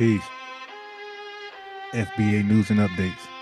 Peace. FBA News and Updates.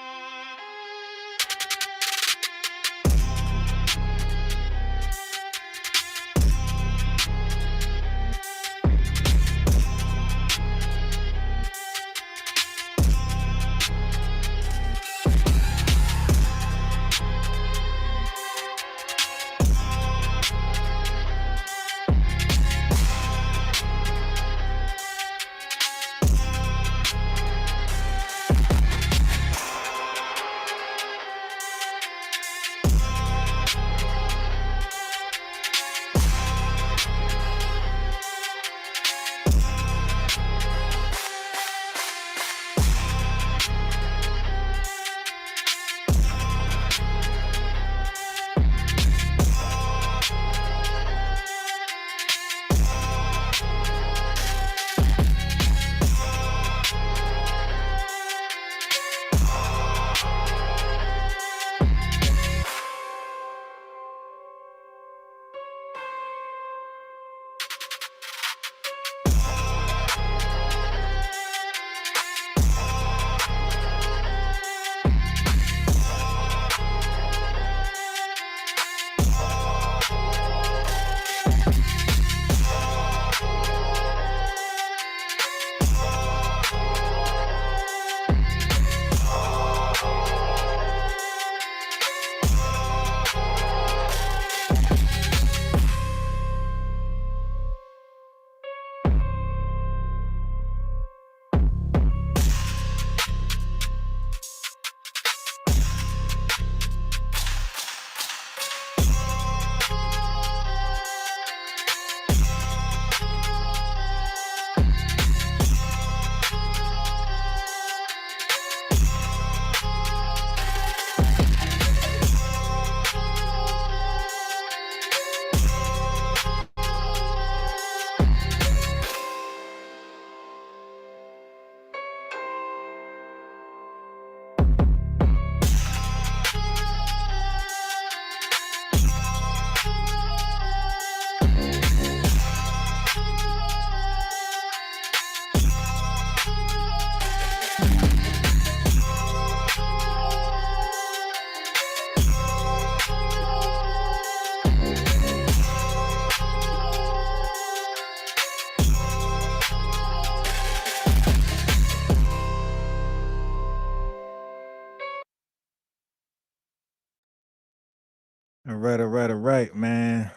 All right, man.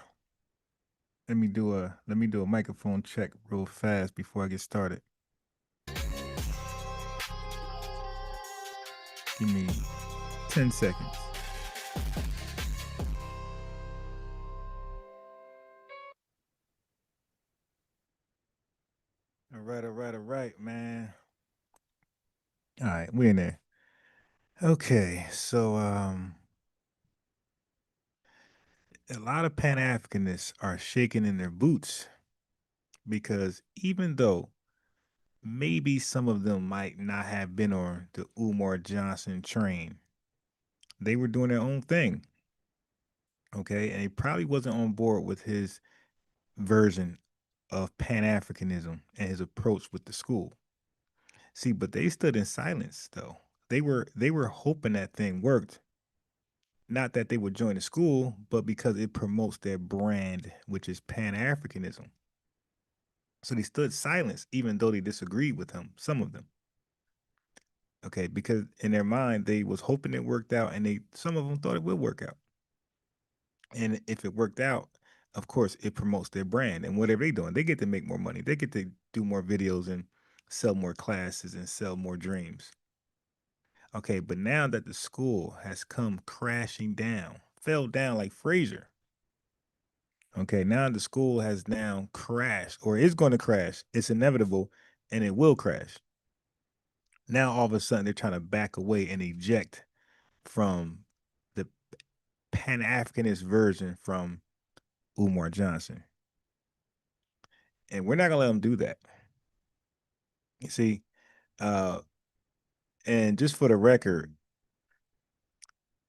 Let me do a microphone check real fast before I get started. Give me 10 seconds. All right, man. All right, we're in there. Okay, so a lot of Pan-Africanists are shaking in their boots because even though maybe some of them might not have been on the Umar Johnson train, they were doing their own thing. Okay, and he probably wasn't on board with his version of Pan-Africanism and his approach with the school. See, but they stood in silence though. They were hoping that thing worked. Not that they would join the school, but because it promotes their brand, which is Pan-Africanism. So they stood silence even though they disagreed with him, some of them. Okay, because in their mind they was hoping it worked out and they some of them thought it would work out. And if it worked out, of course, it promotes their brand. And whatever they doing, they get to make more money. They get to do more videos and sell more classes and sell more dreams. Okay, but now that the school has come crashing down, fell down like Fraser. Okay, now the school has now crashed or is going to crash. It's inevitable and it will crash. Now all of a sudden they're trying to back away and eject from the Pan-Africanist version from Umar Johnson. And we're not gonna let them do that. You see, uh, and just for the record,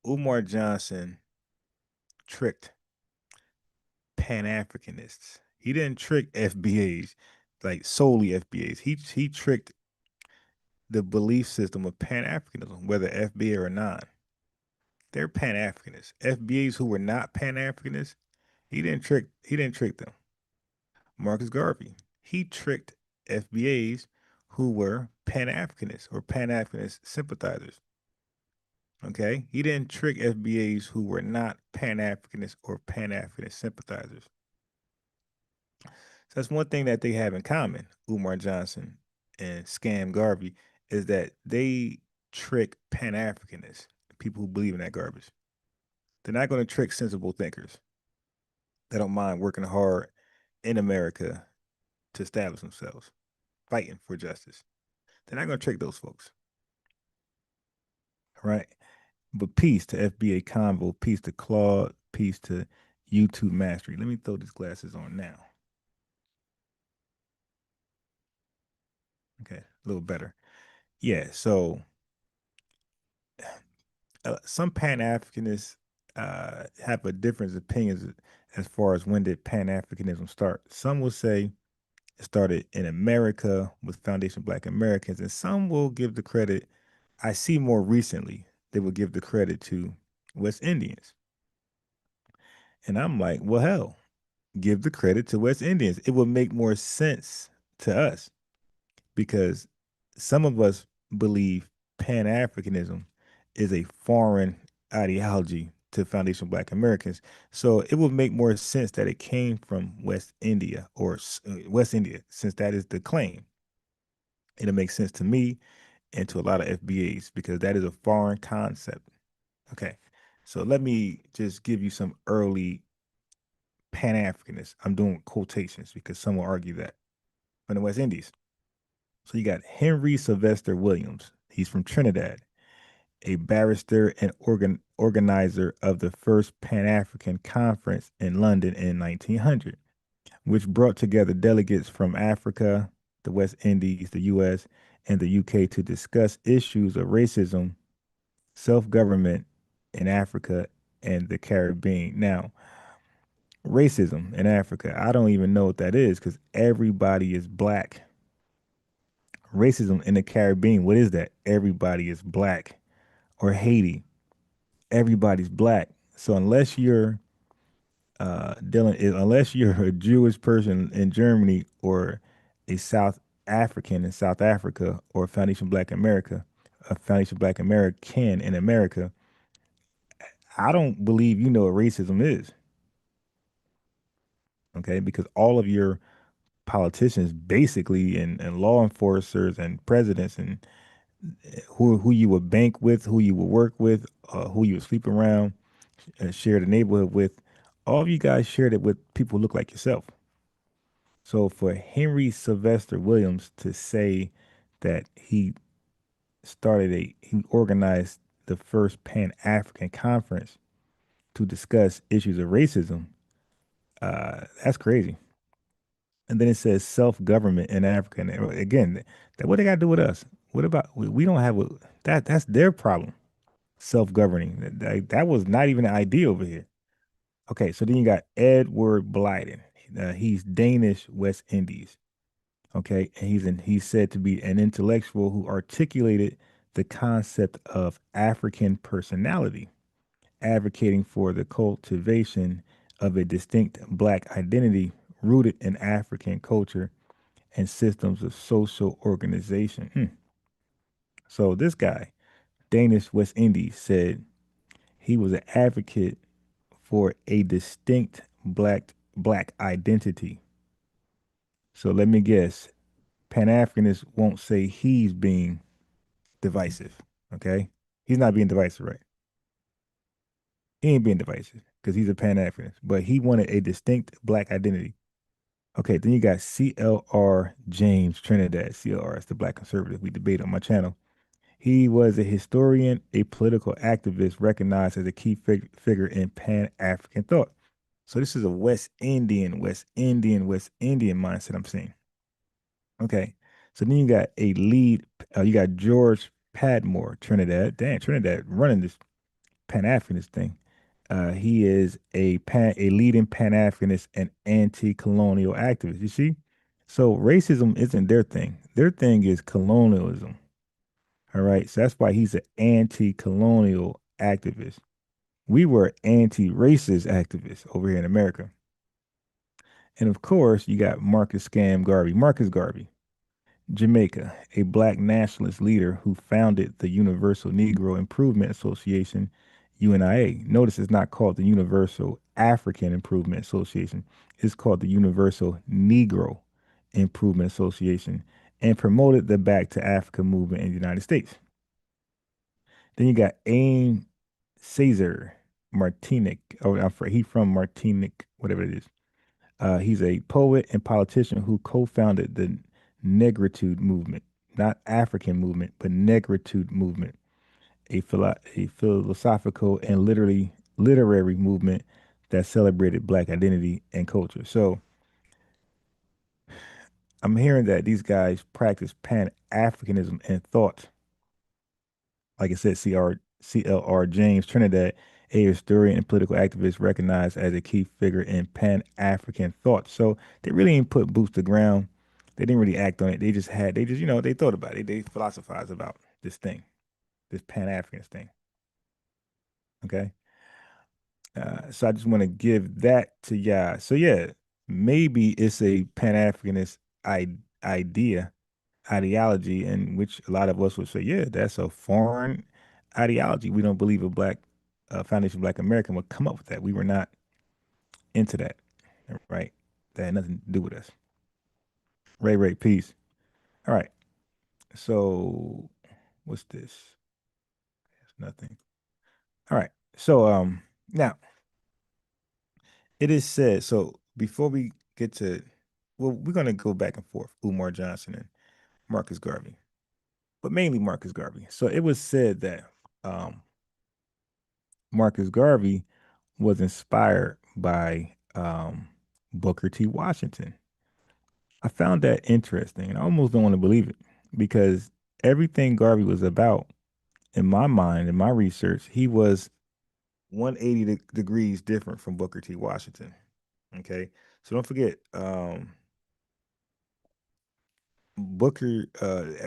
Umar Johnson tricked Pan-Africanists. He didn't trick FBAs, like solely FBAs. He tricked the belief system of Pan-Africanism, whether FBA or not. They're Pan-Africanists. FBAs who were not Pan-Africanists, he didn't trick them. Marcus Garvey, he tricked FBAs who were Pan-Africanists or Pan-Africanist sympathizers. Okay, he didn't trick FBAs who were not Pan-Africanists or Pan-Africanist sympathizers. So that's one thing that they have in common, Umar Johnson and Scam Garvey, is that they trick Pan-Africanists, people who believe in that garbage. They're not going to trick sensible thinkers that don't mind working hard in America to establish themselves, fighting for justice. They're not going to trick those folks, right? But peace to FBA Convo, peace to Claude, peace to YouTube Mastery. Let me throw these glasses on now. Okay, a little better. Yeah, so some Pan-Africanists have a different opinions as far as when did Pan-Africanism start. Some will say it started in America with Foundation Black Americans, and some will give the credit. I see more recently they will give the credit to West Indians, and I'm like, well, hell, give the credit to West Indians. It would make more sense to us because some of us believe Pan Africanism is a foreign ideology to Foundation Black Americans. So it would make more sense that it came from West India or West India, since that is the claim. It'll make sense to me and to a lot of FBAs because that is a foreign concept. Okay. So let me just give you some early Pan Africanists. I'm doing quotations because some will argue that from the West Indies. So you got Henry Sylvester Williams. He's from Trinidad, a barrister and organizer of the first Pan African Conference in London in 1900, which brought together delegates from Africa, the West Indies, the US, and the UK to discuss issues of racism, self government in Africa and the Caribbean. Now, racism in Africa, I don't even know what that is because everybody is black. Racism in the Caribbean, what is that? Everybody is black. Or Haiti, everybody's black. So unless you're a Jewish person in Germany or a South African in South Africa or a Foundation Black American in America, I don't believe you know what racism is. Okay, because all of your politicians basically and law enforcers and presidents and who you would bank with, who you would work with, who you would sleep around, share the neighborhood with, all of you guys shared it with people who look like yourself. So for Henry Sylvester Williams to say that he organized the first Pan African conference to discuss issues of racism, that's crazy. And then it says self government in Africa. And again, what they got to do with us? What about we don't have that? That's their problem. Self governing. That was not even an idea over here. Okay, so then you got Edward Blyden. He's Danish West Indies. Okay, and he's said to be an intellectual who articulated the concept of African personality, advocating for the cultivation of a distinct black identity rooted in African culture and systems of social organization. So this guy, Danish West Indies, said he was an advocate for a distinct black identity. So let me guess, Pan-Africanists won't say he's being divisive. Okay, he's not being divisive, right? He ain't being divisive because he's a Pan-Africanist, but he wanted a distinct black identity. Okay, then you got CLR James Trinidad. CLR is the black conservative we debate on my channel. He was a historian, a political activist, recognized as a key figure in Pan-African thought. So this is a West Indian mindset I'm seeing. Okay. So then you got George Padmore, Trinidad. Damn, Trinidad running this Pan-Africanist thing. He is a leading Pan-Africanist and anti-colonial activist. You see? So racism isn't their thing. Their thing is colonialism. All right. So that's why he's an anti-colonial activist. We were anti-racist activists over here in America. And of course, you got Marcus Garvey, Jamaica, a black nationalist leader who founded the Universal Negro Improvement Association, UNIA. Notice it's not called the Universal African Improvement Association, it's called the Universal Negro Improvement Association, and promoted the Back to Africa movement in the United States. Then you got Aim Cesar Martinique. Oh, I'm afraid he's from Martinique, whatever it is. He's a poet and politician who co-founded the Negritude movement, not African movement, but Negritude movement, a philosophical and literary movement that celebrated Black identity and culture. So I'm hearing that these guys practice Pan-Africanism and thought. Like I said, CLR James Trinidad, a historian and political activist recognized as a key figure in Pan-African thought. So they really didn't put boots to ground. They didn't really act on it. They thought about it. They philosophized about this thing, this Pan-Africanist thing. Okay. So I just want to give that to y'all. So yeah, maybe it's a Pan-Africanist idea ideology in which a lot of us would say, yeah, that's a foreign ideology. We don't believe a black foundation of Black American would come up with that. We were not into that, right? That had nothing to do with us. Ray, peace. All right. So what's this? It's nothing. All right. So now it is said. So before we get to, well, we're gonna go back and forth. Umar Johnson and Marcus Garvey, but mainly Marcus Garvey. So it was said that um, Marcus Garvey was inspired by Booker T. Washington. I found that interesting, and I almost don't want to believe it because everything Garvey was about, in my mind, in my research, he was 180 degrees different from Booker T. Washington. Okay, so don't forget,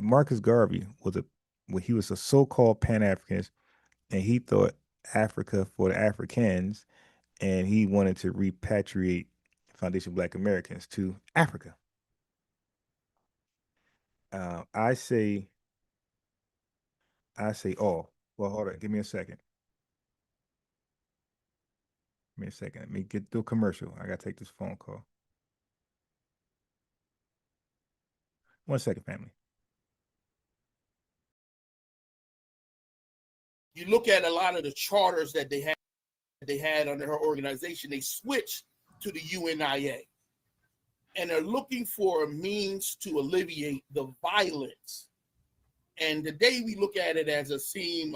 Marcus Garvey he was a so-called Pan-Africanist, and he thought Africa for the Africans, and he wanted to repatriate Foundation Black Americans to Africa. I say, oh, well, hold on, give me a second. Give me a second. Let me get through a commercial. I gotta take this phone call. 1 second, family. You look at a lot of the charters that they had under her organization, they switched to the UNIA. And they're looking for a means to alleviate the violence. And today we look at it as a seam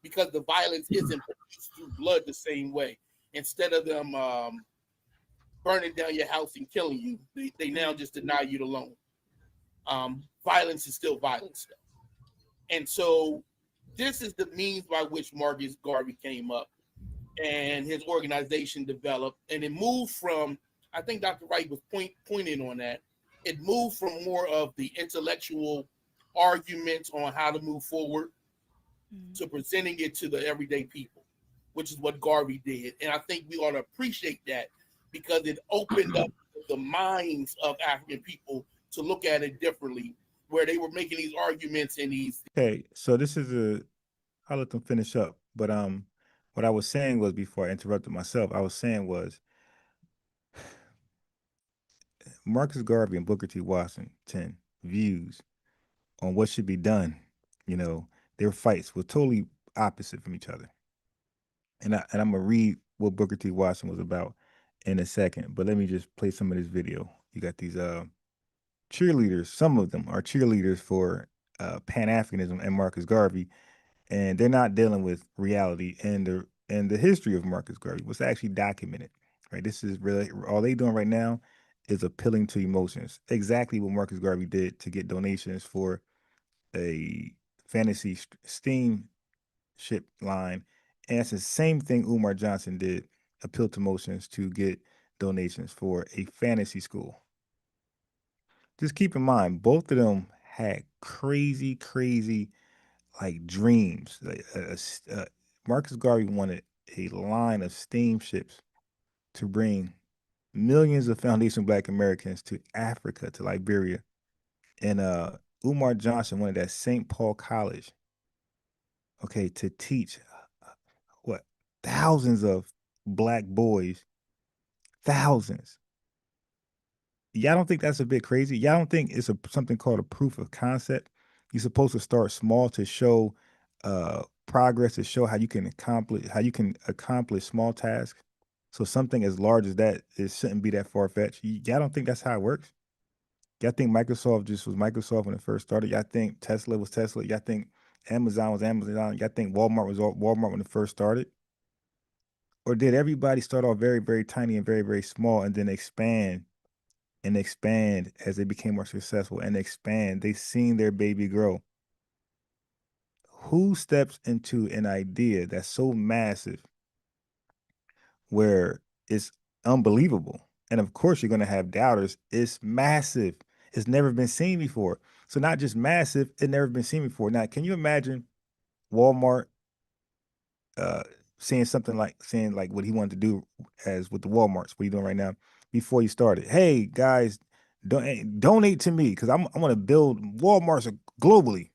because the violence isn't produced through blood the same way. Instead of them burning down your house and killing you, they now just deny you the loan. Violence is still violence. And so this is the means by which Marcus Garvey came up and his organization developed. And it moved from, I think Dr. Wright was pointing on that, it moved from more of the intellectual arguments on how to move forward to presenting it to the everyday people, which is what Garvey did. And I think we ought to appreciate that because it opened up the minds of African people to look at it differently, where they were making these arguments and these. Okay, so I'll let them finish up. But what I was saying was before I interrupted myself, I was saying was Marcus Garvey and Booker T. Washington views on what should be done, you know, their fights were totally opposite from each other. And I'm gonna read what Booker T. Washington was about in a second, but let me just play some of this video. You got these cheerleaders, some of them are cheerleaders for Pan-Africanism and Marcus Garvey, and they're not dealing with reality and the history of Marcus Garvey was actually documented. Right, this is really all they doing right now is appealing to emotions. Exactly what Marcus Garvey did to get donations for a fantasy steamship line, and it's the same thing Umar Johnson did, appeal to emotions to get donations for a fantasy school. Just keep in mind, both of them had crazy, crazy like dreams. Marcus Garvey wanted a line of steamships to bring millions of foundation Black Americans to Africa, to Liberia. And Umar Johnson wanted that St. Paul College, okay, to teach what thousands of Black boys, thousands. Y'all don't think that's a bit crazy? Y'all don't think it's something called a proof of concept? You're supposed to start small to show progress, to show how you can accomplish small tasks. So something as large as that, it shouldn't be that far fetched. Y'all don't think that's how it works? Y'all think Microsoft just was Microsoft when it first started? Y'all think Tesla was Tesla? Y'all think Amazon was Amazon? Y'all think Walmart was Walmart when it first started? Or did everybody start off very, very tiny and very, very small and then expand and expand as they became more successful and expand? They seen their baby grow. Who steps into an idea that's so massive where it's unbelievable? And of course, you're going to have doubters. It's massive. It's never been seen before. So not just massive, it never been seen before. Now, can you imagine Walmart uh saying like what he wanted to do as with the Walmarts, what he doing right now before he started? Hey guys, donate to me because I'm going to build Walmarts globally.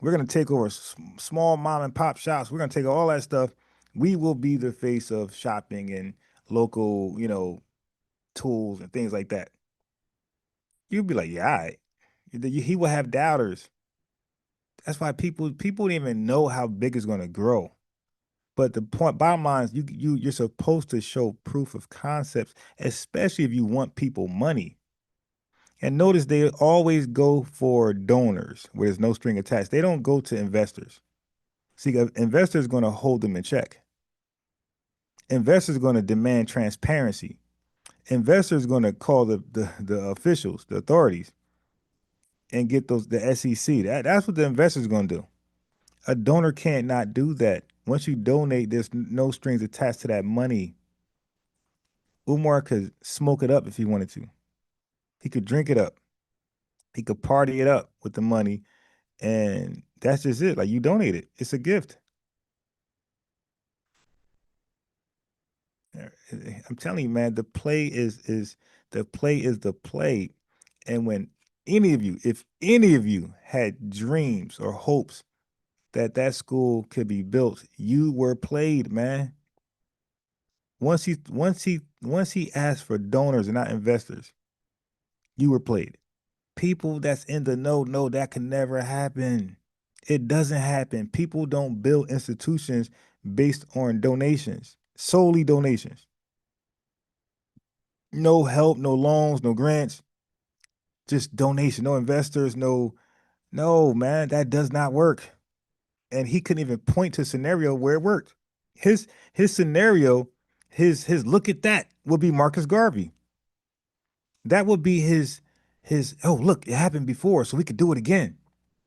We're going to take over small mom and pop shops. We're going to take all that stuff. We will be the face of shopping and local, tools and things like that. You'd be like, yeah, all right. He will have doubters. That's why people don't even know how big it's going to grow. But the point, bottom line is, you're supposed to show proof of concepts, especially if you want people money. And notice they always go for donors where there's no string attached. They don't go to investors. See, investors going to hold them in check. Investors going to demand transparency. Investors going to call the officials, the authorities, and get the SEC. That's what the investors going to do. A donor can't not do that. Once you donate, there's no strings attached to that money. Umar could smoke it up if he wanted to. He could drink it up. He could party it up with the money, and that's just it. Like, you donate it. It's a gift. I'm telling you, man, the play is the play. And when if any of you had dreams or hopes that that school could be built, you were played, man. Once he asked for donors and not investors, you were played. People that's in the know that can never happen. It doesn't happen. People don't build institutions based on donations, solely donations. No help, no loans, no grants, just donation, no investors, no, man, that does not work. And he couldn't even point to a scenario where it worked. His scenario, his look at that would be Marcus Garvey. That would be his oh look, it happened before, so we could do it again.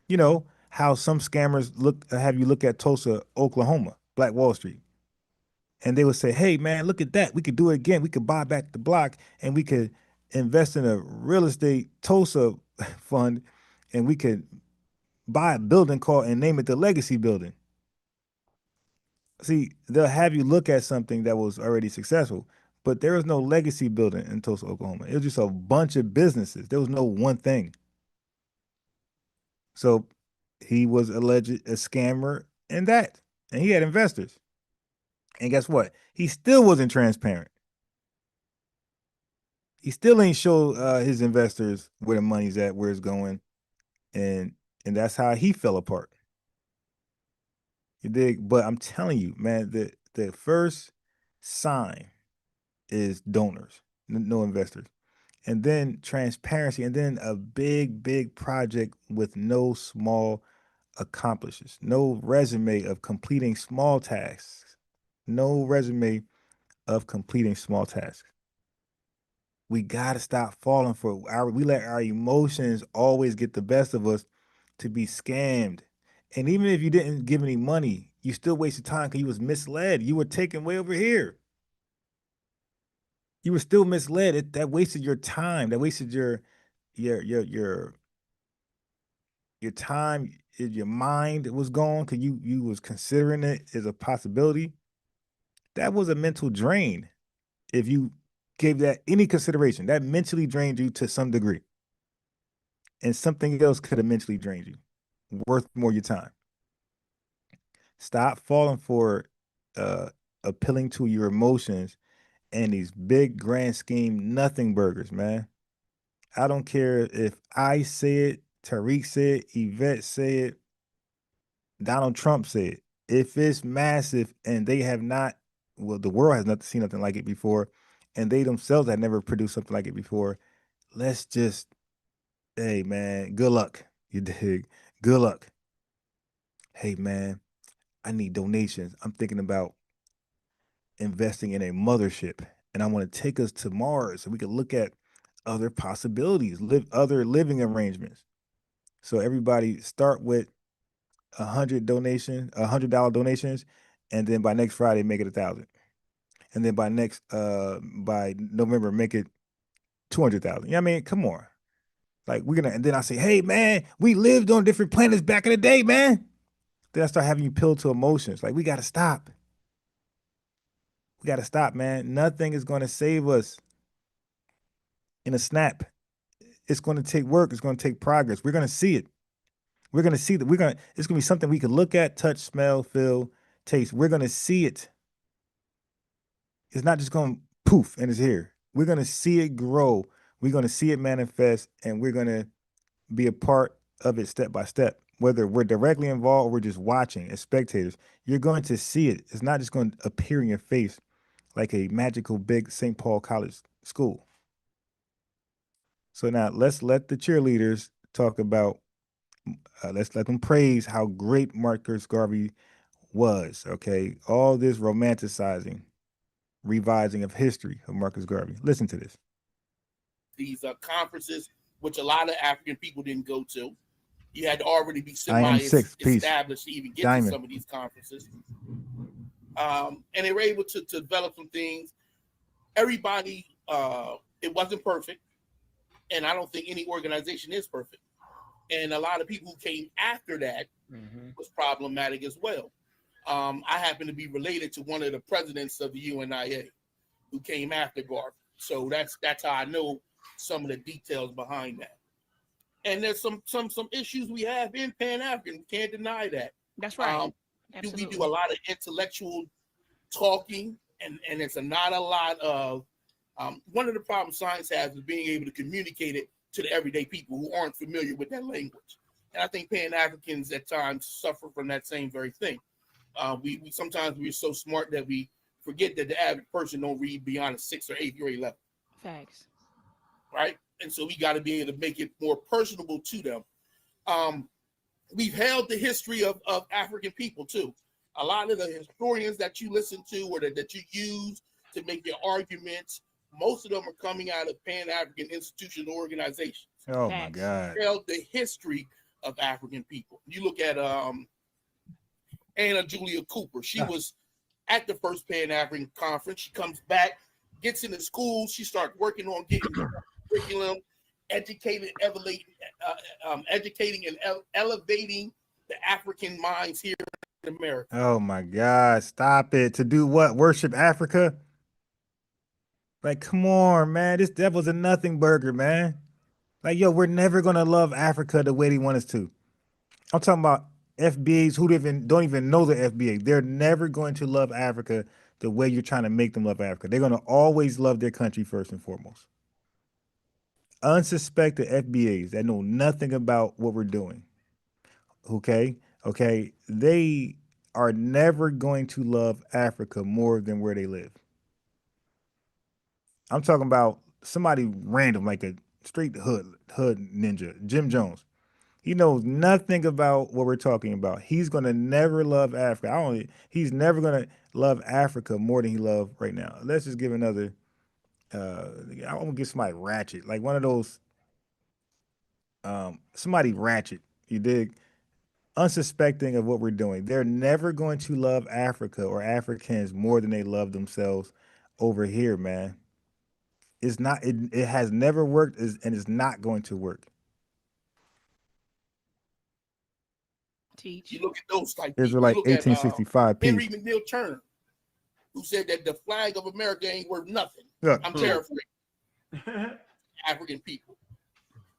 You know, how some scammers have you look at Tulsa, Oklahoma, Black Wall Street. And they would say, hey man, look at that. We could do it again. We could buy back the block and we could invest in a real estate Tulsa fund and we could buy a building called and name it the Legacy Building. See, they'll have you look at something that was already successful, but there was no legacy building in Tulsa, Oklahoma. It was just a bunch of businesses. There was no one thing. So he was alleged a scammer in that, and he had investors. And guess what? He still wasn't transparent. He still ain't show his investors where the money's at, where it's going, and and that's how he fell apart. You dig? But I'm telling you, man, the first sign is donors, no investors, and then transparency, and then a big, big project with no small accomplishes, no resume of completing small tasks, no resume of completing small tasks. We gotta stop falling for we let our emotions always get the best of us to be scammed. And even if you didn't give any money, you still wasted time because you was misled. You were taken way over here. You were still misled. That wasted your time. That wasted your your time, your mind was gone because you was considering it as a possibility. That was a mental drain. If you gave that any consideration, that mentally drained you to some degree, and something else could have mentally drained you, worth more your time. Stop falling for uh, appealing to your emotions and these big grand scheme nothing burgers, man. I don't care if I say it, Tariq said, Yvette said, Donald Trump said. If it's massive and they have not, well, the world has not seen nothing like it before, and they themselves have never produced something like it before, let's just, hey, man, good luck. You dig? Good luck. Hey, man, I need donations. I'm thinking about investing in a mothership, and I want to take us to Mars so we can look at other possibilities, live other living arrangements. So everybody start with 100 donations, and then by next Friday make it 1,000, and then by November make it 200,000. I mean, come on, like we're gonna, and then I say, hey man, we lived on different planets back in the day, man. Then I start having you pill to emotions. Like we gotta stop. We gotta stop, man. Nothing is gonna save us in a snap. It's gonna take work. It's gonna take progress. We're gonna see it. We're gonna see that. It's gonna be something we can look at, touch, smell, feel, taste. We're gonna see it. It's not just going to poof and it's here. We're going to see it grow. We're going to see it manifest, and we're going to be a part of it step by step. Whether we're directly involved or we're just watching as spectators, you're going to see it. It's not just going to appear in your face like a magical big St. Paul College school. So now let's let the cheerleaders talk about, let's let them praise how great Marcus Garvey was. Okay. All this romanticizing, revising of history of Marcus Garvey. Listen to this. These conferences, which a lot of African people didn't go to. You had to already be I am six. Peace. semi-established to even get to Diamond. some of these conferences. And they were able to develop some things. Everybody, it wasn't perfect. And I don't think any organization is perfect. And a lot of people who came after that was problematic as well. I happen to be related to one of the presidents of the UNIA who came after Garvey. So that's how I know some of the details behind that. And there's some issues we have in Pan-African. We can't deny that. That's right. We do a lot of intellectual talking, and it's not a lot of one of the problems science has is being able to communicate it to the everyday people who aren't familiar with that language. And I think Pan-Africans at times suffer from that same very thing. We sometimes we're so smart that we forget that the average person don't read beyond a 6th or 8th grade level. Facts. Right? And so we got to be able to make it more personable to them. We've held the history of African people too. A lot of the historians that you listen to or that you use to make your arguments, most of them are coming out of Pan-African institutional organizations. Oh my God. Held the history of African people. You look at Anna Julia Cooper. She was at the first Pan-African conference. She comes back, gets into school. She starts working on getting curriculum, educating and elevating the African minds here in America. Oh my God. Stop it. To do what? Worship Africa? Like, come on, man. That was a nothing burger, man. Like, yo, we're never gonna love Africa the way they want us to. I'm talking about FBAs who don't even know the FBA. They're never going to love Africa the way you're trying to make them love Africa. They're gonna always love their country first and foremost. Unsuspected FBAs that know nothing about what we're doing. Okay? Okay. They are never going to love Africa more than where they live. I'm talking about somebody random, like a straight hood ninja, Jim Jones. He knows nothing about what we're talking about. He's gonna never love Africa. He's never gonna love Africa more than he loves right now. Let's just give another. I want to give somebody ratchet, like one of those. Somebody ratchet. You dig? Unsuspecting of what we're doing. They're never going to love Africa or Africans more than they love themselves over here, man. It's not. It has never worked, and it's not going to work. Teach. You look at those type people. Israelite You look at 1865 Henry piece. McNeill Turner, who said that the flag of America ain't worth nothing. Look, I'm paraphrasing. African people.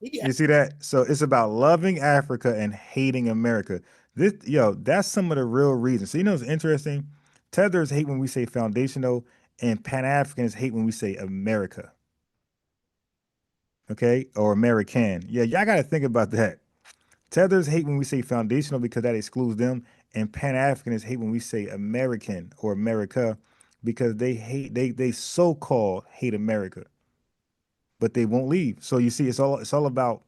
you see that? So it's about loving Africa and hating America. That's some of the real reasons. So it's interesting. Tethers hate when we say foundational, and Pan-Africans hate when we say America. Okay? Or American. Yeah, y'all gotta think about that. Tethers hate when we say foundational because that excludes them, and Pan-Africanists hate when we say American or America because they so-called hate America, but they won't leave. So you see, it's all about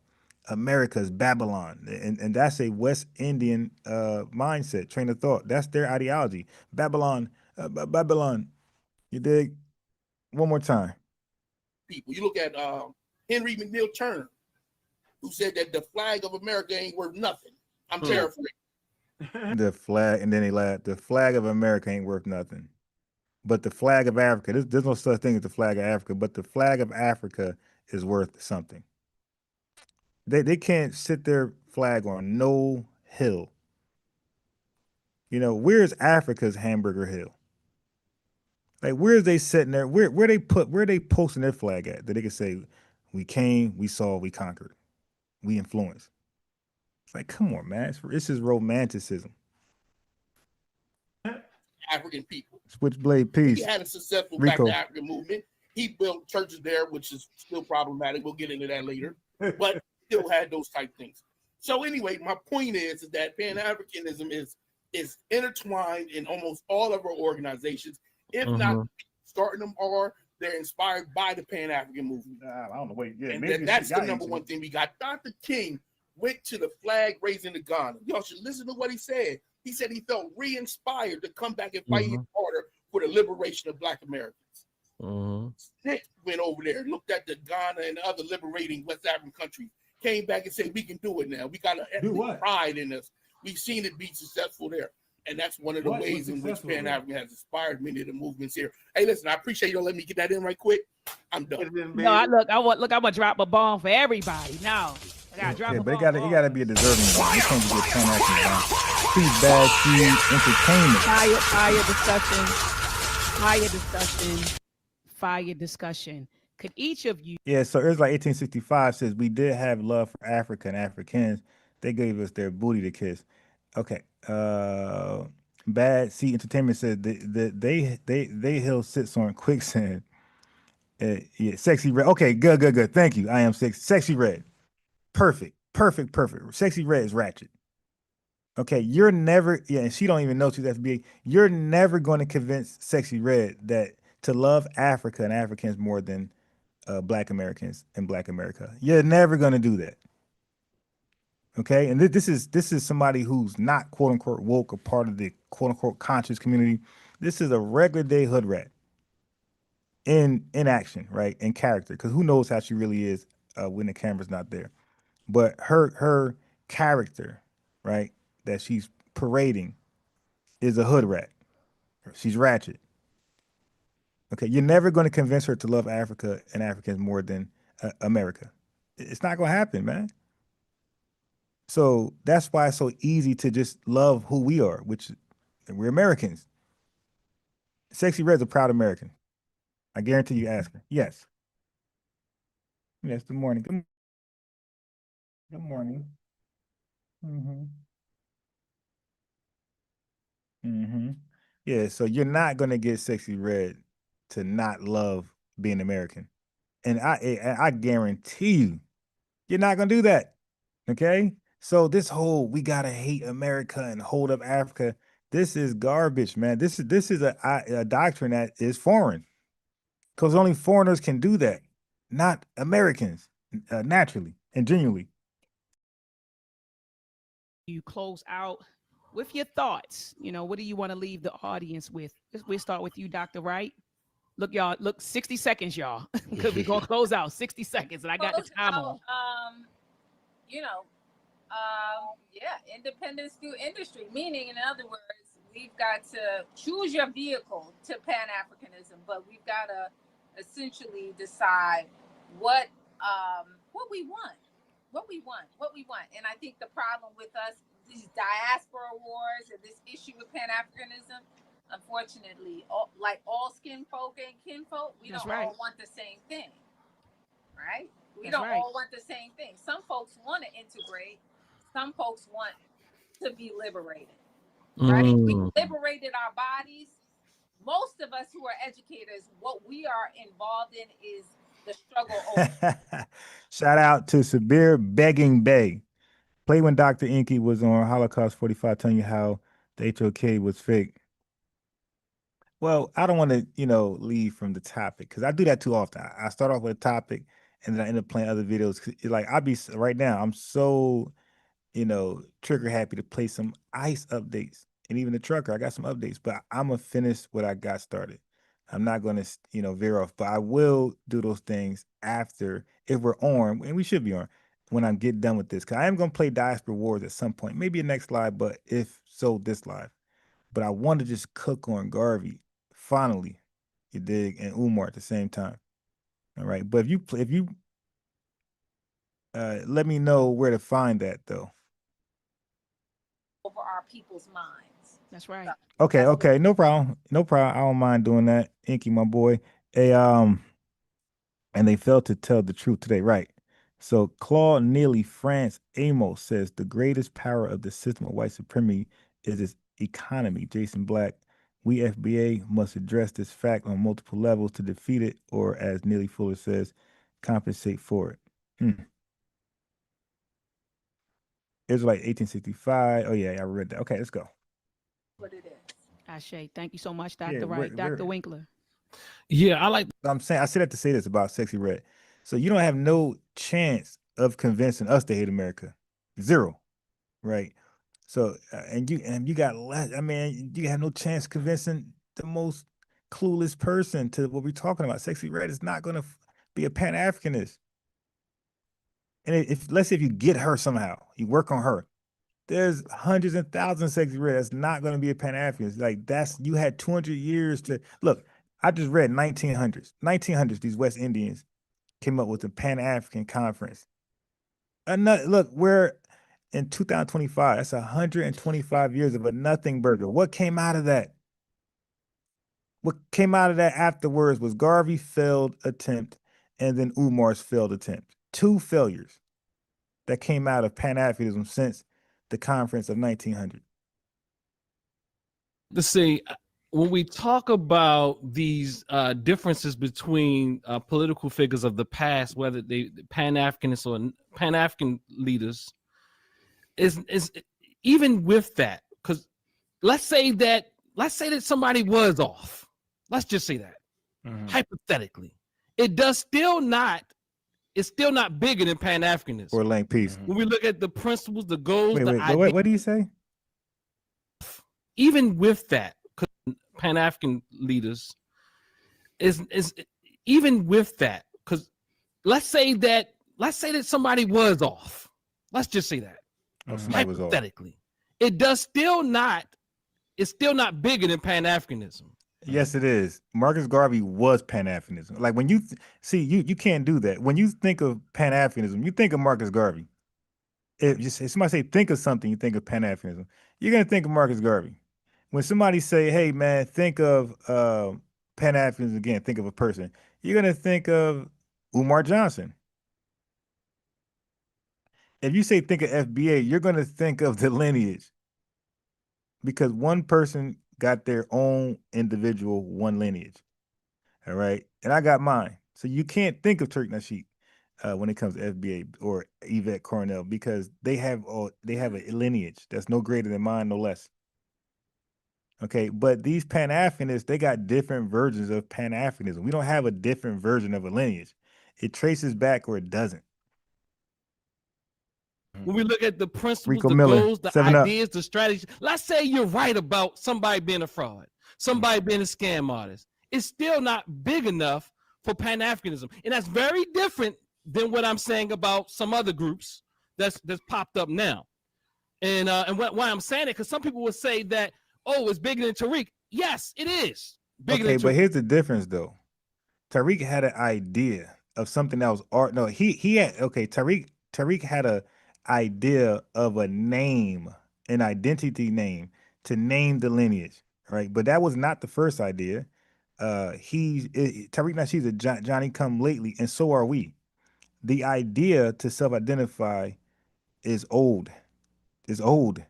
America's Babylon, and that's a West Indian mindset, train of thought. That's their ideology. Babylon, Babylon. You dig? One more time. People. You look at Henry McNeill Turner, who said that the flag of America ain't worth nothing. I'm paraphrasing. The flag, and then they laugh. The flag of America ain't worth nothing, but the flag of Africa. There's no such thing as the flag of Africa, but the flag of Africa is worth something. They can't sit their flag on no hill. Where's Africa's Hamburger Hill? Like, where's they sitting there? Where they posting their flag at that they can say, we came, we saw, we conquered, we influenced. It's like, come on, man. This is romanticism. African people. Switchblade peace. He had a successful Rico. Back to Africa movement. He built churches there, which is still problematic. We'll get into that later. But still had those type things. So anyway, my point is that Pan-Africanism is intertwined in almost all of our organizations. If not starting them, or they're inspired by the Pan-African movement. I don't know. Wait, yeah, and that's the number one thing we got. Dr. King went to the flag raising to Ghana. Y'all should listen to what he said. He said he felt re-inspired to come back and fight harder for the liberation of Black Americans. Nick went over there, looked at the Ghana and other liberating West African countries, came back and said, we can do it now. We got an ethnic pride in us. We've seen it be successful there. And that's one of the ways in which Pan-African has inspired many of the movements here. Hey, listen, I appreciate you letting me get that in right quick. I'm done. No, I'm gonna drop a bomb for everybody. Now, I gotta drop a bomb. But it gotta be a deserving bomb. It can't be a Pan-African bomb. Please, bad seed entertainment. Fire discussion. Could each of you? Yeah, so it's like 1865 says we did have love for Africa and Africans. They gave us their booty to kiss. Okay. Bad Seed Entertainment said they hill sits on quicksand. Yeah, Sexy Red. Okay, good. Thank you. I am Sexy Red. Perfect. Sexy Red is ratchet. Okay, you're never, and she don't even know she's FBA. You're never going to convince Sexy Red that to love Africa and Africans more than Black Americans and Black America. You're never going to do that. Okay, and this is somebody who's not quote unquote woke or part of the quote unquote conscious community. This is a regular day hood rat in action, right? In character, because who knows how she really is when the camera's not there. But her character, right, that she's parading is a hood rat. She's ratchet. Okay, you're never going to convince her to love Africa and Africans more than America. It's not going to happen, man. So that's why it's so easy to just love who we are, which we're Americans. Sexy Red's a proud American. I guarantee you ask her. Yes. Yes, good morning. Good morning. Yeah, so you're not gonna get Sexy Red to not love being American. And I guarantee you're not gonna do that. Okay? So this whole we gotta hate America and hold up Africa, this is garbage, man. This is a doctrine that is foreign, because only foreigners can do that, not Americans, naturally and genuinely. You close out with your thoughts. What do you want to leave the audience with? We'll start with you, Dr. Wright. Look, y'all. Look, 60 seconds, y'all, because we're gonna close out 60 seconds, and I got the time on. Independence through industry, meaning, in other words, we've got to choose your vehicle to Pan-Africanism, but we've got to essentially decide what we want. And I think the problem with us these diaspora wars and this issue with Pan-Africanism, unfortunately, like all skin folk and kinfolk, we don't all want the same thing, right? We don't all want the same thing. Some folks want to integrate. Some folks want to be liberated, right? We liberated our bodies. Most of us who are educators, what we are involved in is the struggle over. Shout out to Sabir Begging Bay. Play when Dr. Inky was on Holocaust 45 telling you how the HOK was fake. Well, I don't want to, leave from the topic because I do that too often. I start off with a topic and then I end up playing other videos. Like right now, I'm so, trigger happy to play some ICE updates. And even the trucker, I got some updates, but I'm going to finish what I got started. I'm not going to, veer off, but I will do those things after, if we're on, and we should be on, when I get done with this. Because I am going to play Diaspora Wars at some point, maybe a next live, but if so, this live. But I want to just cook on Garvey, finally, you dig, and Umar at the same time. All right, but if you let me know where to find that, though. Over our people's minds. That's right. Okay, no problem. I don't mind doing that. Inky, my boy. And they failed to tell the truth today, right? So Claude Neely France Amos says the greatest power of the system of white supremacy is its economy. Jason Black, we FBA must address this fact on multiple levels to defeat it, or as Neely Fuller says, compensate for it. It was like 1865. Oh yeah, I read that. Okay, let's go. What it is. Ashe, thank you so much, Dr. Wright. Dr. Winkler. Yeah, I like. I'm saying I said that to say this about Sexy Red. So you don't have no chance of convincing us to hate America. Zero, right? So and you got less. I mean, you have no chance convincing the most clueless person to what we're talking about. Sexy Red is not going to be a Pan-Africanist. And let's say if you get her somehow, you work on her. There's hundreds and thousands of Sexy Red that's not going to be a Pan-Africanist. Like you had 200 years to look. I just read 1900s. These West Indians came up with the Pan-African Conference. Look, we're in 2025. That's 125 years of a nothing burger. What came out of that? What came out of that afterwards was Garvey's failed attempt and then Umar's failed attempt. 2 failures that came out of Pan-Africanism since the conference of 1900. Let's see. When we talk about these differences between political figures of the past, whether they Pan-Africanists or Pan-African leaders, is even with that, because let's say that somebody was off. Let's just say that hypothetically, it's still not bigger than Pan-Africanism or Lang Peace. When we look at the principles, the goals, what do you say? Even with that, Pan-African leaders is even with that, because let's say that somebody was off. Let's just say that hypothetically, it's still not bigger than Pan-Africanism. Yes, it is. Marcus Garvey was Pan-Africanism. Like when you see you can't do that. When you think of Pan-Africanism, you think of Marcus Garvey. If somebody say think of something, you think of Pan-Africanism. You're gonna think of Marcus Garvey. When somebody say, hey man, think of Pan-Africanism again, think of a person, you're gonna think of Umar Johnson. If you say think of FBA, you're gonna think of the lineage. Because one person got their own individual one lineage. All right. And I got mine. So you can't think of Turk Nasheed when it comes to FBA or Yvette Cornell, because they have a lineage that's no greater than mine, no less. Okay, but these Pan-Africanists, they got different versions of Pan-Africanism. We don't have a different version of a lineage. It traces back or it doesn't. When we look at the principles, the goals, the ideas, the strategies, let's say you're right about somebody being a fraud, somebody being a scam artist. It's still not big enough for Pan-Africanism. And that's very different than what I'm saying about some other groups that's popped up now. And why I'm saying it, because some people would say that, oh, it's bigger than Tariq. Yes, it is bigger than Tariq. But here's the difference, though. Tariq had an idea of something that was art. No, he had, Tariq had a idea of a name an identity name to name the lineage, right? But that was not the first idea. Tariq Nasheed's a Johnny come lately, and so are we. The idea to self-identify is old. Is old.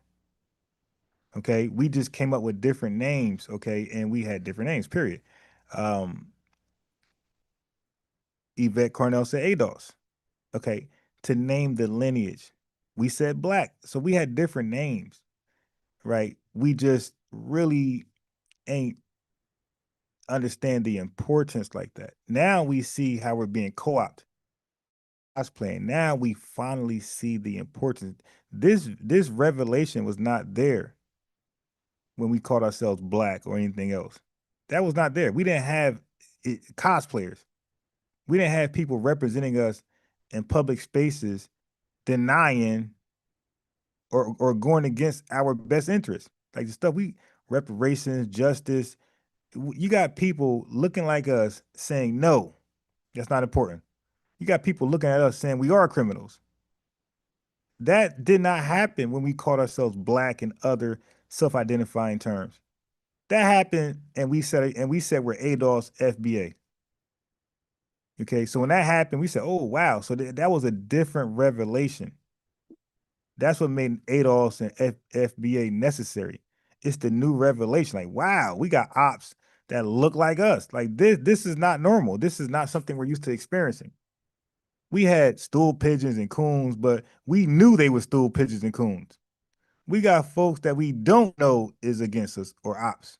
Okay, we just came up with different names. Okay, and we had different names. Period. Um, Yvette Cornell said ADOS. Okay, to name the lineage, we said black. So we had different names, right? We just really ain't understand the importance like that. Now we see how we're being co-opted. Cosplaying. Now we finally see the importance. This revelation was not there when we called ourselves black or anything else. That was not there. We didn't have cosplayers. We didn't have people representing us in public spaces denying or going against our best interests. Like the stuff reparations, justice. You got people looking like us saying, no, that's not important. You got people looking at us saying we are criminals. That did not happen when we called ourselves black and other self-identifying terms. That happened, and we said we're ADOS FBA. Okay, so when that happened, we said, oh wow, so that was a different revelation. That's what made ADOS and FBA necessary. It's the new revelation. Like, wow, we got ops that look like us. Like this is not normal. This is not something we're used to experiencing. We had stool pigeons and coons, but we knew they were stool pigeons and coons. We got folks that we don't know is against us or ops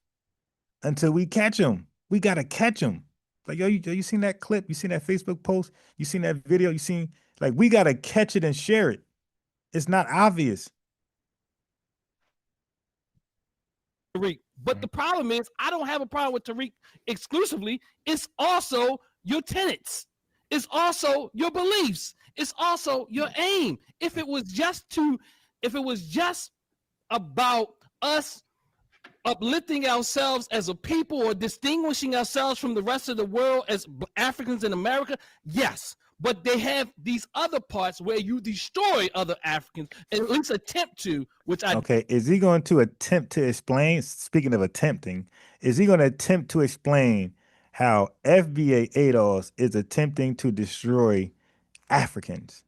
until we catch them. We got to catch them. Like, yo, you seen that clip? You seen that Facebook post? You seen that video? You seen, like, we got to catch it and share it. It's not obvious. Tariq. But the problem is, I don't have a problem with Tariq exclusively. It's also your tenets. It's also your beliefs. It's also your aim. If it was just about us uplifting ourselves as a people or distinguishing ourselves from the rest of the world as Africans in America, yes. But they have these other parts where you destroy other Africans, at least attempt to, Okay, is he going to attempt to explain, speaking of attempting, is he going to attempt to explain how FBA ADOS is attempting to destroy Africans?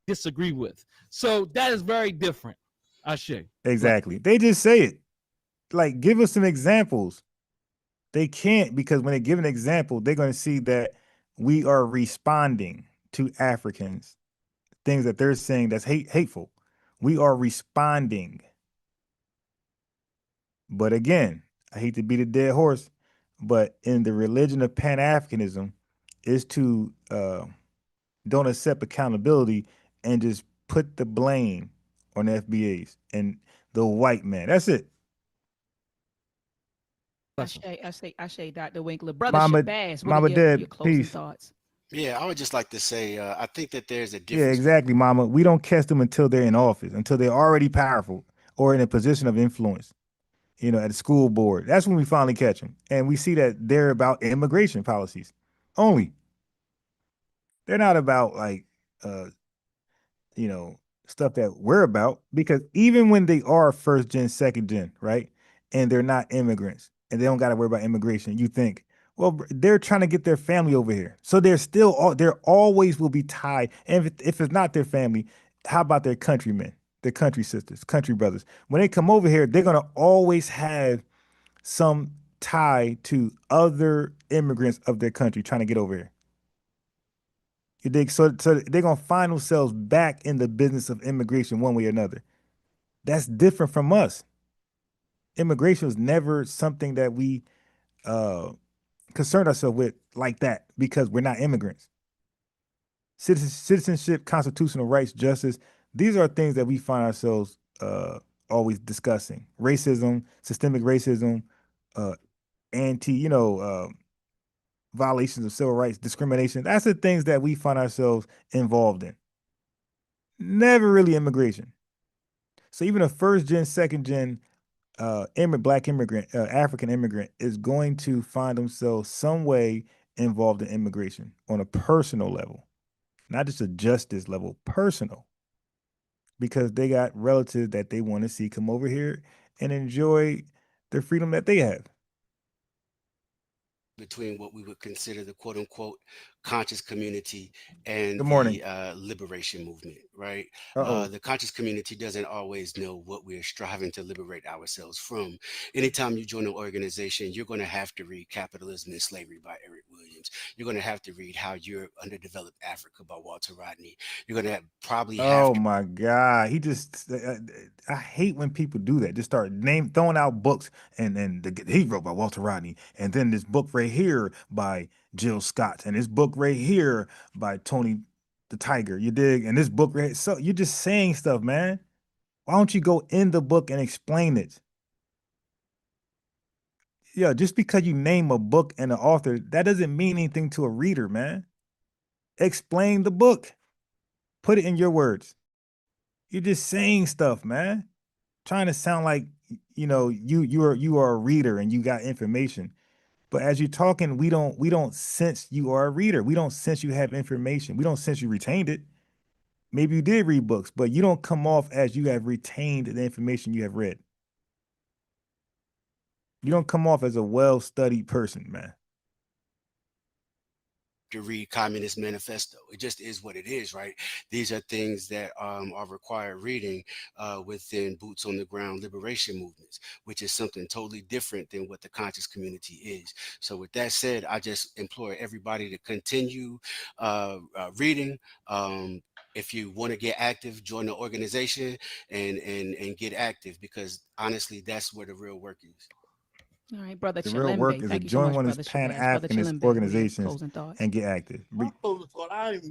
Disagree with. So that is very different. Ashe. Exactly. They just say it. Like, give us some examples. They can't, because when they give an example, they're going to see that we are responding to Africans, things that they're saying that's hateful. We are responding. But again, I hate to beat a dead horse, but in the religion of Pan-Africanism is to don't accept accountability and just put the blame on FBAs and the white man. That's it. I say, Dr. Winkler. Brother Mama, Shabazz, what Mama are your Deb, closing peace. thoughts? Yeah, I would just like to say, I think that there's a Yeah, difference. exactly, Mama. We don't catch them until they're in office, until they're already powerful or in a position of influence, at the school board. That's when we finally catch them. And we see that they're about immigration policies only. They're not about like, stuff that we're about, because even when they are first gen, second gen, right? And they're not immigrants and they don't got to worry about immigration, you think, well, they're trying to get their family over here. So they're always will be tied. And if it's not their family, how about their countrymen, their country sisters, country brothers? When they come over here, they're going to always have some tie to other immigrants of their country trying to get over here. You dig? So they're gonna find themselves back in the business of immigration one way or another. That's different from us. Immigration was never something that we concerned ourselves with like that, because we're not immigrants. Citizenship, constitutional rights, justice, these are things that we find ourselves always discussing. Racism, systemic racism, anti, violations of civil rights, discrimination. That's the things that we find ourselves involved in. Never really immigration. So even a first gen, second gen black immigrant, African immigrant is going to find themselves some way involved in immigration on a personal level, not just a justice level, personal. because they got relatives that they want to see come over here and enjoy the freedom that they have. Between what we would consider the quote unquote conscious community and Good morning. the liberation movement, right? Uh-oh. The conscious community doesn't always know what we're striving to liberate ourselves from. Anytime you join an organization, you're going to have to read Capitalism and Slavery by Eric Williams. You're going to have to read How Europe Underdeveloped Africa by Walter Rodney. You're going to probably have Oh my God. He just I hate when people do that. Just start throwing out books and he wrote by Walter Rodney. And then this book right here by Jill Scott. And this book right here by Tony the Tiger. You dig? And this book right here. So you're just saying stuff, man. Why don't you go in the book and explain it? Yeah, just because you name a book and an author, that doesn't mean anything to a reader, man. Explain the book. Put it in your words. You're just saying stuff, man. Trying to sound like you are a reader and you got information. But as you're talking, we don't sense you are a reader. We don't sense you have information. We don't sense you retained it. Maybe you did read books, but you don't come off as you have retained the information you have read. You don't come off as a well-studied person, man. to read Communist Manifesto. It just is what it is, right? These are things that are required reading within boots on the ground liberation movements, which is something totally different than what the conscious community is. So with that said, I just implore everybody to continue reading. If you want to get active, join the organization and get active, because honestly, that's where the real work is. All right, Brother The Chilembe. real work is to join one of these Pan-Africanist organizations and get active. I'm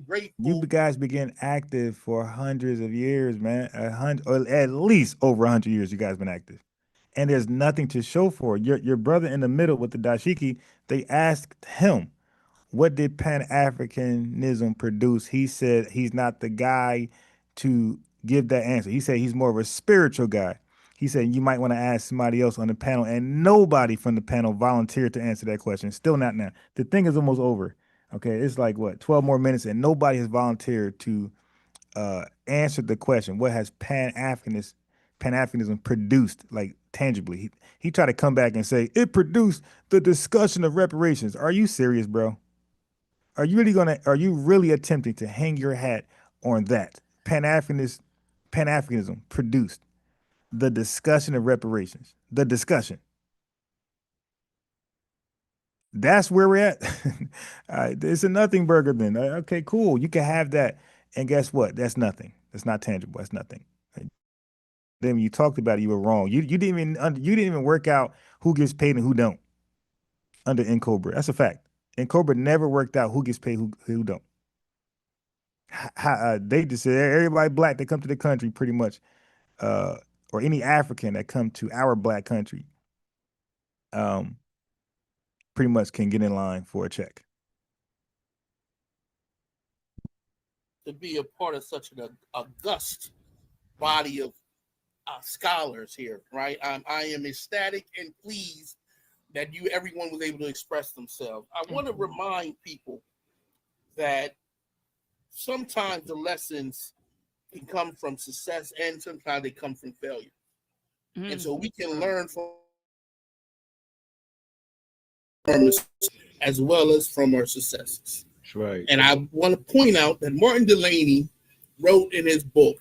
grateful. You guys been getting active for hundreds of years, man. 100, or at least over 100 years. You guys been active, and there's nothing to show for it. Your brother in the middle with the dashiki. They asked him, "What did Pan-Africanism produce?" He said he's not the guy to give that answer. He said he's more of a spiritual guy. He said you might want to ask somebody else on the panel, and nobody from the panel volunteered to answer that question. Still not now. The thing is almost over. Okay, it's like what, 12 more minutes, and nobody has volunteered to answer the question. What has Pan-Africanism produced, like tangibly? He tried to come back and say it produced the discussion of reparations. Are you serious, bro? Are you really attempting to hang your hat on that? Pan-Africanism produced the discussion of reparations. The discussion. That's where we're at. It's a nothing burger then. Okay, cool. You can have that. And guess what? That's nothing. That's not tangible. That's nothing. Then when you talked about it, you were wrong. You didn't even work out who gets paid and who don't under NCOBRA. That's a fact. NCOBRA never worked out who gets paid, who don't. They just said everybody black that come to the country pretty much, or any African that come to our black country, pretty much can get in line for a check. To be a part of such an august body of scholars here, right? I am ecstatic and pleased that everyone was able to express themselves. I want to remind people that sometimes the lessons can come from success and sometimes they come from failure. And so we can learn from as well as from our successes. That's right. And I want to point out that Martin Delaney wrote in his book,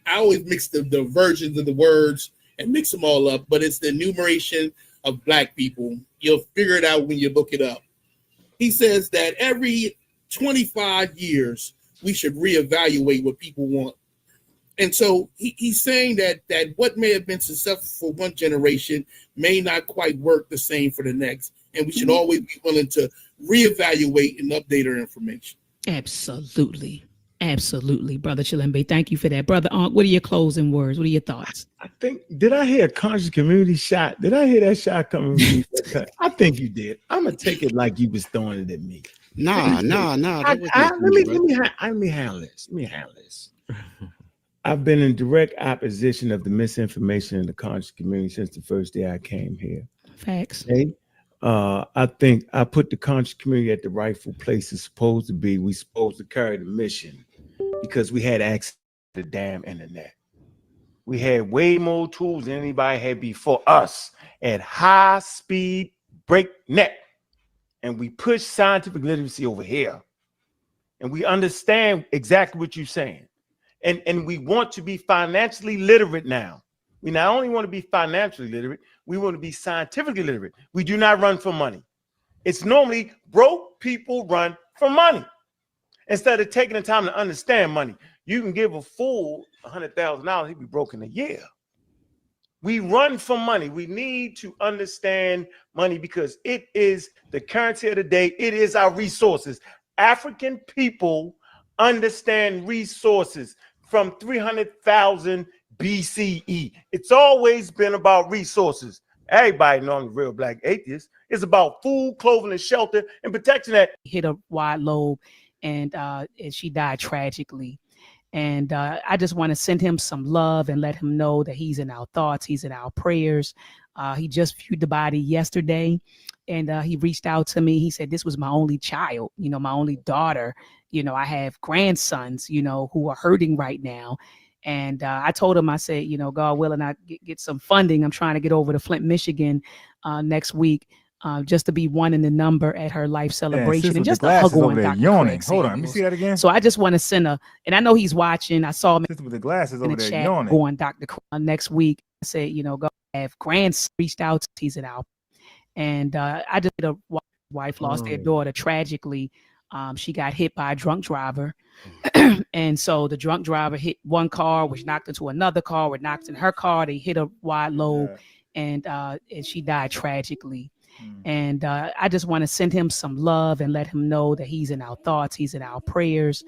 I always mix the versions of the words and mix them all up, but it's the enumeration of Black people. You'll figure it out when you look it up. He says that every 25 years, we should reevaluate what people want. And so he's saying that what may have been successful for one generation may not quite work the same for the next. And we should always be willing to reevaluate and update our information. Absolutely. Absolutely, Brother Chilembe. Thank you for that. Brother Ankh, what are your closing words? What are your thoughts? I think, did I hear a conscious community shot? Did I hear that shot coming from me? I think you did. I'm going to take it like you was throwing it at me. Nah. Let me handle this. I've been in direct opposition of the misinformation in the conscious community since the first day I came here. Facts. Okay? I think I put the conscious community at the rightful place it's supposed to be. We're supposed to carry the mission because we had access the damn internet. We had way more tools than anybody had before us at high speed, breakneck. And we push scientific literacy over here. And we understand exactly what you're saying. And we want to be financially literate now. We not only want to be financially literate, we want to be scientifically literate. We do not run for money. It's normally broke people run for money. Instead of taking the time to understand money, you can give a fool $100,000, he'd be broke in a year. We run for money. We need to understand money because it is the currency of the day. It is our resources. African people understand resources from 300,000 BCE. It's always been about resources. Everybody knows I'm a real black atheist. It's about food, clothing, and shelter and protection. That hit a wide lobe, and she died tragically. And I just want to send him some love and let him know that he's in our thoughts, he's in our prayers. He just viewed the body yesterday, and he reached out to me. He said, this was my only child, you know, my only daughter. You know, I have grandsons, you know, who are hurting right now. And I told him, I said, you know, God willing, I get some funding. I'm trying to get over to Flint, Michigan next week. Just to be one in the number at her life celebration, and just a hug on Dr. Yawning. Craig Hold on, let me see that again. So I just want to send a, and I know he's watching. I saw him Sister with the glasses in over the there chat yawning. going Dr. Craig next week. I said, you know, God have grands reached out, he's it out, and I just a wife lost their daughter tragically. She got hit by a drunk driver, and so the drunk driver hit one car, which knocked into another car, which knocked in her car. They hit a wide lobe, and she died tragically. And I just want to send him some love and let him know that he's in our thoughts, he's in our prayers.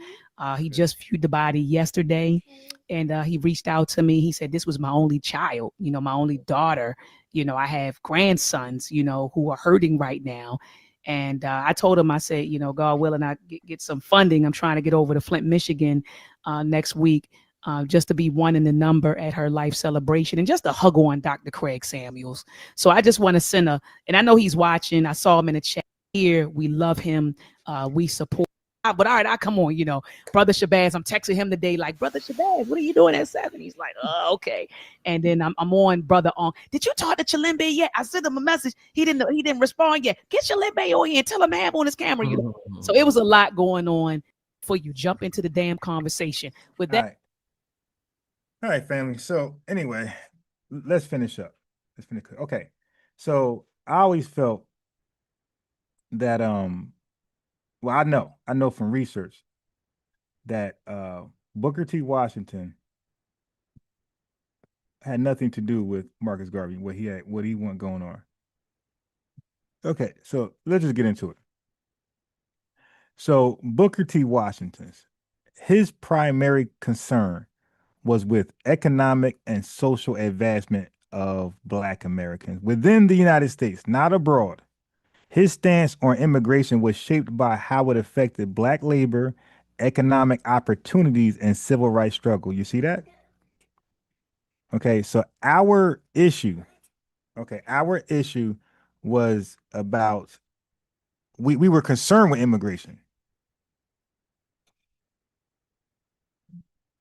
He just viewed the body yesterday, and he reached out to me. He said, this was my only child, you know, my only daughter. You know, I have grandsons, you know, who are hurting right now. And I told him, I said, you know, God willing, I get some funding. I'm trying to get over to Flint, Michigan next week. Just to be one in the number at her life celebration, and just a hug on Dr. Craig Samuels. So I just want to send a, and I know he's watching. I saw him in the chat here. We love him. We support. But all right, I come on, you know, Brother Shabazz. I'm texting him today, like, Brother Shabazz, what are you doing at 7? He's like, oh, okay. And then I'm on Brother on. Did you talk to Chalimbe yet? I sent him a message. He didn't respond yet. Get Chalimbe on here and tell him I have on his camera. You know? So it was a lot going on for you. Jump into the damn conversation with that. All right, family. So anyway, let's finish up. Okay. So I always felt that well, I know from research that Booker T. Washington had nothing to do with Marcus Garvey, what he want going on. Okay, so let's just get into it. So Booker T. Washington's his primary concern was with economic and social advancement of Black Americans within the United States, not abroad. His stance on immigration was shaped by how it affected Black labor, economic opportunities, and civil rights struggle. You see that? Okay, so our issue was about, we were concerned with immigration.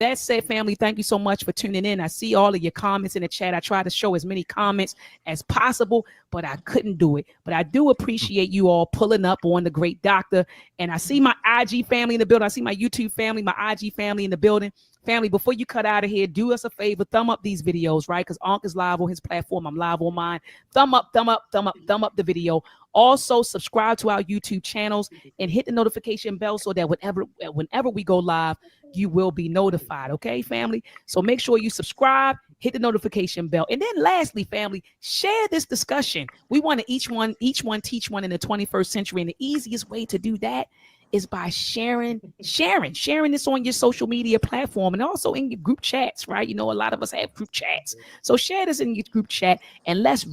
That said, family, thank you so much for tuning in. I see all of your comments in the chat. I try to show as many comments as possible, but I couldn't do it. But I do appreciate you all pulling up on the great doctor. And I see my IG family in the building. I see my YouTube family, my IG family in the building. Family, before you cut out of here, do us a favor, thumb up these videos, right? Because Ankh is live on his platform. I'm live on mine. Thumb up the video. Also, subscribe to our YouTube channels and hit the notification bell so that whenever we go live, you will be notified. Okay, family? So make sure you subscribe, hit the notification bell. And then lastly, family, share this discussion. We want to each one teach one in the 21st century. And the easiest way to do that is by sharing this on your social media platform and also in your group chats, right? You know, a lot of us have group chats. So share this in your group chat and let's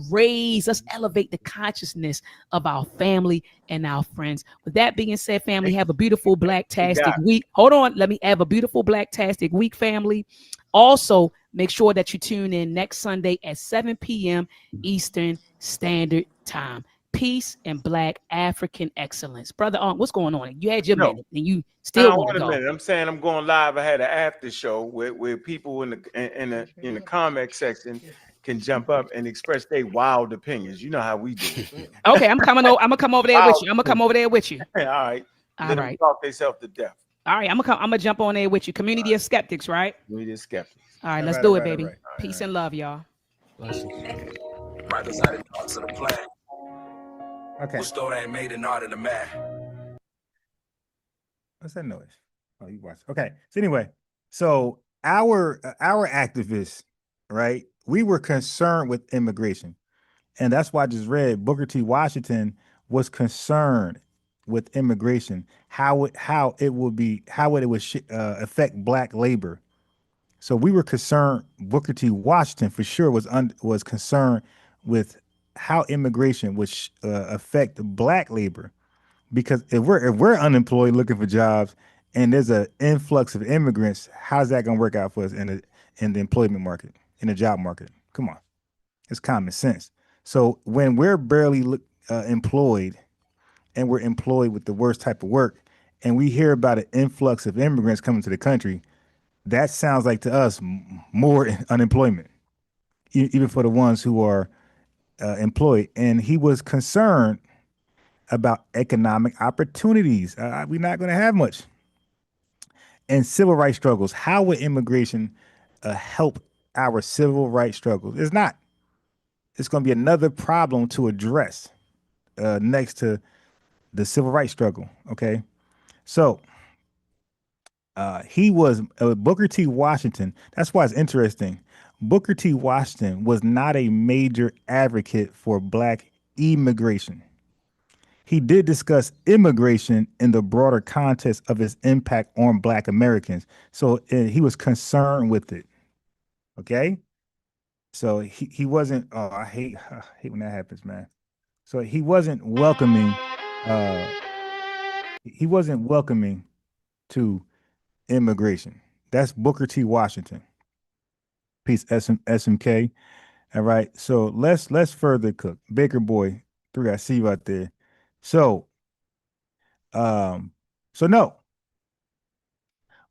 elevate the consciousness of our family and our friends. With that being said, family, have a beautiful Black-tastic week. Hold on. Let me have a beautiful Black-tastic week, family. Also, make sure that you tune in next Sunday at 7 p.m. Eastern Standard Time. peace, and Black African excellence. Brother what's going on? You had your minute and you still want to go. I'm saying I'm going live. I had an after show where people in the comment section can jump up and express their wild opinions. You know how we do it. Okay, I'm gonna come over there with you. I'm gonna come over there with you. All right. All Let right. them talk themselves to death. All right, I'm gonna jump on there with you. Community of skeptics, right? Community of skeptics. All right, let's do it, baby. Peace and love, y'all. Right beside the thoughts of the plan. Okay. Whose story ain't made in order to man. What's that noise? Oh, you watch. Okay. So anyway, so our activists, right? We were concerned with immigration, and that's why I just read Booker T. Washington was concerned with immigration, how it would affect Black labor. So we were concerned. Booker T. Washington for sure was concerned with how immigration would affect Black labor, because if we're unemployed looking for jobs and there's an influx of immigrants, how's that going to work out for us in the employment market, in the job market? Come on, it's common sense. So when we're barely employed, and we're employed with the worst type of work, and we hear about an influx of immigrants coming to the country, that sounds like to us more unemployment, even for the ones who are employed. And he was concerned about economic opportunities. We're not going to have much. And civil rights struggles. How would immigration help our civil rights struggles? It's not. It's going to be another problem to address next to the civil rights struggle. Okay. So he was Booker T. Washington. That's why it's interesting. Booker T. Washington was not a major advocate for Black immigration. He did discuss immigration in the broader context of its impact on Black Americans. So he was concerned with it. Okay. So he wasn't, I hate when that happens, man. So he wasn't welcoming to immigration. That's Booker T. Washington. Peace, SMK. All right. So let's further cook. Baker Boy 3, I see you out there. So no.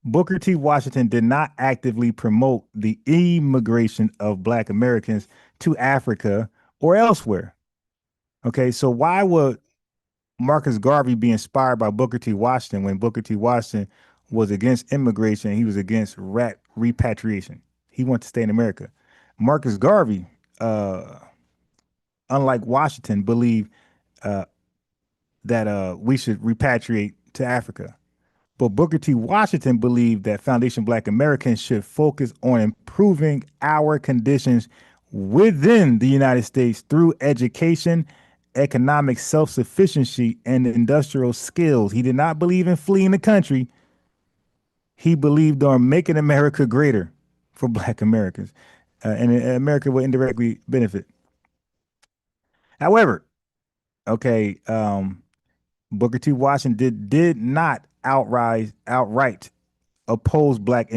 Booker T. Washington did not actively promote the immigration of Black Americans to Africa or elsewhere. Okay, so why would Marcus Garvey be inspired by Booker T. Washington when Booker T. Washington was against immigration? He was against repatriation. He wanted to stay in America. Marcus Garvey, unlike Washington, believed that we should repatriate to Africa. But Booker T. Washington believed that Foundation Black Americans should focus on improving our conditions within the United States through education, economic self-sufficiency, and industrial skills. He did not believe in fleeing the country. He believed on making America greater for Black Americans, and America will indirectly benefit. However, okay, Booker T. Washington did not outright oppose black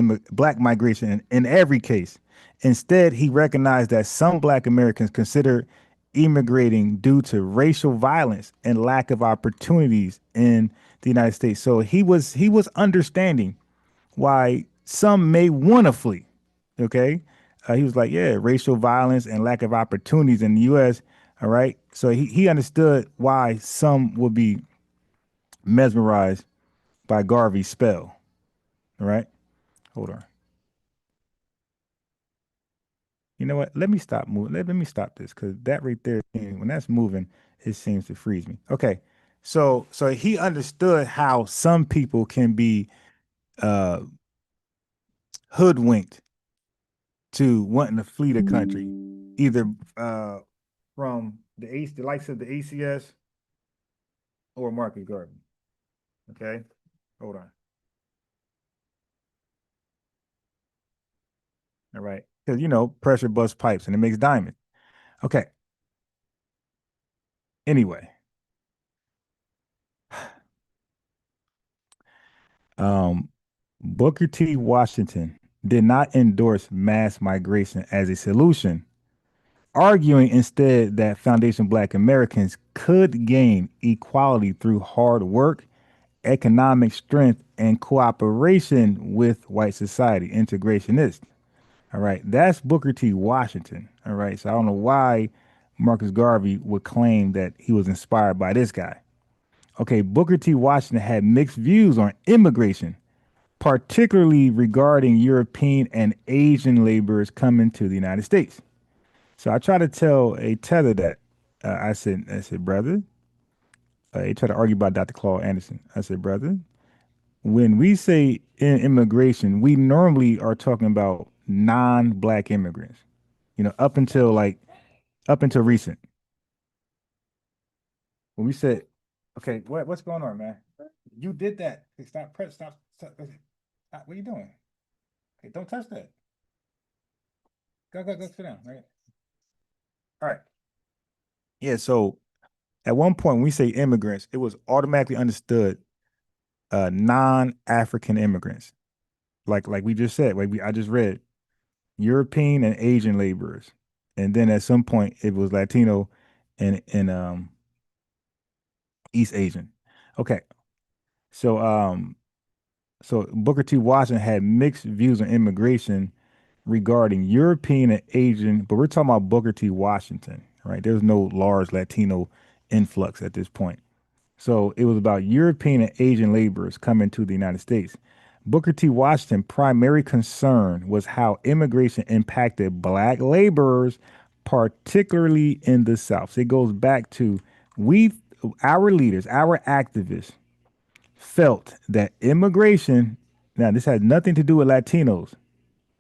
migration in every case. Instead, he recognized that some Black Americans considered immigrating due to racial violence and lack of opportunities in the United States. So he was understanding why some may want to flee. Okay, he was like, yeah, racial violence and lack of opportunities in the U.S. All right, so he understood why some would be mesmerized by Garvey's spell. All right, hold on. You know what? Let me stop moving. Let me stop this, because that right there, when that's moving, it seems to freeze me. Okay, so he understood how some people can be hoodwinked to wanting to flee the country, either from the likes of the ACS or Marcus Garvey. Okay, hold on. All right, because pressure busts pipes and it makes diamonds. Okay. Anyway, Booker T. Washington did not endorse mass migration as a solution, arguing instead that Foundation Black Americans could gain equality through hard work, economic strength, and cooperation with white society, integrationist. All right, that's Booker T. Washington. All right, so I don't know why Marcus Garvey would claim that he was inspired by this guy. Okay, Booker T. Washington had mixed views on immigration, particularly regarding European and Asian laborers coming to the United States. So I try to tell a tether that I said, brother, he tried to argue about Dr. Claude Anderson. I said, brother, when we say immigration, we normally are talking about non-black immigrants. You know, up until recent. When we said, okay, what's going on, man? You did that. Hey, stop, press, stop. What are you doing? Okay, don't touch that. Go, sit down. Right. All right. Yeah. So at one point, when we say immigrants, it was automatically understood non-African immigrants, like we just said, I just read European and Asian laborers, and then at some point it was Latino and East Asian. Okay, so so Booker T. Washington had mixed views on immigration regarding European and Asian, but we're talking about Booker T. Washington, right? There's no large Latino influx at this point. So it was about European and Asian laborers coming to the United States. Booker T. Washington's primary concern was how immigration impacted black laborers, particularly in the South. So it goes back to we, our leaders, our activists felt that immigration, now this had nothing to do with Latinos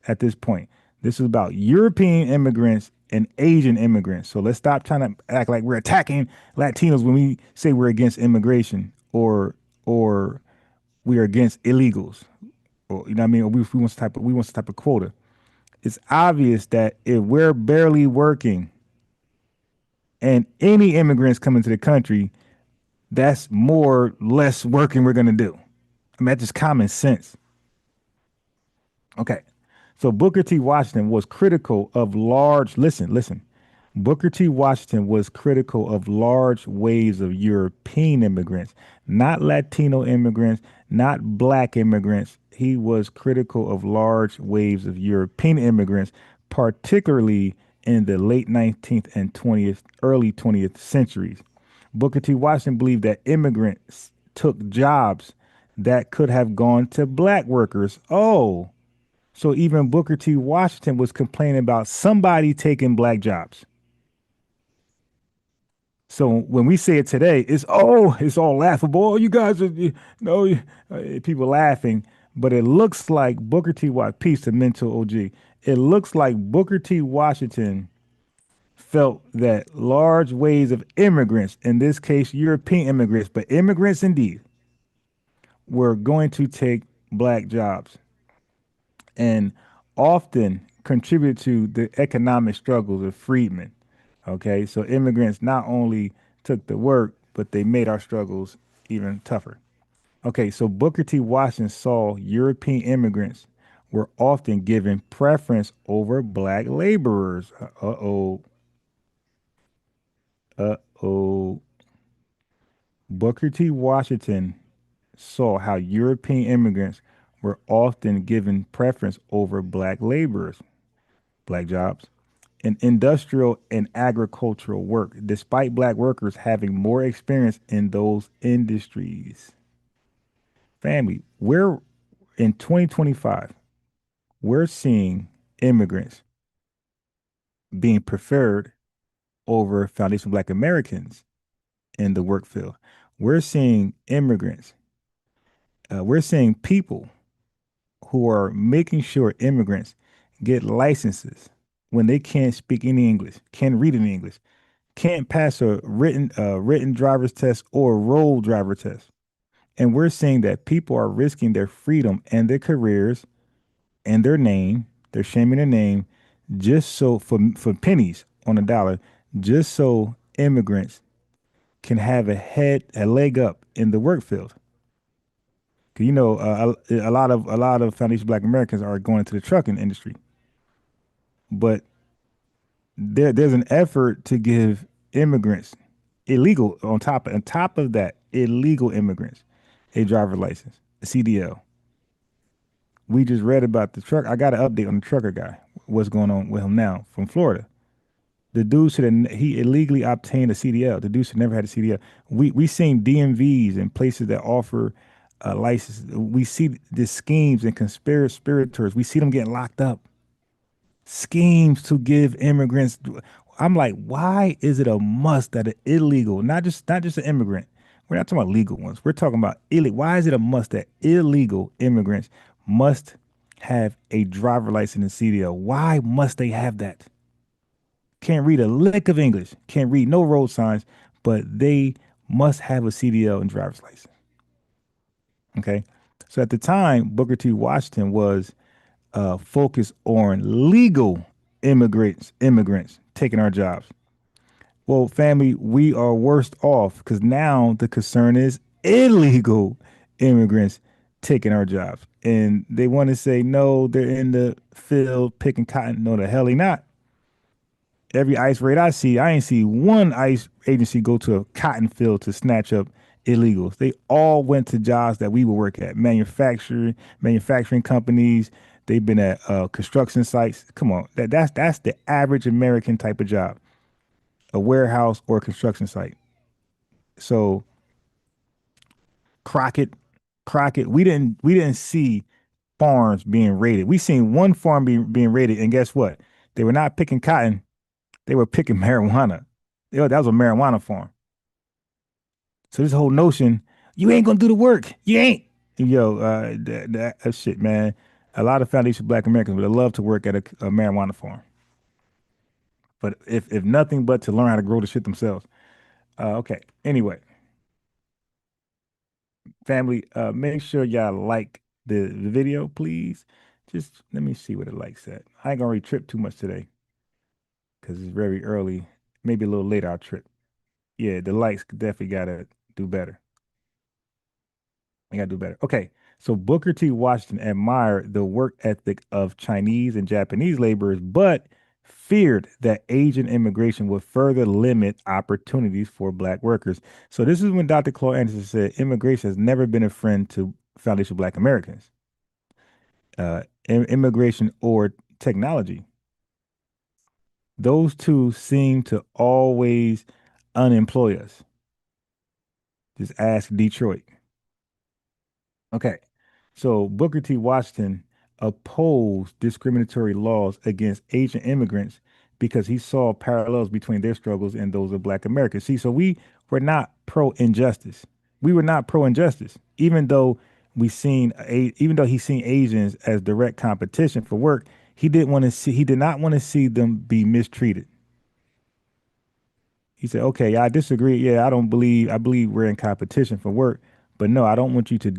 at this point. This is about European immigrants and Asian immigrants. So let's stop trying to act like we're attacking Latinos when we say we're against immigration or we are against illegals, or you know what I mean, or we want some type of quota. It's obvious that if we're barely working and any immigrants come into the country, that's more less working we're gonna do. I mean, that's just common sense. Okay. So Booker T. Washington was critical of large, listen. Booker T. Washington was critical of large waves of European immigrants, not Latino immigrants, not black immigrants. He was critical of large waves of European immigrants, particularly in the late 19th and 20th, early 20th centuries. Booker T. Washington believed that immigrants took jobs that could have gone to black workers. Oh, so even Booker T. Washington was complaining about somebody taking black jobs. So when we say it today, it's all laughable. Oh, you guys are people laughing, but it looks like Booker T. Washington, peace to mental OG. It looks like Booker T. Washington felt that large waves of immigrants, in this case European immigrants, but immigrants indeed, were going to take black jobs and often contribute to the economic struggles of freedmen. Okay, so immigrants not only took the work, but they made our struggles even tougher. Okay, so Booker T. Washington saw European immigrants were often given preference over black laborers. Uh-oh. Uh-oh. Booker T. Washington saw how European immigrants were often given preference over black laborers, black jobs, in industrial and agricultural work, despite black workers having more experience in those industries. Family, we're in 2025, we're seeing immigrants being preferred over Foundation Black Americans in the work field. We're seeing immigrants, we're seeing people who are making sure immigrants get licenses when they can't speak any English, can't read any English, can't pass a written driver's test or a road driver test. And we're seeing that people are risking their freedom and their careers and their name, they're shaming their name, just so for pennies on a dollar, just so immigrants can have a leg up in the work field. 'Cause, you know, a lot of Foundation Black Americans are going into the trucking industry, but there's an effort to give immigrants illegal on top of that illegal immigrants a driver license, a CDL. We just read about the truck. I got an update on the trucker guy. What's going on with him now from Florida? The dude he illegally obtained a CDL. The dude should never had a CDL. We seen DMVs and places that offer a license. We see the schemes and conspirators. We see them getting locked up. Schemes to give immigrants. I'm like, why is it a must that an illegal, not just an immigrant? We're not talking about legal ones. We're talking about illegal. Why is it a must that illegal immigrants must have a driver license and CDL? Why must they have that? Can't read a lick of English, can't read no road signs, but they must have a CDL and driver's license. Okay. So at the time, Booker T. Washington was focused on legal immigrants taking our jobs. Well, family, we are worse off because now the concern is illegal immigrants taking our jobs. And they want to say, no, they're in the field picking cotton. No, the hell they not. Every ICE raid I see, I ain't see one ICE agency go to a cotton field to snatch up illegals. They all went to jobs that we would work at, manufacturing companies. They've been at construction sites. Come on, that's the average American type of job, a warehouse or a construction site. So Crockett, we didn't see farms being raided. We seen one farm being raided, and guess what? They were not picking cotton. They were picking marijuana. That was a marijuana farm. So this whole notion, you ain't gonna do the work. You ain't. Yo, that shit, man. A lot of foundation Black Americans would love to work at a marijuana farm. But if nothing but to learn how to grow the shit themselves. Okay. Anyway, family, make sure y'all like the video, please. Just let me see what it likes at. I ain't gonna really trip too much today because it's very early. Maybe a little later I'll trip. Yeah, the likes definitely gotta do better. I gotta do better. Okay, so Booker T. Washington admired the work ethic of Chinese and Japanese laborers, but feared that Asian immigration would further limit opportunities for Black workers. So this is when Dr. Claude Anderson said immigration has never been a friend to foundational Black Americans. Immigration or technology. Those two seem to always unemploy us. Just ask Detroit. Okay. So Booker T. Washington opposed discriminatory laws against Asian immigrants because he saw parallels between their struggles and those of Black Americans. See, so we were not pro-injustice. We were not pro-injustice, even though he seen Asians as direct competition for work. He did not want to see them be mistreated. He said, okay, I disagree. Yeah, I believe we're in competition for work, but no, I don't want you to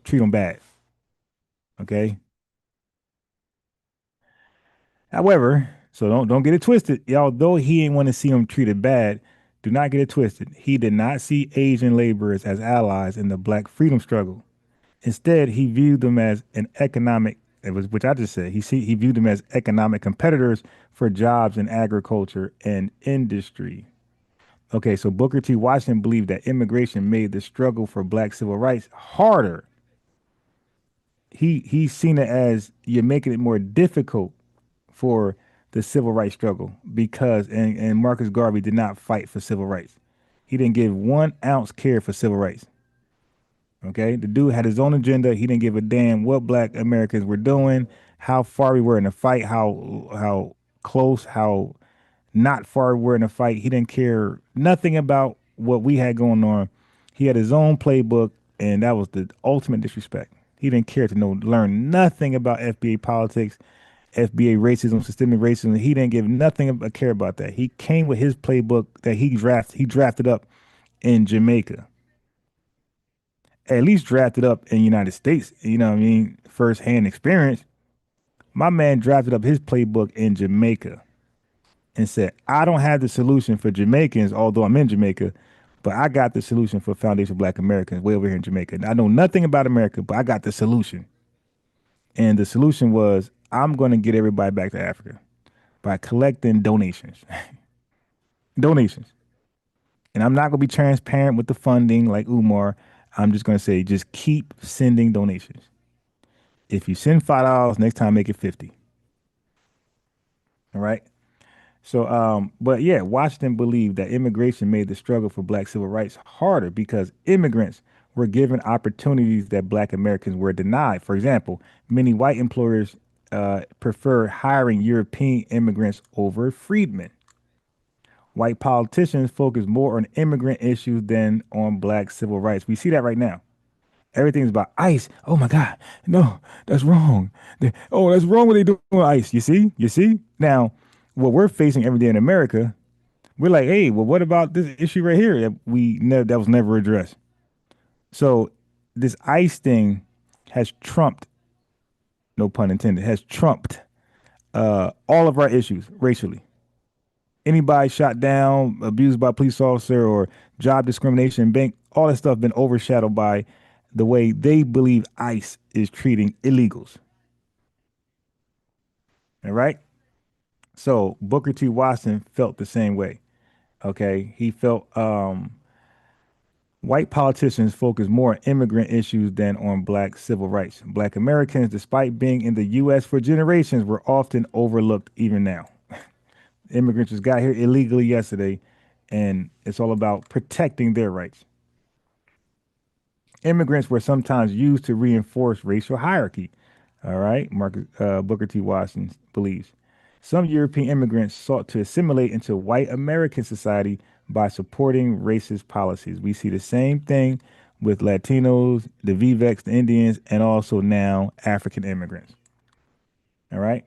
treat them bad. Okay. However, so don't get it twisted. Although he ain't want to see them treated bad, do not get it twisted. He did not see Asian laborers as allies in the Black freedom struggle. Instead, he viewed them as which I just said. He viewed them as economic competitors for jobs in agriculture and industry. Okay, so Booker T. Washington believed that immigration made the struggle for Black civil rights harder. He's seen it as you're making it more difficult for the civil rights struggle because and Marcus Garvey did not fight for civil rights. He didn't give 1 ounce care for civil rights. Okay, the dude had his own agenda. He didn't give a damn what Black Americans were doing, how far we were in the fight, how close, how not far we were in the fight. He didn't care nothing about what we had going on. He had his own playbook, and that was the ultimate disrespect. He didn't care to learn nothing about FBA politics, FBA racism, systemic racism. He didn't give nothing a care about that. He came with his playbook that he drafted up in Jamaica. At least drafted up in the United States, you know what I mean? First-hand experience. My man drafted up his playbook in Jamaica and said, I don't have the solution for Jamaicans, although I'm in Jamaica, but I got the solution for foundational Black Americans way over here in Jamaica. I know nothing about America, but I got the solution. And the solution was, I'm going to get everybody back to Africa. by collecting donations. Donations. And I'm not going to be transparent with the funding like Umar. I'm just going to say just keep sending donations. If you send $5, next time make it 50. All right. So, but yeah, Washington believed that immigration made the struggle for black civil rights harder because immigrants were given opportunities that black Americans were denied. For example, many white employers prefer hiring European immigrants over freedmen. White politicians focus more on immigrant issues than on black civil rights. We see that right now. Everything's about ICE. Oh my God, no, that's wrong. Oh, that's wrong what they do with ICE. You see. Now, what we're facing every day in America, we're like, hey, well, what about this issue right here that was never addressed? So, this ICE thing has trumped, no pun intended, has trumped all of our issues racially. Anybody shot down, abused by a police officer, or job discrimination, bank, all that stuff been overshadowed by the way they believe ICE is treating illegals. All right. So Booker T. Washington felt the same way. Okay. He felt white politicians focus more on immigrant issues than on black civil rights. Black Americans, despite being in the U.S. for generations, were often overlooked even now. Immigrants just got here illegally yesterday, and it's all about protecting their rights. Immigrants were sometimes used to reinforce racial hierarchy. All right, Booker T. Washington believes. Some European immigrants sought to assimilate into white American society by supporting racist policies. We see the same thing with Latinos, the VVEX, the Indians, and also now African immigrants. All right.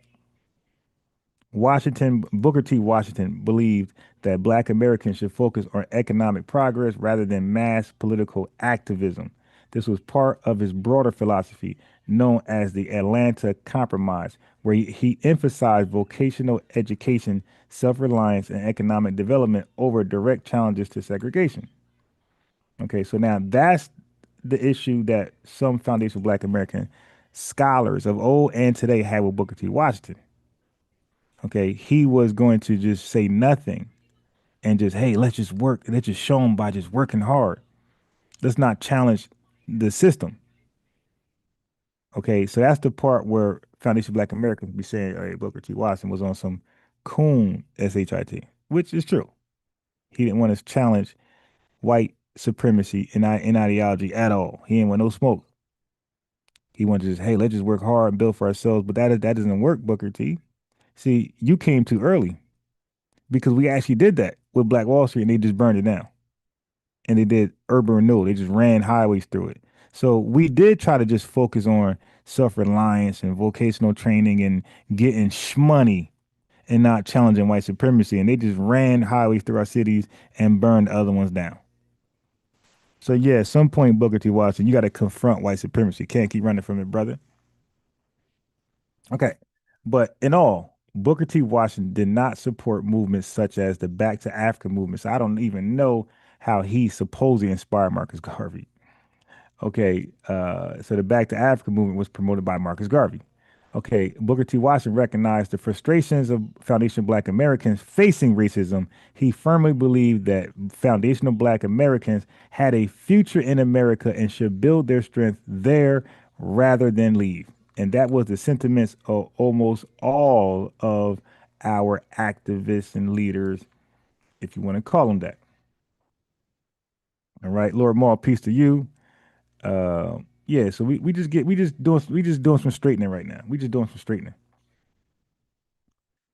Booker T. Washington believed that black Americans should focus on economic progress rather than mass political activism. This was part of his broader philosophy known as the Atlanta Compromise, where he emphasized vocational education, self-reliance, and economic development over direct challenges to segregation. Okay, so now that's the issue that some foundational black American scholars of old and today had with Booker T. Washington. Okay, he was going to just say nothing and just, hey, let's just work. Let's just show them by just working hard. Let's not challenge the system. Okay, so that's the part where Foundation Black Americans be saying, hey, Booker T. Washington was on some coon SHIT, which is true. He didn't want to challenge white supremacy in ideology at all. He didn't want no smoke. He wanted to just, hey, let's just work hard and build for ourselves. But that doesn't work, Booker T. See, you came too early because we actually did that with Black Wall Street and they just burned it down. And they did urban renewal. They just ran highways through it. So we did try to just focus on self-reliance and vocational training and getting shmoney and not challenging white supremacy. And they just ran highways through our cities and burned the other ones down. So yeah, at some point, Booker T. Washington, you got to confront white supremacy. Can't keep running from it, brother. Okay. But in all, Booker T. Washington did not support movements such as the Back to Africa movement. So I don't even know how he supposedly inspired Marcus Garvey. Okay, so the Back to Africa movement was promoted by Marcus Garvey. Okay, Booker T. Washington recognized the frustrations of foundational Black Americans facing racism. He firmly believed that foundational Black Americans had a future in America and should build their strength there rather than leave. And that was the sentiments of almost all of our activists and leaders, if you want to call them that. All right, Lord Maul, peace to you. Yeah, so we just doing some straightening right now. We just doing some straightening.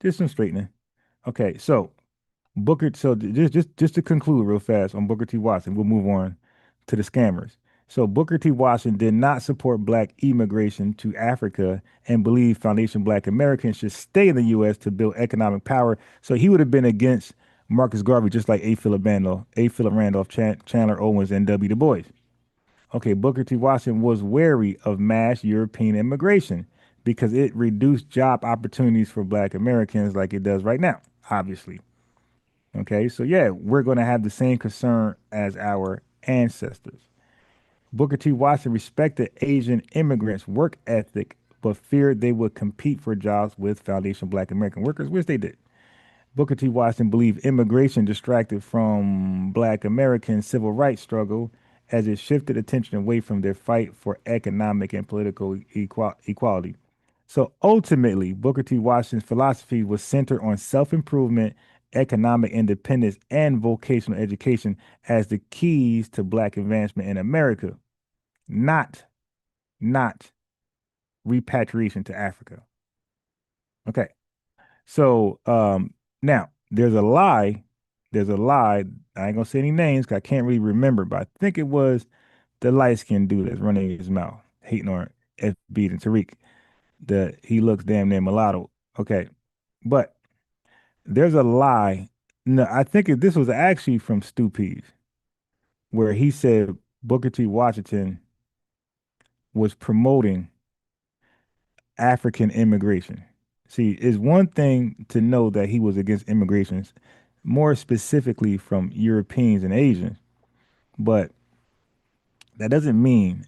Just some straightening. Okay, so just to conclude real fast on Booker T. Washington, we'll move on to the scammers. So Booker T. Washington did not support black immigration to Africa and believed Foundation Black Americans should stay in the U.S. to build economic power. So he would have been against Marcus Garvey, just like A. Philip Randolph, Chandler Owens, and W. Du Bois. Okay, Booker T. Washington was wary of mass European immigration because it reduced job opportunities for black Americans like it does right now, obviously. Okay, so yeah, we're going to have the same concern as our ancestors. Booker T. Washington respected Asian immigrants' work ethic but feared they would compete for jobs with foundation Black American workers, which they did. Booker T. Washington believed immigration distracted from Black American civil rights struggle as it shifted attention away from their fight for economic and political equality. So ultimately, Booker T. Washington's philosophy was centered on self improvement, economic independence, and vocational education as the keys to Black advancement in America, not, not repatriation to Africa. Okay. So now there's a lie. There's a lie. I ain't gonna say any names because I can't really remember, but I think it was the light skinned dude that's running his mouth, hating on FB and Tariq. He looks damn near mulatto. Okay. But there's a lie. No, I think this was actually from Stu Pease, where he said Booker T. Washington was promoting African immigration. See, it's one thing to know that he was against immigrations, more specifically from Europeans and Asians, but that doesn't mean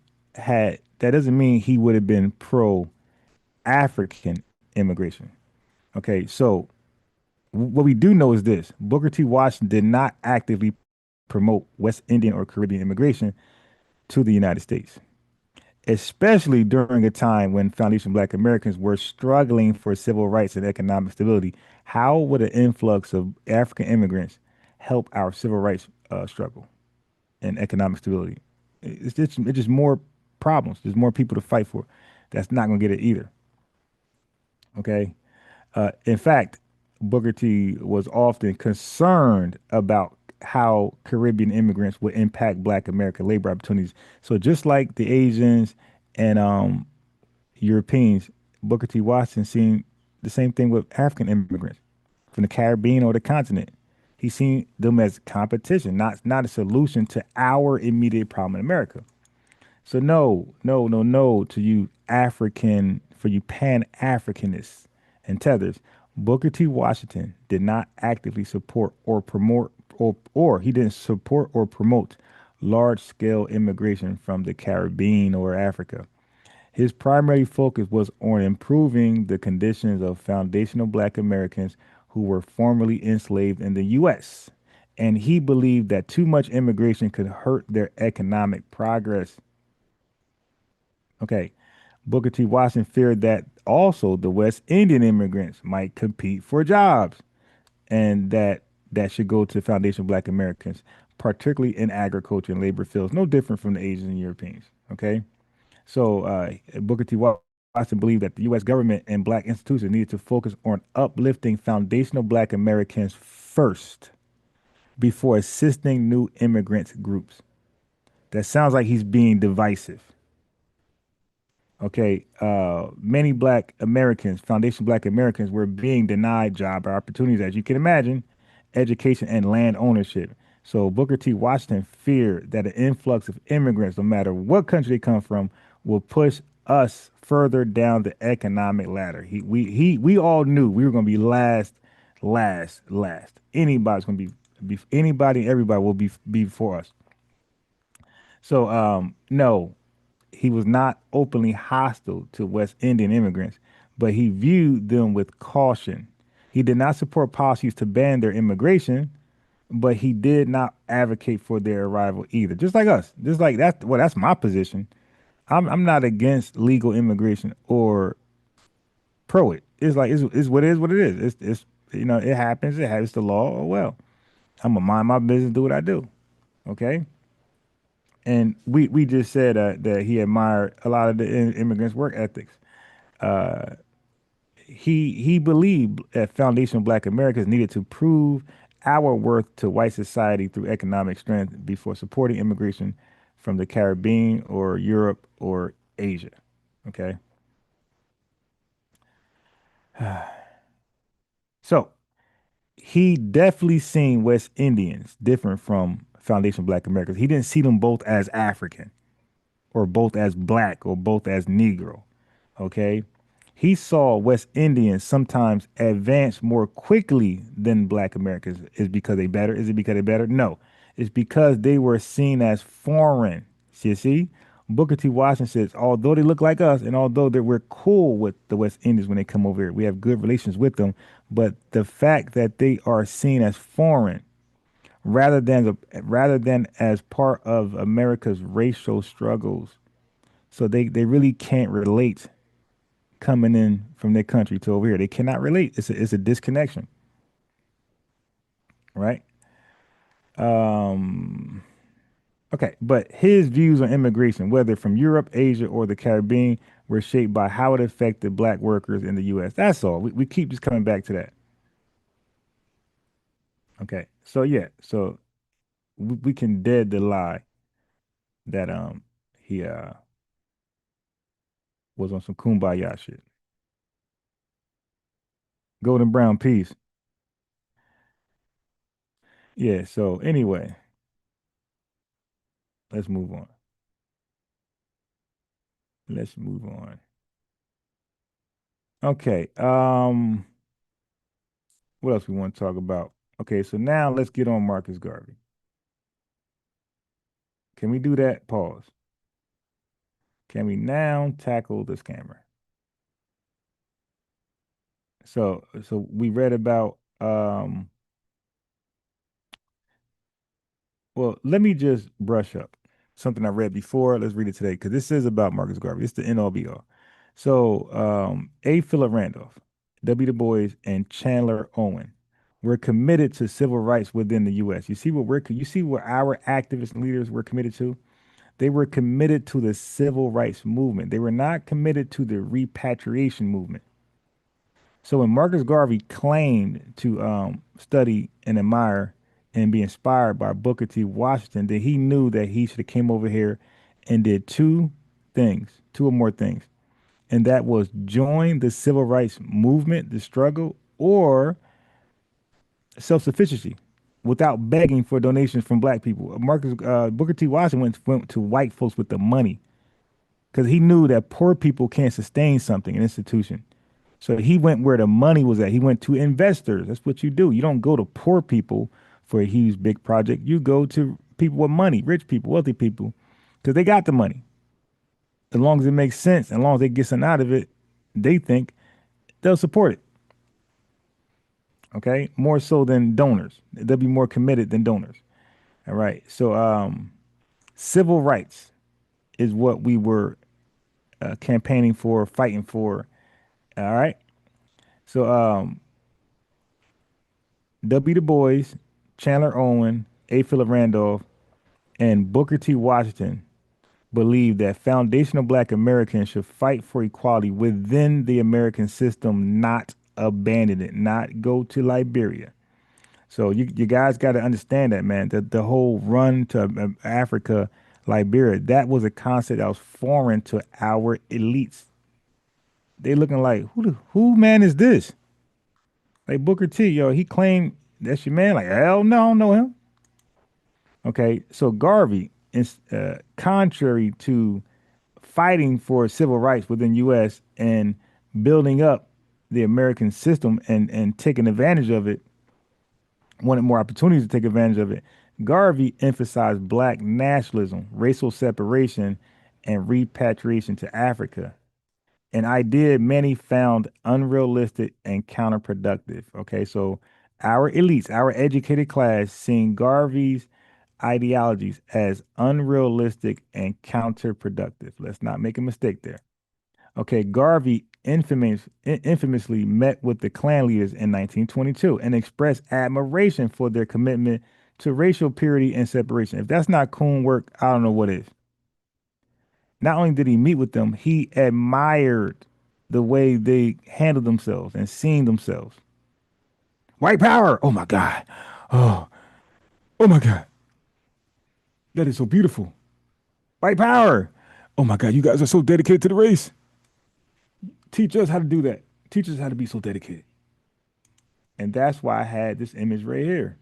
he would have been pro African immigration. Okay, so what we do know is this: Booker T. Washington did not actively promote West Indian or Caribbean immigration to the United States, especially during a time when foundation Black Americans were struggling for civil rights and economic stability. How would an influx of African immigrants help our civil rights struggle and economic stability? It's just more problems. There's more people to fight for. That's not going to get it either. Okay. In fact, Booker T was often concerned about how Caribbean immigrants would impact Black American labor opportunities. So just like the Asians and Europeans, Booker T. Washington seen the same thing with African immigrants from the Caribbean or the continent. He seen them as competition, not a solution to our immediate problem in America. So no to you for you Pan-Africanists and tethers. Booker T. Washington did not actively support or promote or he didn't support or promote large-scale immigration from the Caribbean or Africa. His primary focus was on improving the conditions of foundational Black Americans who were formerly enslaved in the U.S., and he believed that too much immigration could hurt their economic progress. Okay. Booker T. Washington feared that also the West Indian immigrants might compete for jobs and that should go to foundational Black Americans, particularly in agriculture and labor fields, no different from the Asians and Europeans. Okay. So Booker T. Washington believed that the U.S. government and Black institutions needed to focus on uplifting foundational Black Americans first before assisting new immigrant groups. That sounds like he's being divisive. Okay, many Black Americans, foundation Black Americans, were being denied job opportunities, as you can imagine, education and land ownership. So Booker T. Washington feared that an influx of immigrants, no matter what country they come from, will push us further down the economic ladder. We all knew we were going to be last. Anybody's going to be anybody, everybody will be before us. So no, he was not openly hostile to West Indian immigrants, but he viewed them with caution. He did not support policies to ban their immigration, but he did not advocate for their arrival either. Just like us. Just like that's my position. I'm not against legal immigration or pro it. It's like it's what it is what it is. It's it happens, it's the law. Oh well. I'm gonna mind my business, do what I do. Okay. And we just said that he admired a lot of the immigrants' work ethics. He believed that foundational Black Americans needed to prove our worth to white society through economic strength before supporting immigration from the Caribbean or Europe or Asia. Okay. So he definitely seen West Indians different from foundational Black Americans. He didn't see them both as African or both as Black or both as Negro. Okay. He saw West Indians sometimes advance more quickly than Black Americans. Is because they better? Is it because they better? No. It's because they were seen as foreign. You see? Booker T. Washington says, although they look like us and although we're cool with the West Indians when they come over here, we have good relations with them, but the fact that they are seen as foreign rather than as part of America's racial struggles, so they really can't relate coming in from their country to over here. They cannot relate. It's a disconnection, right? Um, okay, but his views on immigration, whether from Europe, Asia, or the Caribbean, were shaped by how it affected black workers in the U.S. That's all. We keep just coming back to that. Okay, so yeah, so we can dead the lie that he was on some kumbaya shit. Golden brown peace. Yeah, so anyway, let's move on. Let's move on. Okay. What else we want to talk about? Okay, so now let's get on Marcus Garvey. Can we do that? Pause. Can we now tackle this camera? So we read about well, let me just brush up something I read before. Let's read it today because this is about Marcus Garvey. It's the end all be all. So A. Philip Randolph, W. Du Bois, and Chandler Owen were committed to civil rights within the U.S. You see what our activist leaders were committed to? They were committed to the civil rights movement. They were not committed to the repatriation movement. So when Marcus Garvey claimed to study and admire and be inspired by Booker T. Washington, then he knew that he should have came over here and did two or more things. And that was join the civil rights movement, the struggle, or self-sufficiency without begging for donations from black people. Booker T. Washington went to white folks with the money because he knew that poor people can't sustain something, an institution. So he went where the money was at. He went to investors. That's what you do. You don't go to poor people for a huge, big project. You go to people with money, rich people, wealthy people, because they got the money. As long as it makes sense, as long as they get something out of it, they think they'll support it. Okay, more so than donors. They'll be more committed than donors. All right. So civil rights is what we were campaigning for, fighting for. All right. So W. Du Bois, Chandler Owen, A. Philip Randolph, and Booker T. Washington believed that foundational black Americans should fight for equality within the American system, not abandon it, not go to Liberia. So you guys got to understand that, man. That the whole run to Africa, Liberia, that was a concept that was foreign to our elites. They looking like who man is this? Like Booker T, yo, he claimed that's your man. Like hell no, I don't know him. Okay, so Garvey is contrary to fighting for civil rights within U.S. and building up the American system and taking advantage of it, wanted more opportunities to take advantage of it. Garvey emphasized black nationalism, racial separation, and repatriation to Africa, an idea many found unrealistic and counterproductive. Okay, so our elites, our educated class, seeing Garvey's ideologies as unrealistic and counterproductive. Let's not make a mistake there. Okay, Garvey infamously met with the Klan leaders in 1922 and expressed admiration for their commitment to racial purity and separation. If that's not coon work, I don't know what is. Not only did he meet with them, he admired the way they handled themselves and seeing themselves. White power. Oh my God. Oh, oh my God. That is so beautiful. White power. Oh my God, you guys are so dedicated to the race. Teach us how to do that. Teach us how to be so dedicated. And that's why I had this image right here.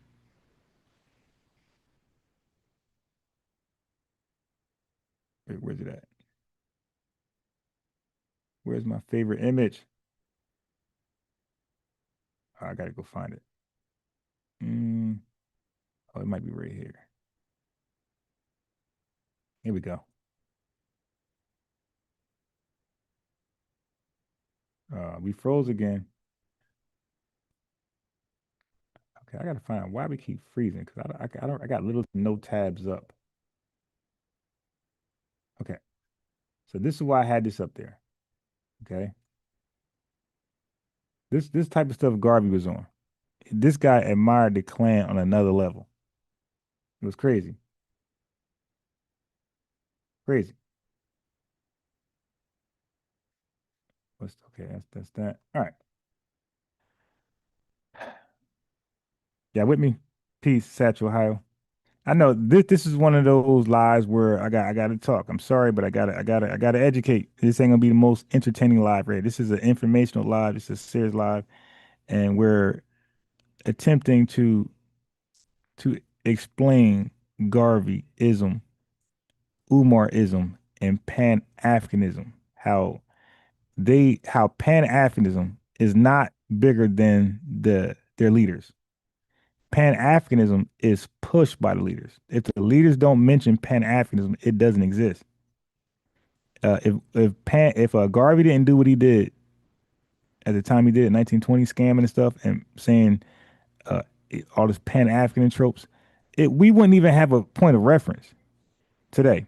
Wait, where's it at? Where's my favorite image? Oh, I gotta go find it. Oh, it might be right here. Here we go. We froze again. Okay, I gotta find out why we keep freezing because I got little to no tabs up. Okay, so this is why I had this up there. Okay, this type of stuff Garvey was on. This guy admired the Klan on another level. It was crazy. Crazy. Okay, that's that. All right. Yeah, with me. Peace, Satchel, Ohio. I know this is one of those lives where I got to talk. I'm sorry, but I gotta educate. This ain't gonna be the most entertaining live right. This is an informational live. This is a serious live, and we're attempting to explain Garveyism, Umarism, and Pan-Africanism. How Pan-Africanism is not bigger than their leaders. Pan-Africanism is pushed by the leaders. If the leaders don't mention Pan-Africanism, it doesn't exist. If Garvey didn't do what he did at the time he did in 1920, scamming and stuff, and saying uh, all this Pan-African tropes, we wouldn't even have a point of reference today.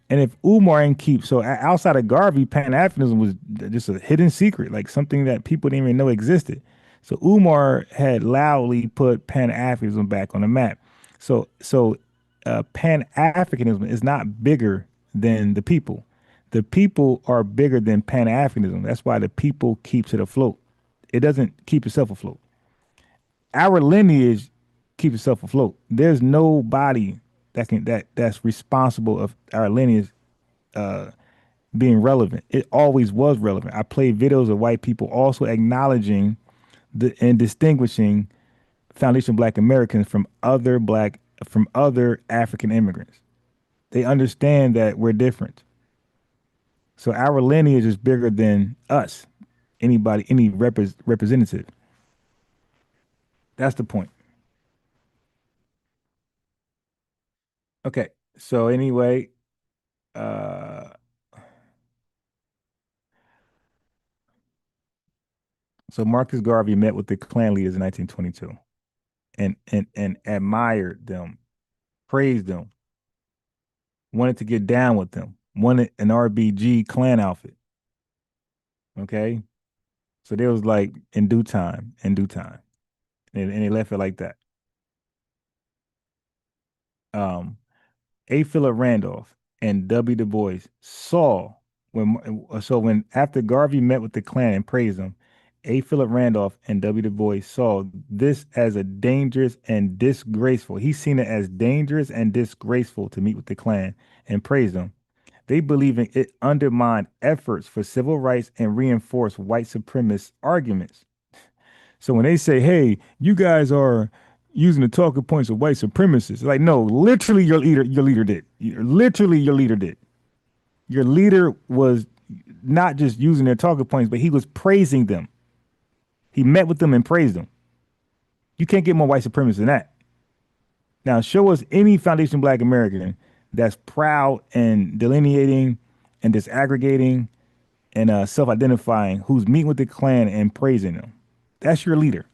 And if Umar and keep outside of Garvey, Pan-Africanism was just a hidden secret, like something that people didn't even know existed. So Umar had loudly put Pan-Africanism back on the map. So Pan-Africanism is not bigger than the people. The people are bigger than Pan-Africanism. That's why the people keeps it afloat. It doesn't keep itself afloat. Our lineage keeps itself afloat. There's nobody that's responsible of our lineage being relevant. It always was relevant. I played videos of white people also acknowledging and distinguishing foundation Black Americans from other African immigrants. They understand that we're different. So our lineage is bigger than us, any representative. That's the point. Okay. So anyway, uh, so Marcus Garvey met with the Klan leaders in 1922 and admired them, praised them, wanted to get down with them, wanted an RBG Klan outfit. Okay. So they was like in due time. And they left it like that. A. Philip Randolph and W. Du Bois saw when after Garvey met with the Klan and praised them, A. Philip Randolph and W. Du Bois saw this as a dangerous and disgraceful. He's seen it as dangerous and disgraceful to meet with the Klan and praise them. They believe it undermined efforts for civil rights and reinforced white supremacist arguments. So when they say, "Hey, you guys are using the talking points of white supremacists," like, no, literally, your leader did. Literally, your leader did. Your leader was not just using their talking points, but he was praising them. He met with them and praised them. You can't get more white supremacist than that. Now, show us any foundation Black American that's proud and delineating and disaggregating and self-identifying who's meeting with the Klan and praising them. That's your leader,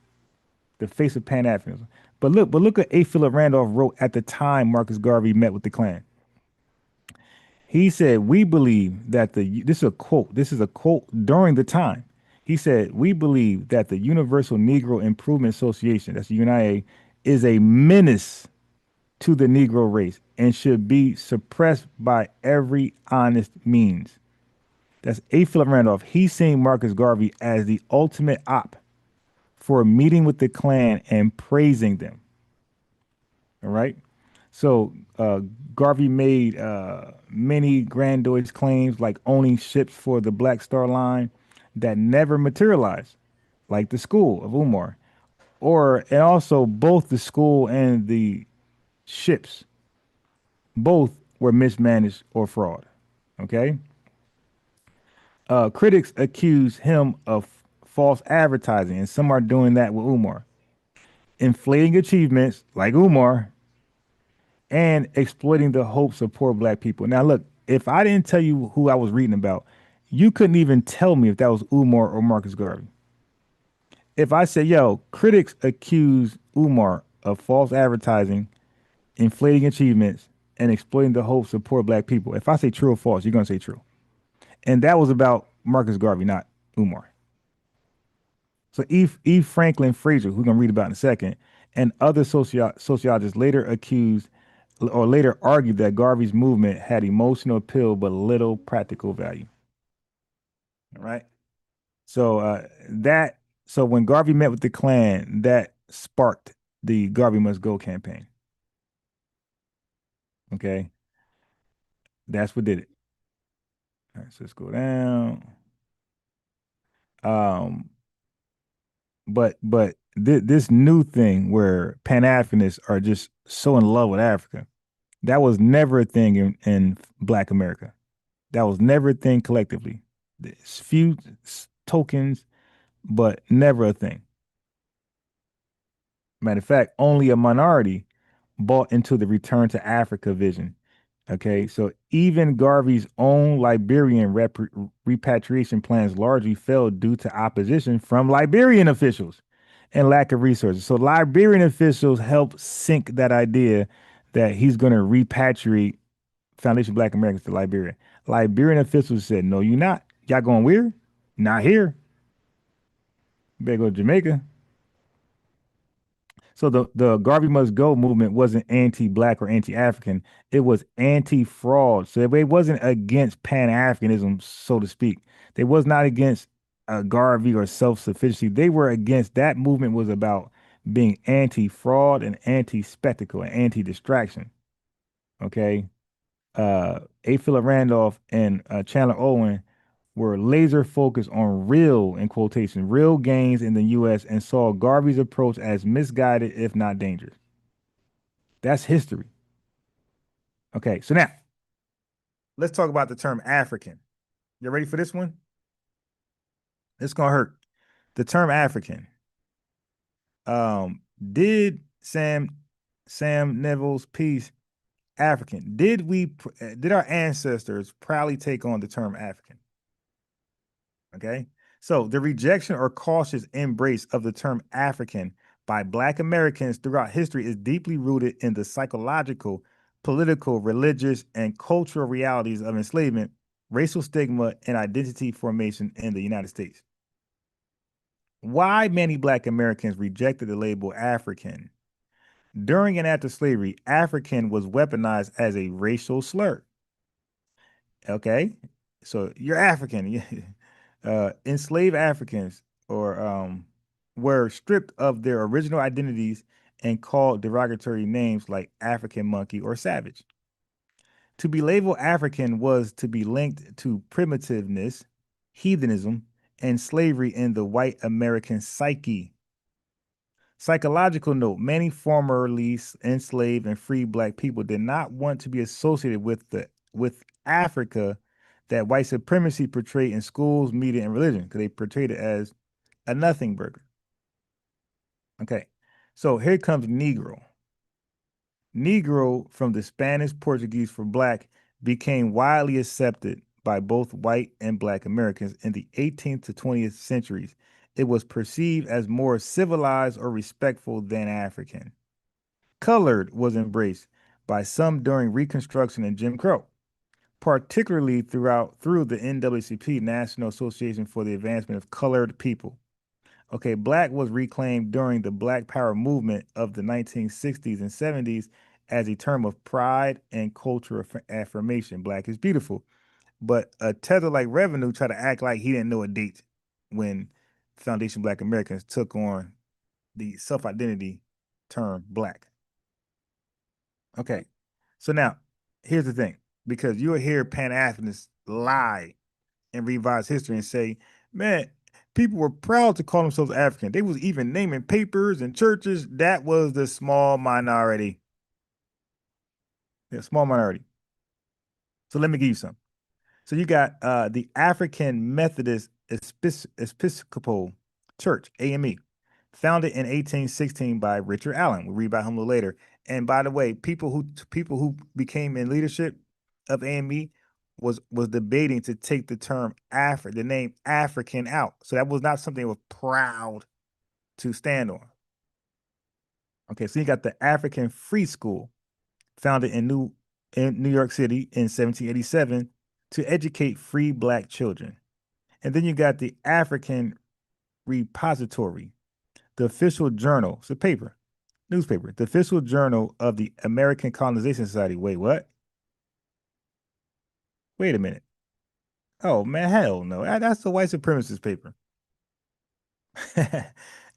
the face of Pan-Africanism. But look at A. Philip Randolph wrote at the time Marcus Garvey met with the Klan. He said, "We believe that this is a quote during the time. He said, "We believe that the Universal Negro Improvement Association, that's the UNIA, is a menace to the Negro race and should be suppressed by every honest means." That's A. Philip Randolph. He's seeing Marcus Garvey as the ultimate op for meeting with the Klan and praising them. All right. So Garvey made many grandiose claims like owning ships for the Black Star Line that never materialized, like the school of Umar, and also both the school and the ships, both were mismanaged or fraud. Okay. Critics accuse him of false advertising, and some are doing that with Umar, inflating achievements like Umar, and exploiting the hopes of poor Black people. Now, look, if I didn't tell you who I was reading about, you couldn't even tell me if that was Umar or Marcus Garvey. If I say, yo, critics accuse Umar of false advertising, inflating achievements, and exploiting the hopes of poor black people, if I say true or false, you're going to say true. And that was about Marcus Garvey, not Umar. So E. Franklin Fraser, who we're going to read about in a second, and other sociologists later accused or later argued that Garvey's movement had emotional appeal but little practical value. All right. So so when Garvey met with the Klan, that sparked the Garvey Must Go campaign. Okay. That's what did it. All right, so let's go down. But this new thing where Pan-Africanists are just so in love with Africa, that was never a thing in Black America. That was never a thing collectively. There's few tokens, but never a thing. Matter of fact, only a minority bought into the return to Africa vision. Okay, so even Garvey's own Liberian repatriation plans largely failed due to opposition from Liberian officials and lack of resources. So Liberian officials helped sink that idea that he's going to repatriate Foundation Black Americans to Liberia. Liberian officials said, no, you're not. Y'all going where? Not here. You better go to Jamaica. So the Garvey Must Go movement wasn't anti-Black or anti-African. It was anti-fraud. So it wasn't against Pan-Africanism, so to speak. They was not against Garvey or self-sufficiency. They were against, that movement was about being anti-fraud and anti-spectacle and anti-distraction. Okay. A. Philip Randolph and Chandler Owen were laser focused on real, in quotation, real gains in the U.S. and saw Garvey's approach as misguided, if not dangerous. That's history. Okay, so now let's talk about the term African. You ready for this one? It's gonna hurt. The term African. Did Sam Neville's piece African? Did our ancestors proudly take on the term African? Okay, so the rejection or cautious embrace of the term African by Black Americans throughout history is deeply rooted in the psychological, political, religious, and cultural realities of enslavement, racial stigma, and identity formation in the United States. Why many Black Americans rejected the label African? During and after slavery, African was weaponized as a racial slur. Okay, so you're African. Enslaved Africans were stripped of their original identities and called derogatory names like African monkey or savage. To be labeled African was to be linked to primitiveness, heathenism, and slavery in the white American psyche. Psychological note, many formerly enslaved and free Black people did not want to be associated with Africa that white supremacy portrayed in schools, media, and religion, because they portrayed it as a nothing burger. Okay, so here comes Negro. Negro, from the Spanish Portuguese for Black, became widely accepted by both white and Black Americans in the 18th to 20th centuries. It was perceived as more civilized or respectful than African. Colored was embraced by some during Reconstruction and Jim Crow, particularly through the NAACP, National Association for the Advancement of Colored People. Okay, Black was reclaimed during the Black Power movement of the 1960s and 70s as a term of pride and cultural affirmation. Black is beautiful. But a tether like Revenue tried to act like he didn't know a date when Foundation Black Americans took on the self-identity term Black. Okay, so now here's the thing, because you'll hear Pan-Africanists lie and revise history and say, man, people were proud to call themselves African. They was even naming papers and churches. That was the small minority. Yeah, small minority. So let me give you some. So you got the African Methodist Episcopal Church, AME, founded in 1816 by Richard Allen. We'll read about him a little later. And by the way, people who became in leadership of AME was debating to take the term the name African out. So that was not something they were proud to stand on. Okay, so you got the African Free School, founded in New York City in 1787 to educate free black children. And then you got the African Repository, the official journal, it's a paper, newspaper, the official journal of the American Colonization Society. Wait, what? Wait a minute. Oh man, hell no. That's the white supremacist paper.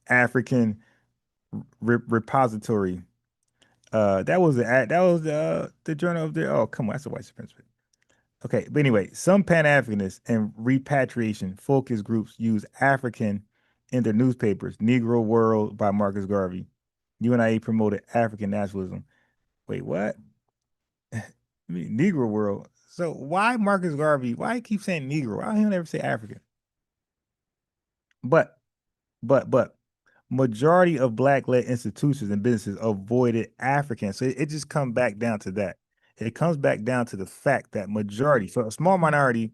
African Repository. That was the journal of the. Oh, come on, that's a white supremacist paper. Okay, but anyway, some Pan-Africanists and repatriation focus groups use African in their newspapers. Negro World by Marcus Garvey. UNIA promoted African nationalism. Wait, what? I mean, Negro World. So why Marcus Garvey? Why he keep saying Negro? Why don't he ever say African? But majority of black-led institutions and businesses avoided African. So it just comes back down to that. It comes back down to the fact that majority, so a small minority,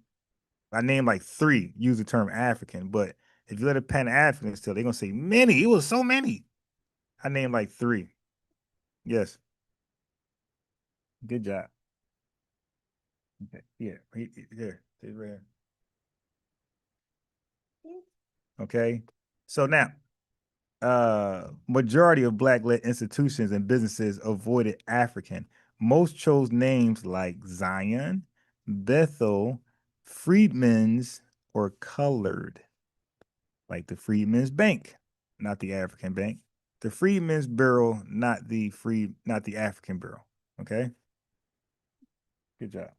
I named like 3, use the term African, but if you let a Pan-Africanist tell, they're gonna say many. It was so many. I named like 3. Yes. Good job. Okay. Yeah. Here. Okay. So now, majority of black-led institutions and businesses avoided African. Most chose names like Zion, Bethel, Freedmen's, or Colored, like the Freedmen's Bank, not the African Bank. The Freedmen's Bureau, not the African Bureau. Okay. Good job.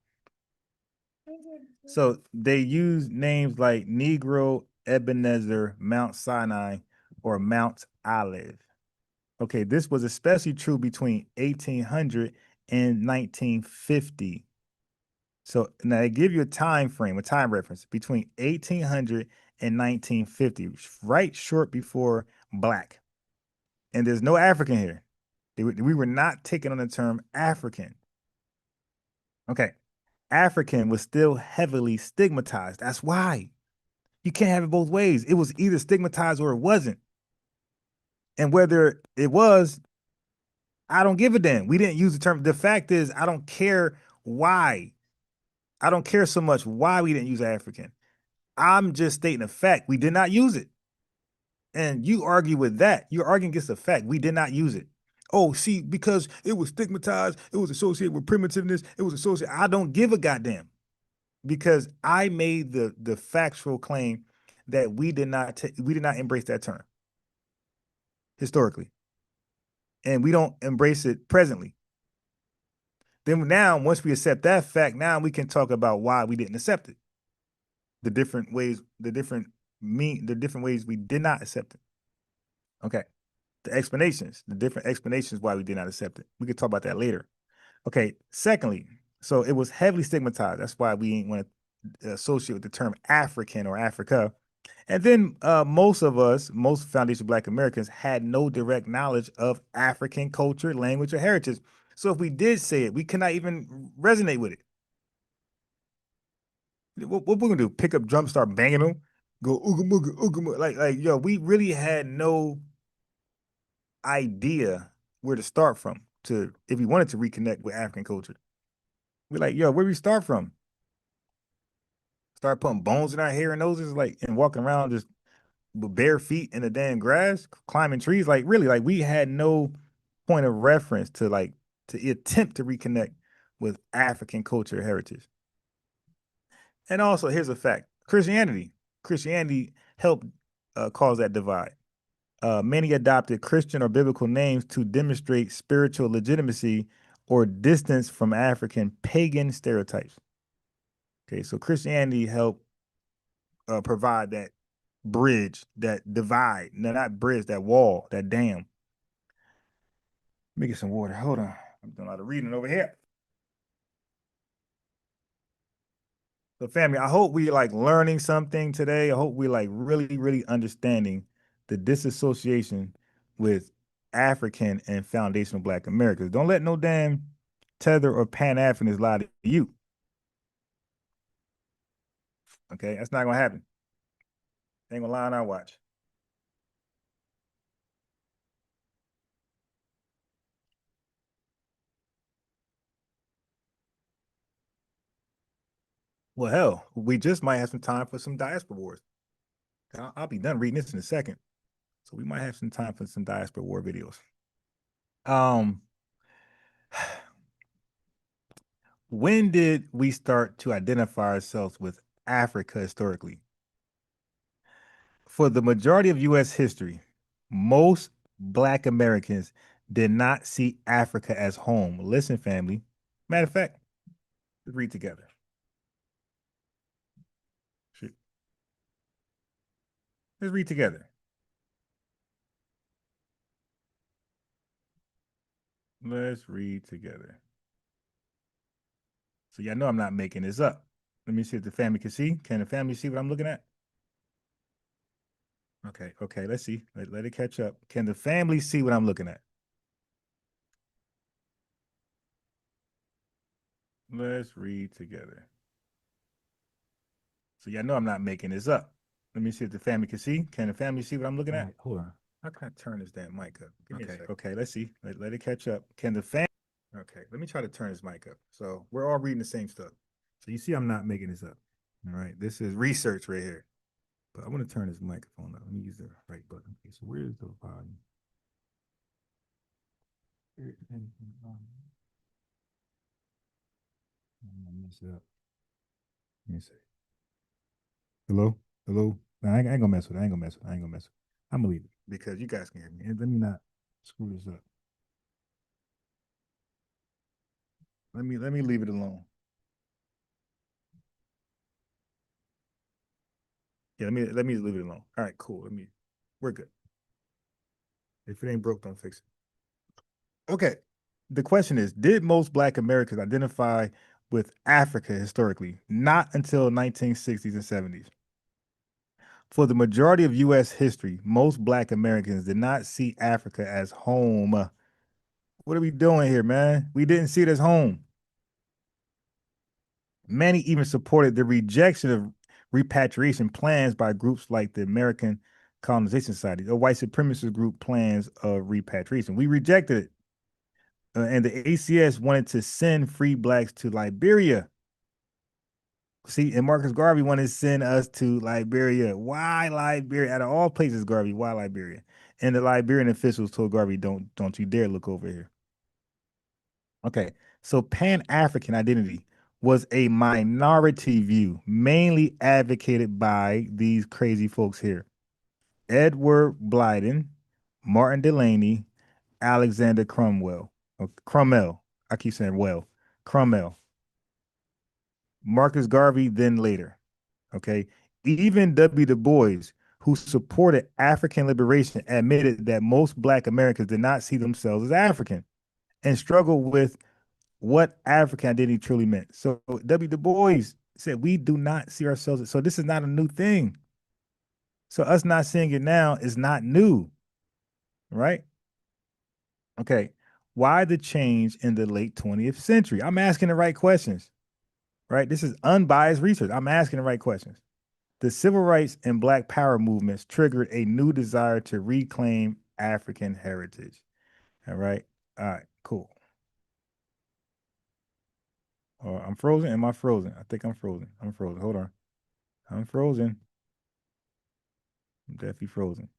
So they use names like Negro, Ebenezer, Mount Sinai, or Mount Olive. Okay, this was especially true between 1800 and 1950. So now they give you a time frame, a time reference between 1800 and 1950, right short before black. And there's no African here. We were not taking on the term African. Okay, African was still heavily stigmatized. That's why. You can't have it both ways. It was either stigmatized or it wasn't. And whether it was, I don't give a damn. We didn't use the term. The fact is, I don't care why. I don't care so much why we didn't use African. I'm just stating a fact. We did not use it. And you argue with that. You're arguing against the fact we did not use it. Oh, see, because it was stigmatized, it was associated with primitiveness, it was associated. I don't give a goddamn. Because I made the factual claim that we did not embrace that term historically, and we don't embrace it presently. Then now, once we accept that fact, now we can talk about why we didn't accept it, the different ways we did not accept it. Okay, the different explanations why we did not accept it. We could talk about that later. Okay, secondly, so it was heavily stigmatized. That's why we ain't want to associate with the term African or Africa. And then most foundational Black Americans had no direct knowledge of African culture, language, or heritage. So if we did say it, we cannot even resonate with it. What we're gonna do? Pick up drums, start banging them, go ooga mooga, ooga mooga. Like yo, we really had no idea where to start from if we wanted to reconnect with African culture. We're like, yo, where we start from? Start putting bones in our hair and noses, and walking around just with bare feet in the damn grass, climbing trees. Like, really, like we had no point of reference to attempt to reconnect with African culture heritage. And also, here's a fact: Christianity helped cause that divide. Many adopted Christian or biblical names to demonstrate spiritual legitimacy or distance from African pagan stereotypes. Okay, so Christianity helped provide that bridge, that divide, no, not bridge, that wall, that dam. Let me get some water. Hold on. I'm doing a lot of reading over here. So family, I hope we learning something today. I hope we really, really understanding the disassociation with African and foundational Black Americans. Don't let no damn tether or Pan-Africanist lie to you. Okay, that's not gonna happen. Ain't gonna lie on our watch. Well, hell, we just might have some time for some diaspora wars. I'll be done reading this in a second. So we might have some time for some diaspora war videos. When did we start to identify ourselves with Africa historically? For the majority of U.S. history, most Black Americans did not see Africa as home. Listen, family. Matter of fact, let's read together. Let's read together. Let's read together. So y'all know I'm not making this up. Let me see if the family can see. Can the family see what I'm looking at? Okay, let's see. Let it catch up. Can the family see what I'm looking at? Let's read together. So y'all know I'm not making this up. Let me see if the family can see. Can the family see what I'm looking at? Right, hold on. How can I turn this damn mic up? Okay, let's see. Let it catch up. Can the family? Okay, let me try to turn this mic up. So we're all reading the same stuff. So you see I'm not making this up. All right, this is research right here. But I want to turn this microphone up. Let me use the right button. Okay, so where's the volume? I'm gonna mess it up. Let me see. Hello? Hello? No, I ain't gonna mess with it. I ain't gonna mess with it. I'm gonna leave it because you guys can hear me. Let me not screw this up. Let me leave it alone. Yeah, let me leave it alone. All right, cool. We're good. If it ain't broke, don't fix it. Okay. The question is, did most Black Americans identify with Africa historically? Not until 1960s and 70s. For the majority of U.S. history, most Black Americans did not see Africa as home. What are we doing here, man? We didn't see it as home. Many even supported the rejection of repatriation plans by groups like the American Colonization Society, a white supremacist group plans of repatriation. We rejected it. And the ACS wanted to send free Blacks to Liberia. See, and Marcus Garvey wanted to send us to Liberia. Why Liberia? Out of all places, Garvey, why Liberia? And the Liberian officials told Garvey, don't you dare look over here. Okay, so Pan-African identity was a minority view, mainly advocated by these crazy folks here. Edward Blyden, Martin Delany, Alexander Crummell. I keep saying Crummell. Marcus Garvey, then later. Okay. Even W. Du Bois, who supported African liberation, admitted that most Black Americans did not see themselves as African and struggled with what African identity truly meant. So W. Du Bois said, we do not see ourselves. So this is not a new thing. So us not seeing it now is not new, right? Okay. Why the change in the late 20th century? I'm asking the right questions, right? This is unbiased research. I'm asking the right questions. The civil rights and Black power movements triggered a new desire to reclaim African heritage. All right. All right, cool. I'm frozen. Am I frozen? I think I'm frozen. I'm frozen. Hold on. I'm frozen. I'm definitely frozen.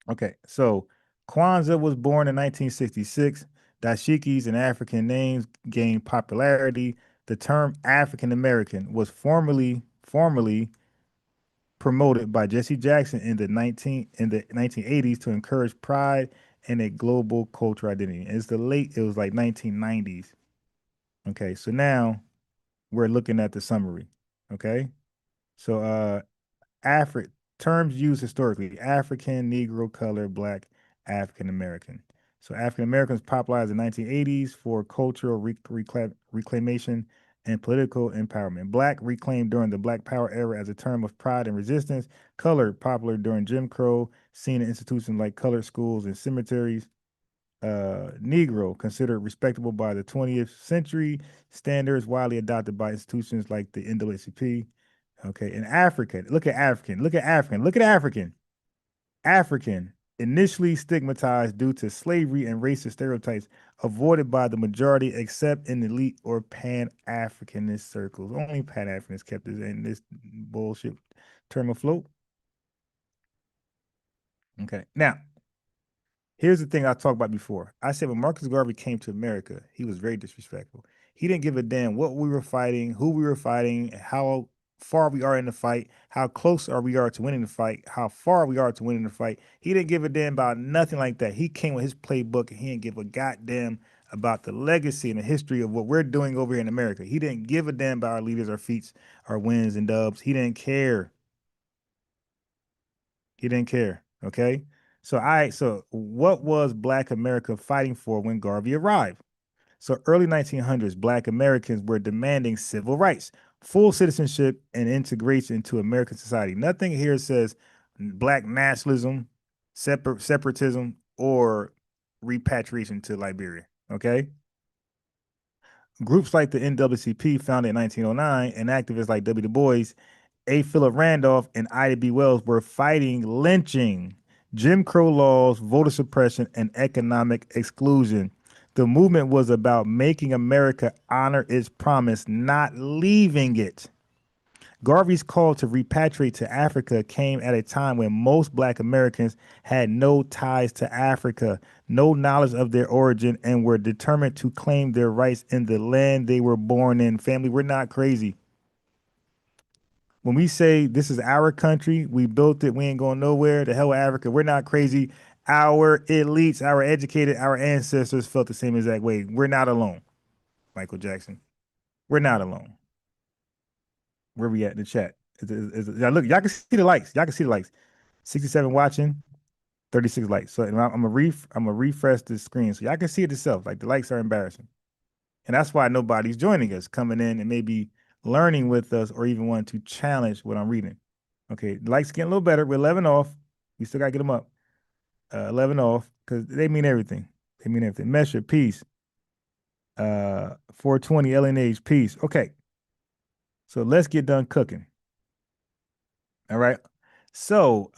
Okay, so Kwanzaa was born in 1966. Dashikis and African names gained popularity. The term African American was formerly promoted by Jesse Jackson in the 1980s to encourage pride and a global cultural identity. It was like 1990s. Okay, so now we're looking at the summary. Okay, so terms used historically: African, Negro, color, Black, African American. So African Americans popularized in the 1980s for cultural reclamation and political empowerment. Black reclaimed during the Black Power era as a term of pride and resistance. Colored popular during Jim Crow, seen in institutions like colored schools and cemeteries. Negro, considered respectable by the 20th century standards, widely adopted by institutions like the NAACP. Okay, and African. Look at African. Look at African. Look at African. African, initially stigmatized due to slavery and racist stereotypes, avoided by the majority except in elite or Pan-Africanist circles. Only Pan-Africanists kept this bullshit term afloat. Okay, now here's the thing I talked about before. I said when Marcus Garvey came to America, he was very disrespectful. He didn't give a damn what we were fighting, who we were fighting, how far we are in the fight, how close we are to winning the fight, how far we are to winning the fight. He didn't give a damn about nothing like that. He came with his playbook and he didn't give a goddamn about the legacy and the history of what we're doing over here in America. He didn't give a damn about our leaders, our feats, our wins and dubs. He didn't care. He didn't care. Okay. So what was Black America fighting for when Garvey arrived? So early 1900s, Black Americans were demanding civil rights, full citizenship, and integration into American society. Nothing here says Black nationalism, separatism, or repatriation to Liberia. Okay. Groups like the NAACP, founded in 1909, and activists like W. Du Bois, A. Philip Randolph, and Ida B. Wells were fighting lynching, Jim Crow laws, voter suppression, and economic exclusion. The movement was about making America honor its promise, not leaving it. Garvey's call to repatriate to Africa came at a time when most Black Americans had no ties to Africa, no knowledge of their origin, and were determined to claim their rights in the land they were born in. Family, we're not crazy. When we say this is our country, we built it, we ain't going nowhere, the hell with Africa, we're not crazy. Our elites, our educated, our ancestors felt the same exact way. We're not alone, Michael Jackson. We're not alone. Where we at in the chat? Look, y'all can see the likes. Y'all can see the likes. 67 watching, 36 likes. So I'm gonna refresh the screen so y'all can see it yourself. Like the likes are embarrassing. And that's why nobody's joining us, coming in and maybe learning with us or even wanting to challenge what I'm reading. Okay, the likes getting a little better. We're 11 off. We still gotta get them up. 11 off because they mean everything. They mean everything. Measure, peace. 420 LNH, peace. Okay. So let's get done cooking. All right. So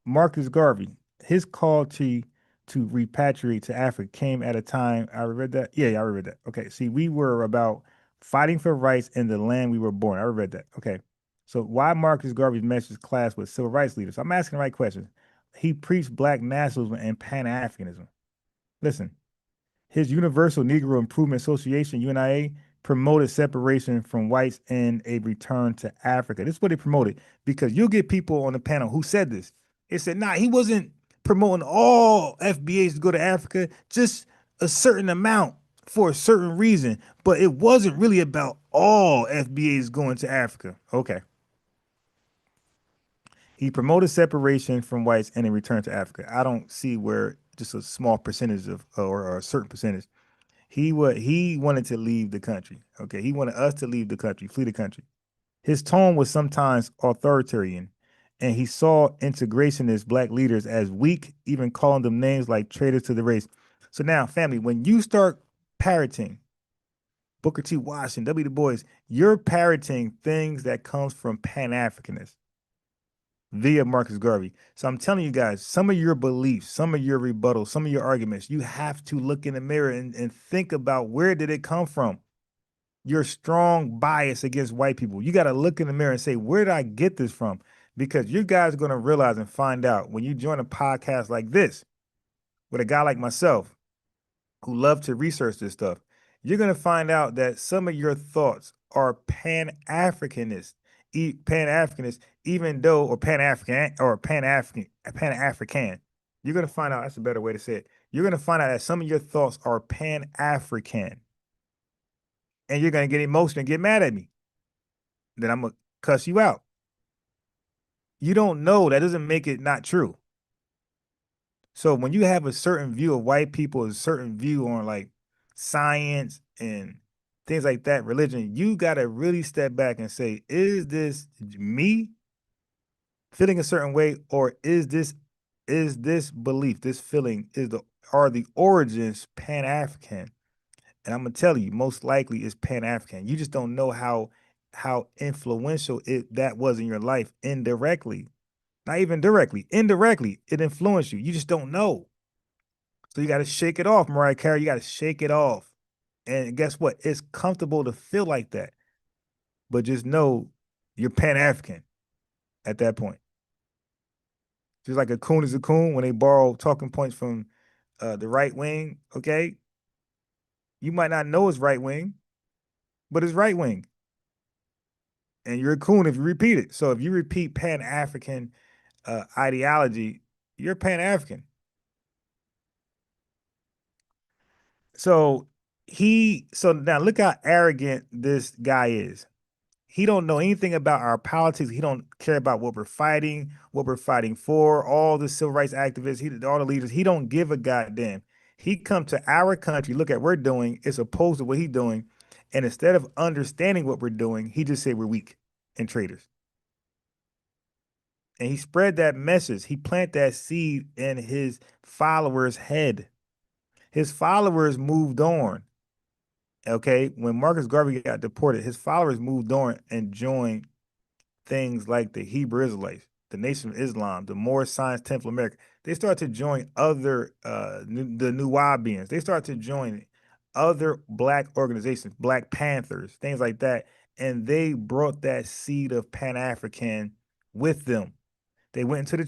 Marcus Garvey, his call to repatriate to Africa came at a time. I read that. Yeah, I read that. Okay. See, we were about fighting for rights in the land we were born. I read that. Okay. So why Marcus Garvey's message class with civil rights leaders? I'm asking the right questions. He preached Black nationalism and Pan-Africanism. Listen, his Universal Negro Improvement Association, UNIA, promoted separation from whites and a return to Africa. This is what they promoted, because you'll get people on the panel who said this. They said, nah, he wasn't promoting all FBAs to go to Africa, just a certain amount for a certain reason, but it wasn't really about all FBAs going to Africa. Okay. He promoted separation from whites and a return to Africa. I don't see where just a small percentage of, or a certain percentage. He wanted to leave the country. Okay, he wanted us to leave the country, flee the country. His tone was sometimes authoritarian, and he saw integrationist Black leaders as weak, even calling them names like traitors to the race. So now, family, when you start parroting Booker T. Washington, W. Du Bois, you're parroting things that comes from Pan-Africanists via Marcus Garvey. So I'm telling you guys, some of your beliefs, some of your rebuttals, some of your arguments, you have to look in the mirror and think about, where did it come from? Your strong bias against white people. You got to look in the mirror and say, where did I get this from? Because you guys are going to realize and find out when you join a podcast like this with a guy like myself who love to research this stuff, you're going to find out that some of your thoughts are Pan-Africanist, even though, or Pan-African, or Pan-African. You're going to find out, that's a better way to say it. You're going to find out that some of your thoughts are Pan-African. And you're going to get emotional and get mad at me. Then I'm going to cuss you out. You don't know. That doesn't make it not true. So when you have a certain view of white people, a certain view on like science and things like that, religion, you got to really step back and say, is this me feeling a certain way, or is this is this belief, this feeling, are the origins Pan-African? And I'm gonna tell you, most likely it's Pan-African. You just don't know how influential that was in your life indirectly. Not even directly, indirectly, it influenced you. You just don't know. So you got to shake it off, Mariah Carey. You got to shake it off. And guess what? It's comfortable to feel like that. But just know you're Pan-African at that point. Just like a coon is a coon when they borrow talking points from the right wing, okay? You might not know it's right wing, but it's right wing. And you're a coon if you repeat it. So if you repeat Pan-African ideology, you're Pan-African. So now look how arrogant this guy is. He don't know anything about our politics. He don't care about what we're fighting for, all the civil rights activists, all the leaders. He don't give a goddamn. He come to our country, look at what we're doing, it's opposed to what he's doing. And instead of understanding what we're doing, he just say we're weak and traitors. And he spread that message. He planted that seed in his followers' head. His followers moved on. Okay, when Marcus Garvey got deported, his followers moved on and joined things like the Hebrew Israelites, the Nation of Islam, the Moorish Science Temple of America. They started to join other, the Nuwabians. They started to join other Black organizations, Black Panthers, things like that. And they brought that seed of Pan-African with them. They went into the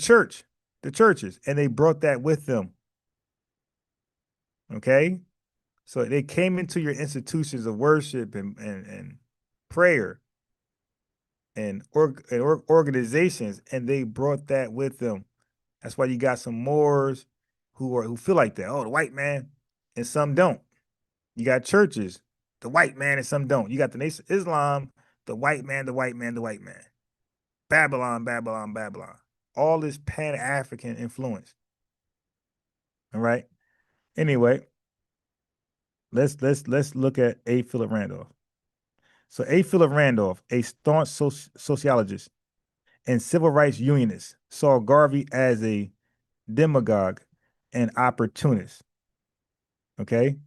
churches, and they brought that with them. Okay? So they came into your institutions of worship and prayer and organizations, and they brought that with them. That's why you got some Moors who feel like that. Oh, the white man, and some don't. You got churches, the white man, and some don't. You got the Nation of Islam, the white man, the white man, the white man. Babylon, Babylon, Babylon. All this Pan-African influence. All right. Anyway, let's look at A. Philip Randolph. So A. Philip Randolph, a staunch sociologist and civil rights unionist, saw Garvey as a demagogue and opportunist. Okay?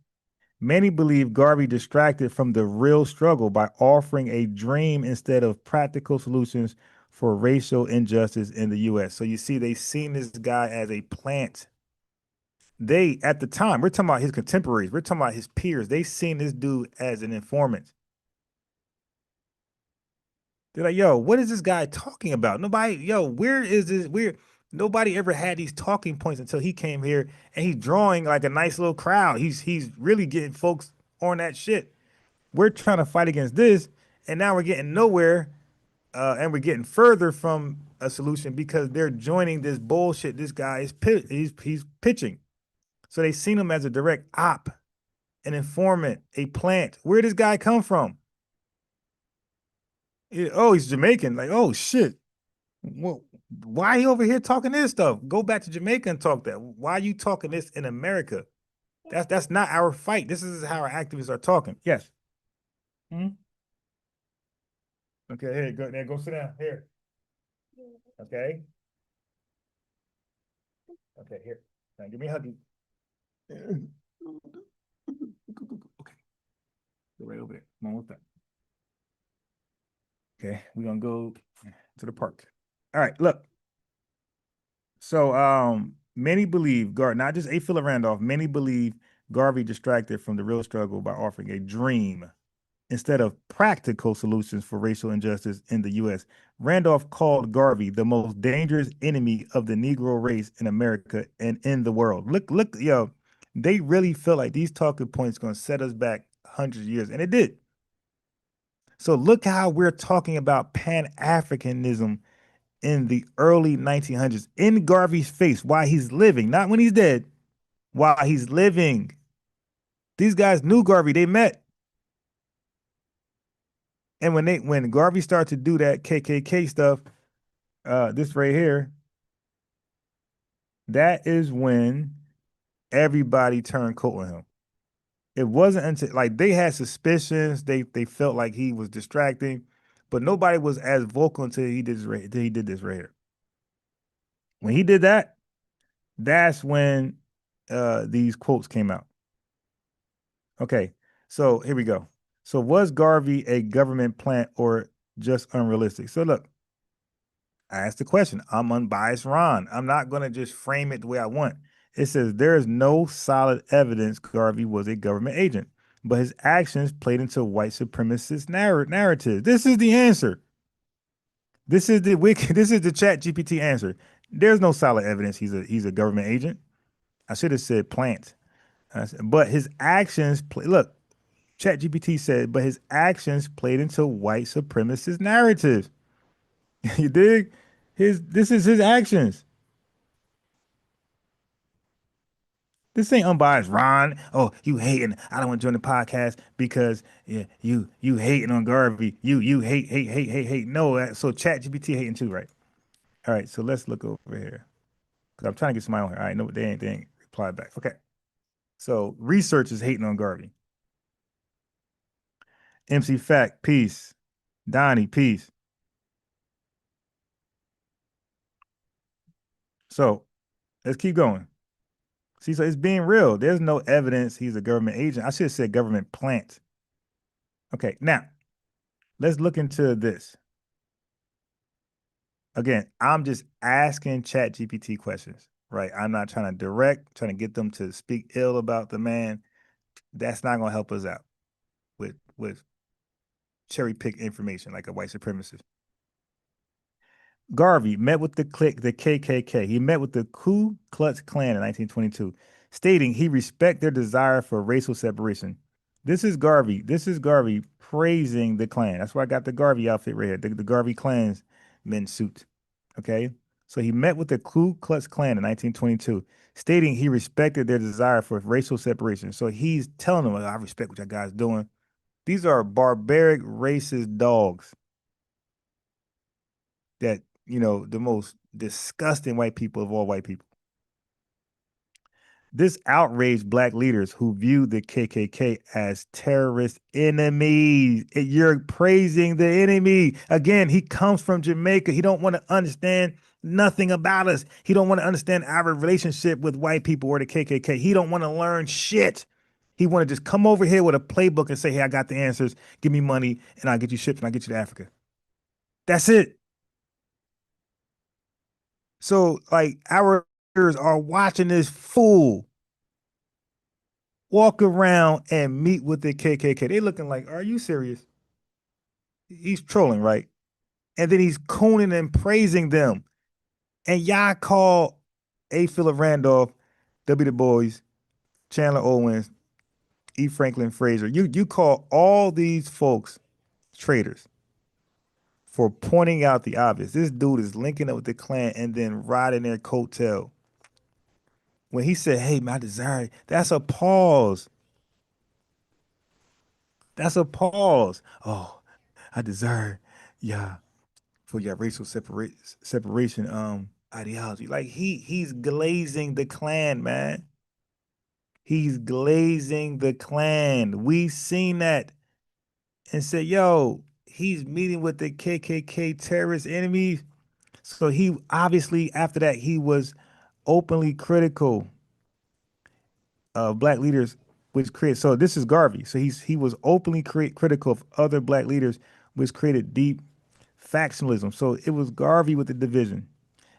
Many believe Garvey distracted from the real struggle by offering a dream instead of practical solutions for racial injustice in the U.S. So you see, they seen this guy as a plant. They, at the time, we're talking about his contemporaries, we're talking about his peers, they seen this dude as an informant. They're like, yo, what is this guy talking about? Where is this? Nobody ever had these talking points until he came here, and he's drawing like a nice little crowd. He's really getting folks on that shit. We're trying to fight against this, and now we're getting nowhere, and we're getting further from a solution because they're joining this bullshit this guy is he's pitching. So they seen him as a direct op, an informant, a plant. Where did this guy come from? Oh, he's Jamaican. Like, oh shit. Well, why are you over here talking this stuff? Go back to Jamaica and talk that. Why are you talking this in America? That's not our fight. This is how our activists are talking. Yes. Hmm? Okay, here, go there. Go sit down. Here. Okay. Okay, here. Now give me a hug. Okay. Go right over there. Come on, what's that? Okay, we're gonna go to the park. All right, look. So many believe not just A. Philip Randolph, many believe Garvey distracted from the real struggle by offering a dream instead of practical solutions for racial injustice in the US. Randolph called Garvey the most dangerous enemy of the Negro race in America and in the world. Look, yo, they really feel like these talking points gonna set us back hundreds of years, and it did. So look how we're talking about Pan-Africanism in the early 1900s in Garvey's face while he's living, not when he's dead, while he's living. These guys knew Garvey, they met. And when Garvey started to do that KKK stuff, this right here, that is when everybody turned coat on him. It wasn't until like they had suspicions, they felt like he was distracting, but nobody was as vocal until he did this right here. When he did that, That's when these quotes came out. Okay, so here we go. So was Garvey a government plant or just unrealistic? So look, I asked the question. I'm unbiased Ron. I'm not going to just frame it the way I want. It says there is no solid evidence Garvey was a government agent, but his actions played into white supremacist narrative. This is the answer. This is the this is the Chat GPT answer. There's no solid evidence he's a government agent. I should have said plant. But his actions look, Chat GPT said, but his actions played into white supremacist narratives. You dig? This is his actions. This ain't unbiased, Ron. Oh, you hating. I don't want to join the podcast because yeah, you hating on Garvey. You hate. No, so Chat GPT hating too, right? All right, so let's look over here. Because I'm trying to get somebody on here. All right, no, they ain't replied back. Okay. So research is hating on Garvey. MC Fact, peace. Donnie, peace. So let's keep going. See, so it's being real. There's no evidence he's a government agent. I should have said government plant. Okay, now let's look into this. Again, I'm just asking Chat GPT questions, right? I'm not trying to get them to speak ill about the man. That's not gonna help us out with cherry pick information like a white supremacist. Garvey met with the KKK. He met with the Ku Klux Klan in 1922, stating he respect their desire for racial separation. This is Garvey. Praising the Klan. That's why I got the Garvey outfit right here, the Garvey Klansman suit. Okay, so he met with the Ku Klux Klan in 1922, stating he respected their desire for racial separation. So he's telling them, I respect what you guys doing. These are barbaric, racist dogs that, the most disgusting white people of all white people. This outraged black leaders who viewed the KKK as terrorist enemies. You're praising the enemy. Again, he comes from Jamaica. He don't want to understand nothing about us. He don't want to understand our relationship with white people or the KKK. He don't want to learn shit. He want to just come over here with a playbook and say, hey, I got the answers. Give me money and I'll get you shipped and I'll get you to Africa. That's it. So, like, our leaders are watching this fool walk around and meet with the KKK. They looking like, are you serious? He's trolling, right? And then he's cooning and praising them. And y'all call A. Philip Randolph, W. Du Bois, Chandler Owens, E. Franklin Fraser. You call all these folks traitors for pointing out the obvious. This dude is linking up with the Klan and then riding their coattail. When he said, hey, my desire, that's a pause. That's a pause. Oh, I desire, yeah, for your racial separation ideology. Like he's glazing the Klan, man. He's glazing the Klan. We seen that and said, yo, he's meeting with the KKK terrorist enemies. So he obviously after that he was openly critical of black leaders, which created. So this is Garvey. So he was openly critical of other black leaders, which created deep factionalism. So it was Garvey with the division.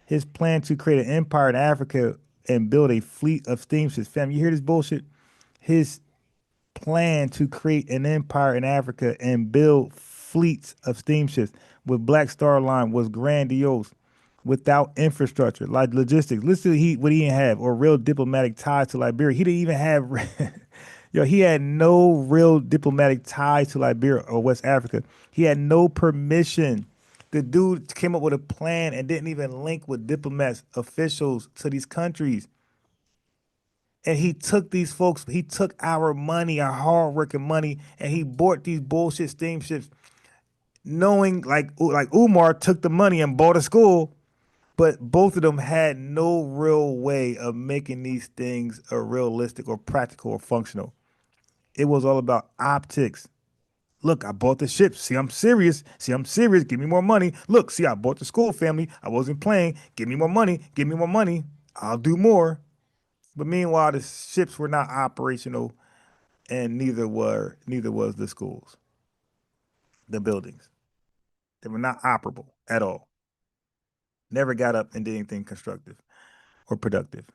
His plan to create an empire in Africa and build a fleet of steamships. Fam, you hear this bullshit? His plan to create an empire in Africa and build fleets of steamships with Black Star Line was grandiose without infrastructure, like logistics. Listen to what he didn't have, or real diplomatic ties to Liberia. He didn't even have, he had no real diplomatic ties to Liberia or West Africa. He had no permission. The dude came up with a plan and didn't even link with diplomats, officials to these countries. And he took these folks, he took our money, our hard-working money, and he bought these bullshit steamships, knowing like Umar took the money and bought a school, but both of them had no real way of making these things a realistic or practical or functional. It was all about optics. Look, I bought the ship. See, I'm serious. See, I'm serious. Give me more money. Look, see, I bought the school, family. I wasn't playing. Give me more money. Give me more money. I'll do more. But meanwhile, the ships were not operational, and neither was the schools, the buildings. They were not operable at all. Never got up and did anything constructive or productive.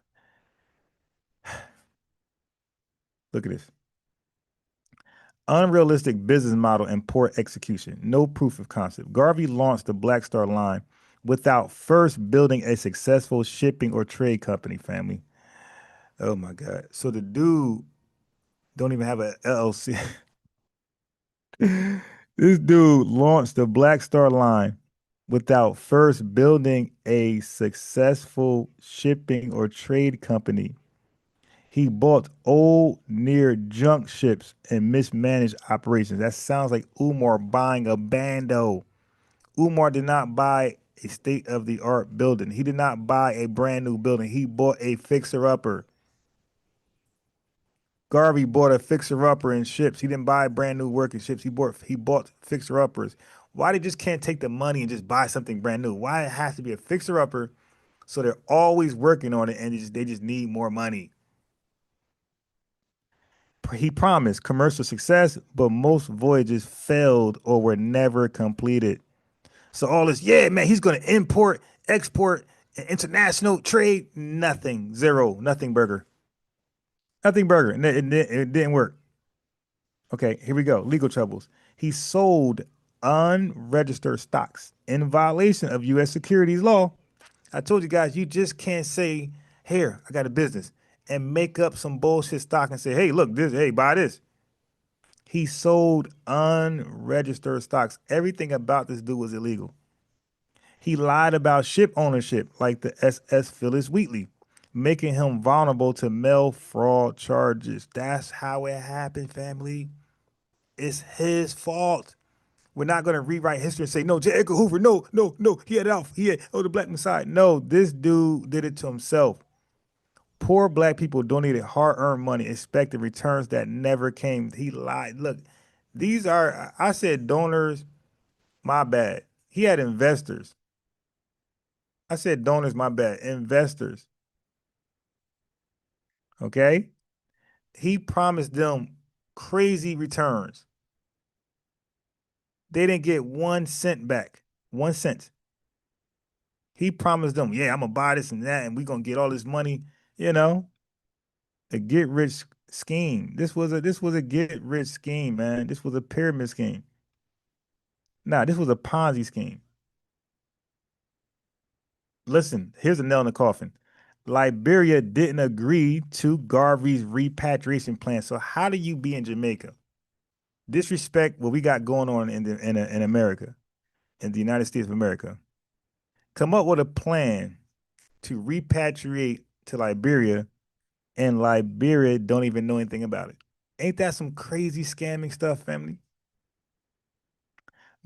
Look at this. Unrealistic business model and poor execution. No proof of concept. Garvey launched the Black Star Line without first building a successful shipping or trade company, family. Oh my God. So the dude don't even have a LLC. This dude launched the Black Star Line without first building a successful shipping or trade company. He bought old, near junk ships and mismanaged operations. That sounds like Umar buying a bando. Umar did not buy a state of the art building. He did not buy a brand new building. He bought a fixer upper. Garvey bought a fixer upper in ships. He didn't buy brand new working ships. He bought fixer uppers. Why they just can't take the money and just buy something brand new? Why it has to be a fixer upper? So they're always working on it and they just need more money. He promised commercial success, but most voyages failed or were never completed. So all this, yeah, man, he's going to import, export, international trade, nothing, zero, nothing burger. Nothing burger. And it didn't work. Okay, here we go. Legal troubles. He sold unregistered stocks in violation of U.S. securities law. I told you guys, you just can't say, here, I got a business, and make up some bullshit stock and say, hey, look, hey, buy this. He sold unregistered stocks. Everything about this dude was illegal. He lied about ship ownership, like the SS Phyllis Wheatley, making him vulnerable to mail fraud charges. That's how it happened, family. It's his fault. We're not going to rewrite history and say, no, J. Edgar Hoover, no, he had it out. He had, the Black Messiah. No, this dude did it to himself. Poor black people donated hard-earned money, expected returns that never came. He lied. Look, I said donors, my bad. He had investors. I said donors, my bad. Investors. Okay? He promised them crazy returns. They didn't get 1 cent back. 1 cent. He promised them, yeah, I'm gonna buy this and that, and we're gonna get all this money, a get rich scheme. This was a get rich scheme, man. This was a pyramid scheme. Nah, this was a Ponzi scheme. Listen, here's a nail in the coffin. Liberia didn't agree to Garvey's repatriation plan. So how do you be in Jamaica, disrespect what we got going on in America, in the United States of America, come up with a plan to repatriate to Liberia, and Liberia don't even know anything about it? Ain't that some crazy scamming stuff, family?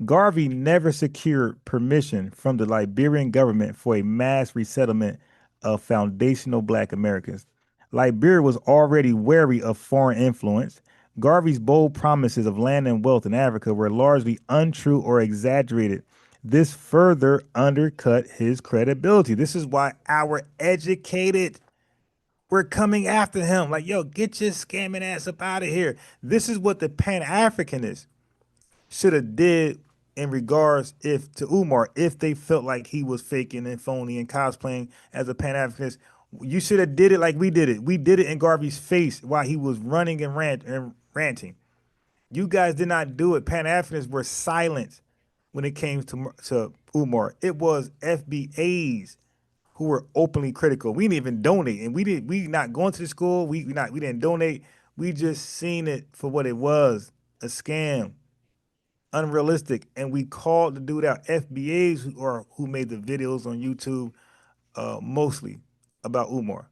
Garvey never secured permission from the Liberian government for a mass resettlement of foundational Black Americans. Liberia was already wary of foreign influence. Garvey's bold promises of land and wealth in Africa were largely untrue or exaggerated. This further undercut his credibility. This is why our educated we're coming after him. Like, yo, get your scamming ass up out of here. This is what the Pan-Africanists should have did in regards to Umar, if they felt like he was faking and phony and cosplaying as a Pan-Africanist. You should have did it like we did it. We did it in Garvey's face while he was running and ranting. You guys did not do it. Pan-Africanists were silent when it came to Umar. It was FBAs who were openly critical. We didn't even donate, and we not going to the school. We didn't donate. We just seen it for what it was, a scam, unrealistic, and we called the dude out. FBAs who made the videos on YouTube, mostly about Umar,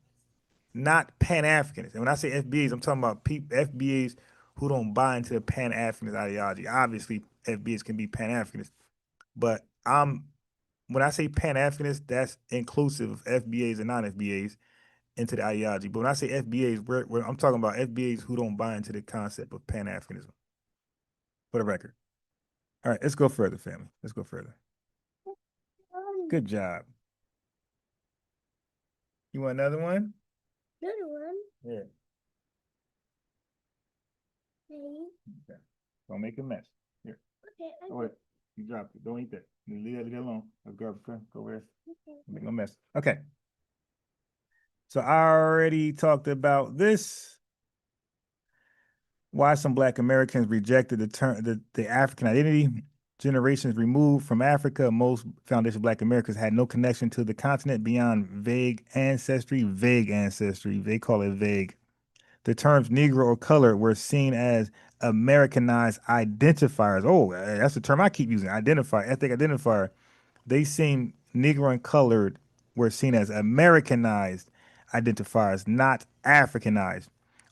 not Pan-Africanists. And when I say FBAs, I'm talking about FBAs who don't buy into the Pan-Africanist ideology. Obviously, FBAs can be Pan-Africanists, but when I say Pan-Africanist, that's inclusive of FBAs and non-FBAs into the ideology. But when I say FBAs, I'm talking about FBAs who don't buy into the concept of Pan-Africanism. For the record. All right, let's go further, family. Let's go further. Good job. You want another one? Another one. Yeah. Okay. Don't make a mess. Here. Okay. Oh, wait. You dropped it. Don't eat that. Leave it alone. Let's go over there. Okay. Make no mess. Okay. So I already talked about this. Why some Black Americans rejected the African identity. Generations removed from Africa, most foundational Black Americans had no connection to the continent beyond vague ancestry. They call it vague. The terms Negro or color were seen as Americanized identifiers. Oh, that's the term I keep using. Identifier, ethnic identifier. They seen Negro and colored were seen as Americanized identifiers, not Africanized.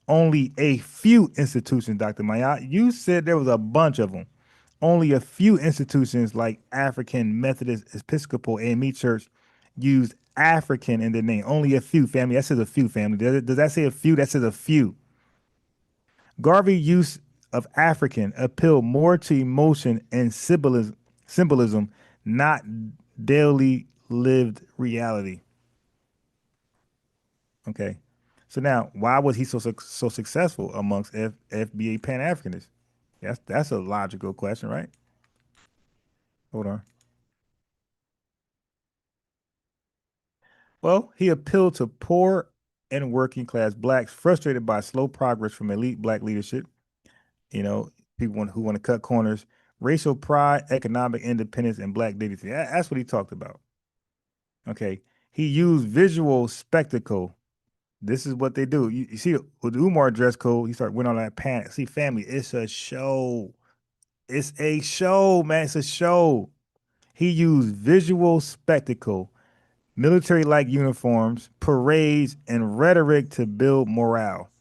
Only a few institutions, Dr. Mayat, you said there was a bunch of them. Only a few institutions like African Methodist Episcopal AME Church used African in their name. Only a few, family. That says a few, family. Does that say a few? That says a few. Garvey's use of African appealed more to emotion and symbolism, not daily lived reality. Okay. So now, why was he so successful amongst FBA Pan-Africanists? That's a logical question, right? Hold on. Well, he appealed to poor and working class Blacks frustrated by slow progress from elite Black leadership. You know, people who want to cut corners, racial pride, economic independence, and Black dignity. That's what he talked about. Okay. He used visual spectacle. This is what they do. You see, with the Umar dress code, he went on that pan. See, family, it's a show. It's a show, man. It's a show. He used visual spectacle, military-like uniforms, parades, and rhetoric to build morale.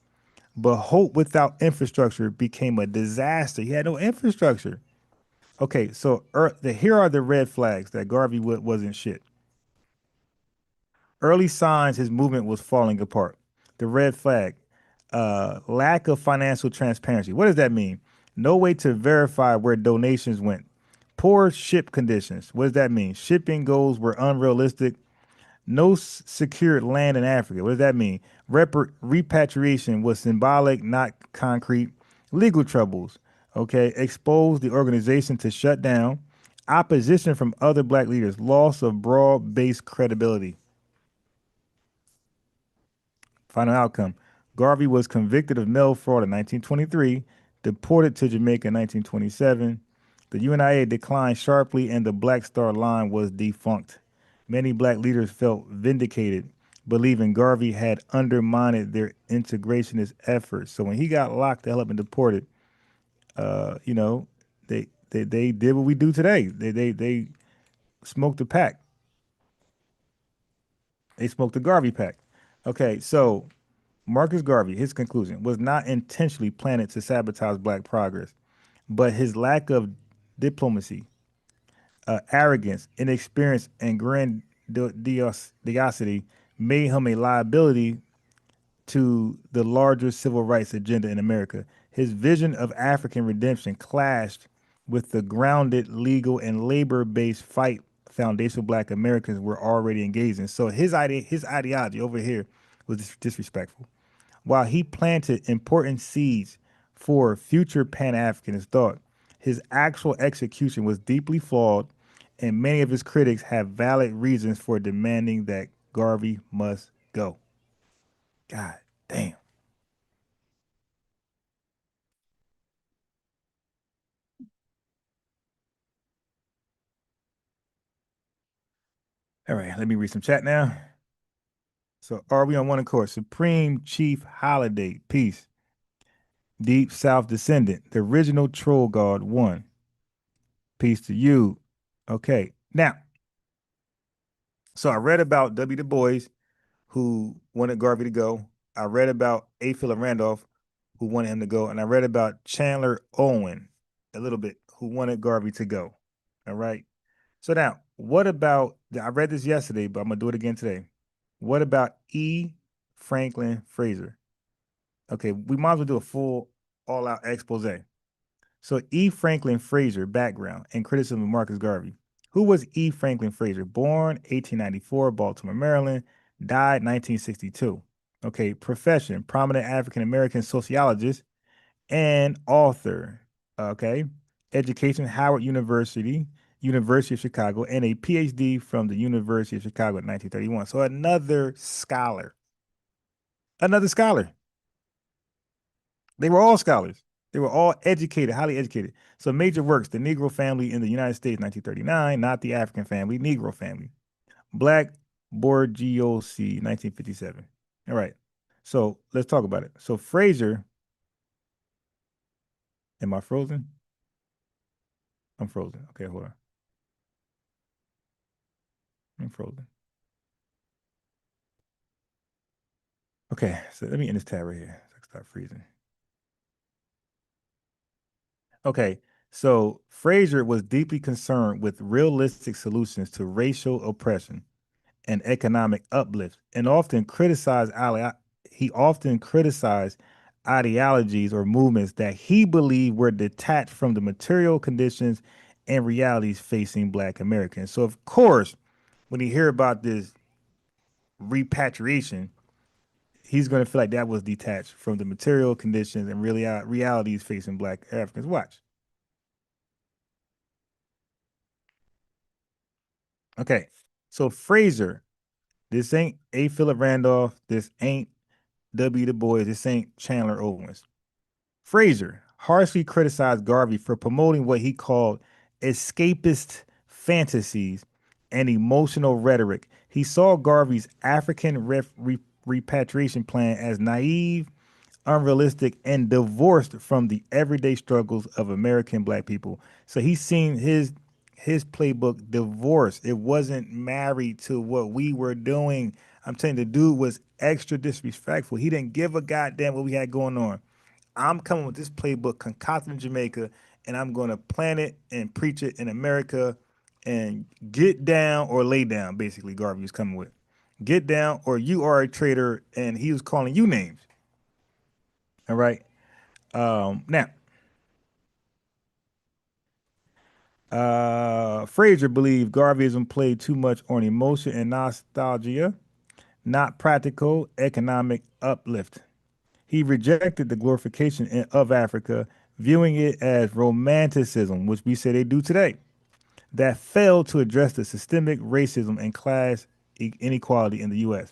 But hope without infrastructure became a disaster. He had no infrastructure. Okay, so here are the red flags that Garvey wasn't shit. Early signs his movement was falling apart. The red flag, lack of financial transparency. What does that mean? No way to verify where donations went. Poor ship conditions. What does that mean? Shipping goals were unrealistic. No secured land in Africa. What does that mean? Repatriation was symbolic, not concrete. Legal troubles. Okay, exposed the organization to shut down. Opposition from other Black leaders. Loss of broad-based credibility. Final outcome. Garvey was convicted of mail fraud in 1923, deported to Jamaica in 1927. The UNIA declined sharply and the Black Star Line was defunct. Many Black leaders felt vindicated, believing Garvey had undermined their integrationist efforts. So when he got locked the hell up and deported, you know, they did what we do today. They smoked the pack. They smoked the Garvey pack. Okay, so Marcus Garvey, his conclusion, was not intentionally planted to sabotage Black progress, but his lack of diplomacy, arrogance, inexperience, and grandiosity made him a liability to the larger civil rights agenda in America. His vision of African redemption clashed with the grounded legal and labor-based fight foundational Black Americans were already engaged in. So his ideology over here was disrespectful. While he planted important seeds for future Pan-Africanist thought, his actual execution was deeply flawed, and many of his critics have valid reasons for demanding that Garvey must go. God damn. All right, let me read some chat now. So, are we on one accord? Supreme Chief Holiday, peace. Deep South Descendant, the original troll god, one. Peace to you. Okay, now, so I read about W. Du Bois, who wanted Garvey to go. I read about A. Philip Randolph, who wanted him to go. And I read about Chandler Owen a little bit, who wanted Garvey to go. All right. So now, what about, I read this yesterday, but I'm going to do it again today. What about E. Franklin Fraser? Okay, we might as well do a full all-out expose. So E. Franklin Fraser, background and criticism of Marcus Garvey. Who was E. Franklin Fraser? Born 1894, Baltimore, Maryland. died 1962. Okay, profession, prominent African American sociologist and author. Okay, education, Howard University, University of Chicago, and a PhD from the University of Chicago in 1931. So another scholar. Another scholar. They were all scholars. They were all educated, highly educated. So major works, The Negro Family in the United States, 1939, Not the African Family, Negro Family. Black Bourgeoisie, 1957. All right. So let's talk about it. So Fraser, am I frozen? I'm frozen. Okay, hold on. I'm frozen. Okay, so let me end this tab right here. So I can stop freezing. Okay, so Fraser was deeply concerned with realistic solutions to racial oppression and economic uplift, and often criticized ideologies or movements that he believed were detached from the material conditions and realities facing Black Americans. So, of course, when you hear about this repatriation, he's going to feel like that was detached from the material conditions and really realities facing Black Africans. Watch. Okay, so Fraser, this ain't A. Philip Randolph, this ain't W. Du Bois, this ain't Chandler Owens. Fraser harshly criticized Garvey for promoting what he called escapist fantasies and emotional rhetoric. He saw Garvey's African repatriation plan as naive, unrealistic, and divorced from the everyday struggles of American Black people. So he's seen his playbook divorced. It wasn't married to what we were doing. I'm saying the dude was extra disrespectful. He didn't give a goddamn what we had going on. I'm coming with this playbook concocted in Jamaica, and I'm going to plant it and preach it in America and get down or lay down, basically, Garvey was coming with. Get down or you are a traitor, and he was calling you names. All right. Now, Fraser believed Garveyism played too much on emotion and nostalgia, not practical economic uplift. He rejected the glorification of Africa, viewing it as romanticism, which we say they do today, that failed to address the systemic racism and class inequality in the U.S.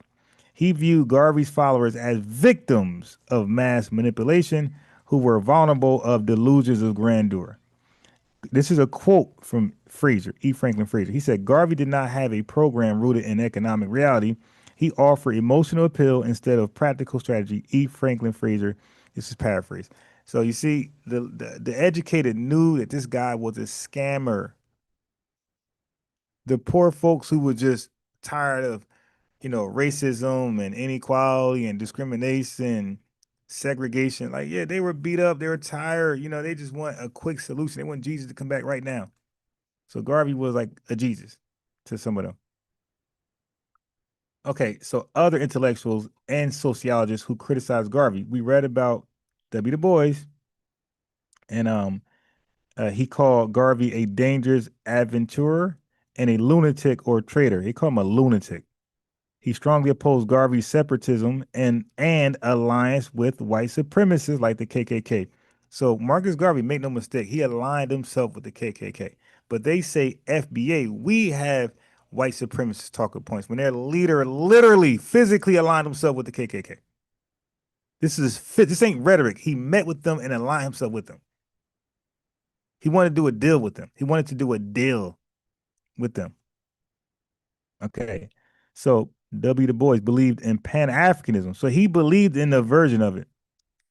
He viewed Garvey's followers as victims of mass manipulation who were vulnerable of delusions of grandeur. This is a quote from Fraser, E. Franklin Fraser. He said, Garvey did not have a program rooted in economic reality. He offered emotional appeal instead of practical strategy. E. Franklin Fraser. This is paraphrased. So you see, the educated knew that this guy was a scammer. The poor folks who were just tired of, racism and inequality and discrimination, segregation, like, yeah, they were beat up, they were tired, they just want a quick solution. They want Jesus to come back right now. So Garvey was like a Jesus to some of them. Okay, so other intellectuals and sociologists who criticized Garvey, we read about W. Du Bois, and he called Garvey a dangerous adventurer and a lunatic or traitor. He called him a lunatic. He strongly opposed Garvey's separatism and alliance with white supremacists like the KKK. So Marcus Garvey, make no mistake, he aligned himself with the KKK. But they say FBA, we have white supremacist talking points when their leader literally physically aligned himself with the KKK. This ain't rhetoric. He met with them and aligned himself with them. He wanted to do a deal with them. He wanted to do a deal with them. Okay. So W. Du Bois believed in Pan-Africanism. So he believed in the version of it,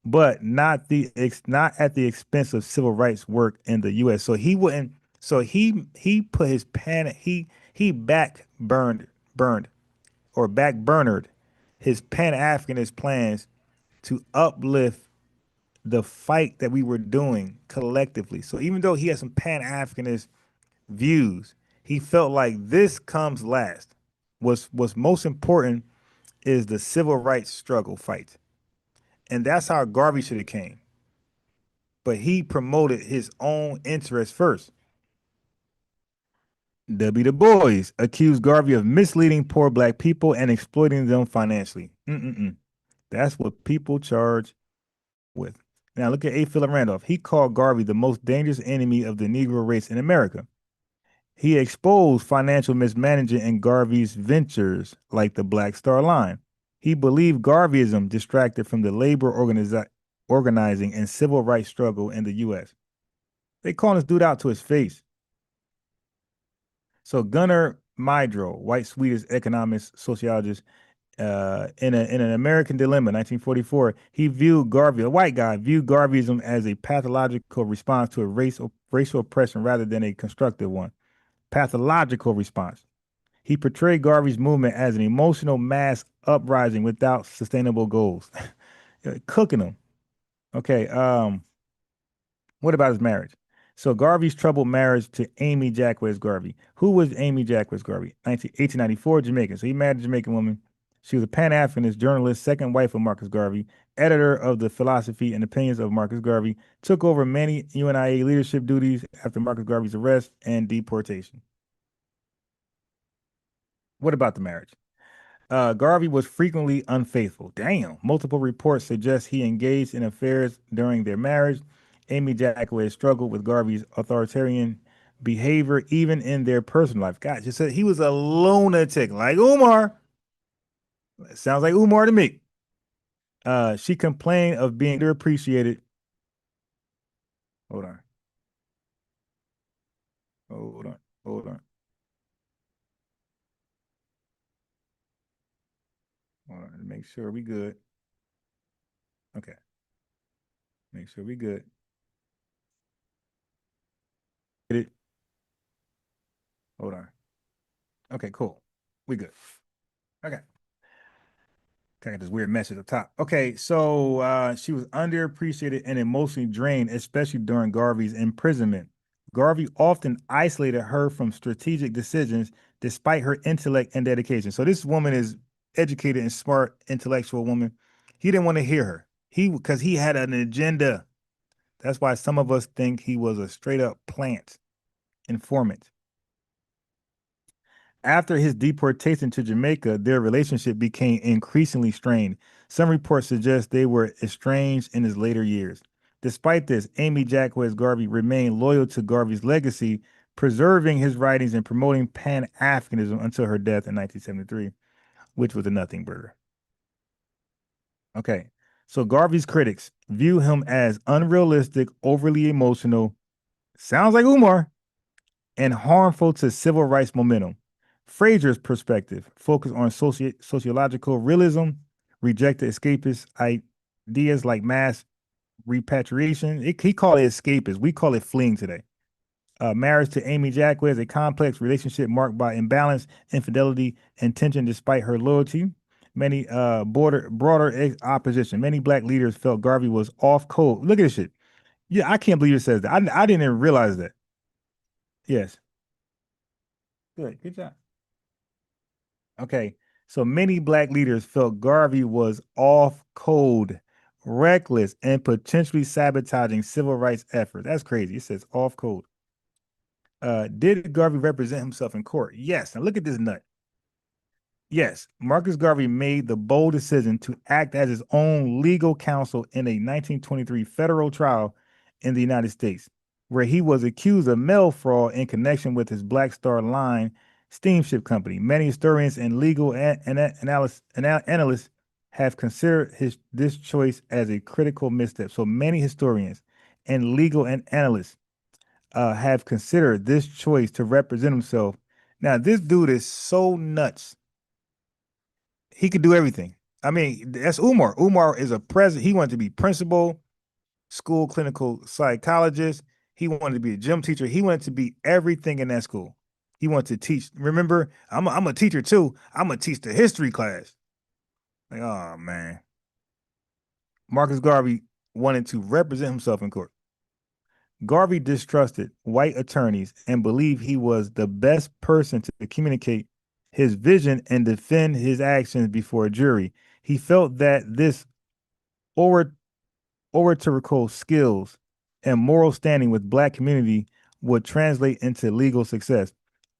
but not at the expense of civil rights work in the US. So he wouldn't, so he put his he backburnered his Pan-Africanist plans to uplift the fight that we were doing collectively. So even though he had some Pan-Africanist views, he felt like this comes last. What's most important is the civil rights struggle fight. And that's how Garvey should have came. But he promoted his own interests first. W. Du Bois accused Garvey of misleading poor black people and exploiting them financially. That's what people charge with. Now look at A. Philip Randolph. He called Garvey the most dangerous enemy of the Negro race in America. He exposed financial mismanagement in Garvey's ventures like the Black Star Line. He believed Garveyism distracted from the labor organizing and civil rights struggle in the U.S. They call this dude out to his face. So Gunnar Myrdal, white Swedish economist, sociologist, in an American Dilemma, 1944, he viewed Garvey, a white guy, viewed Garveyism as a pathological response to a racial oppression rather than a constructive one. Pathological response. He portrayed Garvey's movement as an emotional mass uprising without sustainable goals. Cooking them. Okay. What about his marriage? So Garvey's troubled marriage to Amy Jacques Garvey. Who was Amy Jacques Garvey? 1894, Jamaican. So he married a Jamaican woman. She was a Pan-Africanist journalist, second wife of Marcus Garvey, editor of the Philosophy and Opinions of Marcus Garvey, took over many UNIA leadership duties after Marcus Garvey's arrest and deportation. What about the marriage? Garvey was frequently unfaithful. Damn. Multiple reports suggest he engaged in affairs during their marriage. Amy Jacques struggled with Garvey's authoritarian behavior even in their personal life. God, just said he was a lunatic, like Umar. Sounds like Umar to me. She complained of being underappreciated. Hold on. Hold on. Hold on. Hold on. Make sure we good. Okay. Make sure we good. Get it. Hold on. Okay, cool. We good. Okay. Got this weird message up top. Okay, so she was underappreciated and emotionally drained, especially during Garvey's imprisonment. Garvey often isolated her from strategic decisions despite her intellect and dedication. So this woman is educated and smart, intellectual woman. He didn't want to hear her. Because he had an agenda. That's why some of us think he was a straight up plant informant. After his deportation to Jamaica, their relationship became increasingly strained. Some reports suggest they were estranged in his later years. Despite this, Amy Jacques Garvey remained loyal to Garvey's legacy, preserving his writings and promoting Pan-Africanism until her death in 1973, which was a nothing burger. Okay, so Garvey's critics view him as unrealistic, overly emotional, sounds like Umar, and harmful to civil rights momentum. Fraser's perspective focused on sociological realism, rejected escapist ideas like mass repatriation. He called it escapist. We call it fleeing today. Marriage to Amy Jacques is a complex relationship marked by imbalance, infidelity, and tension despite her loyalty. Many broader opposition. Many black leaders felt Garvey was off code. Look at this shit. Yeah, I can't believe it says that. I didn't even realize that. Yes. Good job. Okay, so many black leaders felt Garvey was off code, reckless, and potentially sabotaging civil rights efforts. That's crazy. It says off code. Did Garvey represent himself in court? Yes. Now look at this nut. Yes, Marcus Garvey made the bold decision to act as his own legal counsel in a 1923 federal trial in the United States, where he was accused of mail fraud in connection with his Black Star Line steamship company. Many historians and legal analysts have considered this choice as a critical misstep. So many historians and legal analysts have considered this choice to represent himself. Now, this dude is so nuts. He could do everything. I mean, that's Umar. Umar is a president. He wanted to be principal, school clinical psychologist. He wanted to be a gym teacher. He wanted to be everything in that school. He wanted to teach. Remember, I'm a teacher too. I'm gonna teach the history class. Like, oh man. Marcus Garvey wanted to represent himself in court. Garvey distrusted white attorneys and believed he was the best person to communicate his vision and defend his actions before a jury. He felt that this oratorical skills and moral standing with black community would translate into legal success.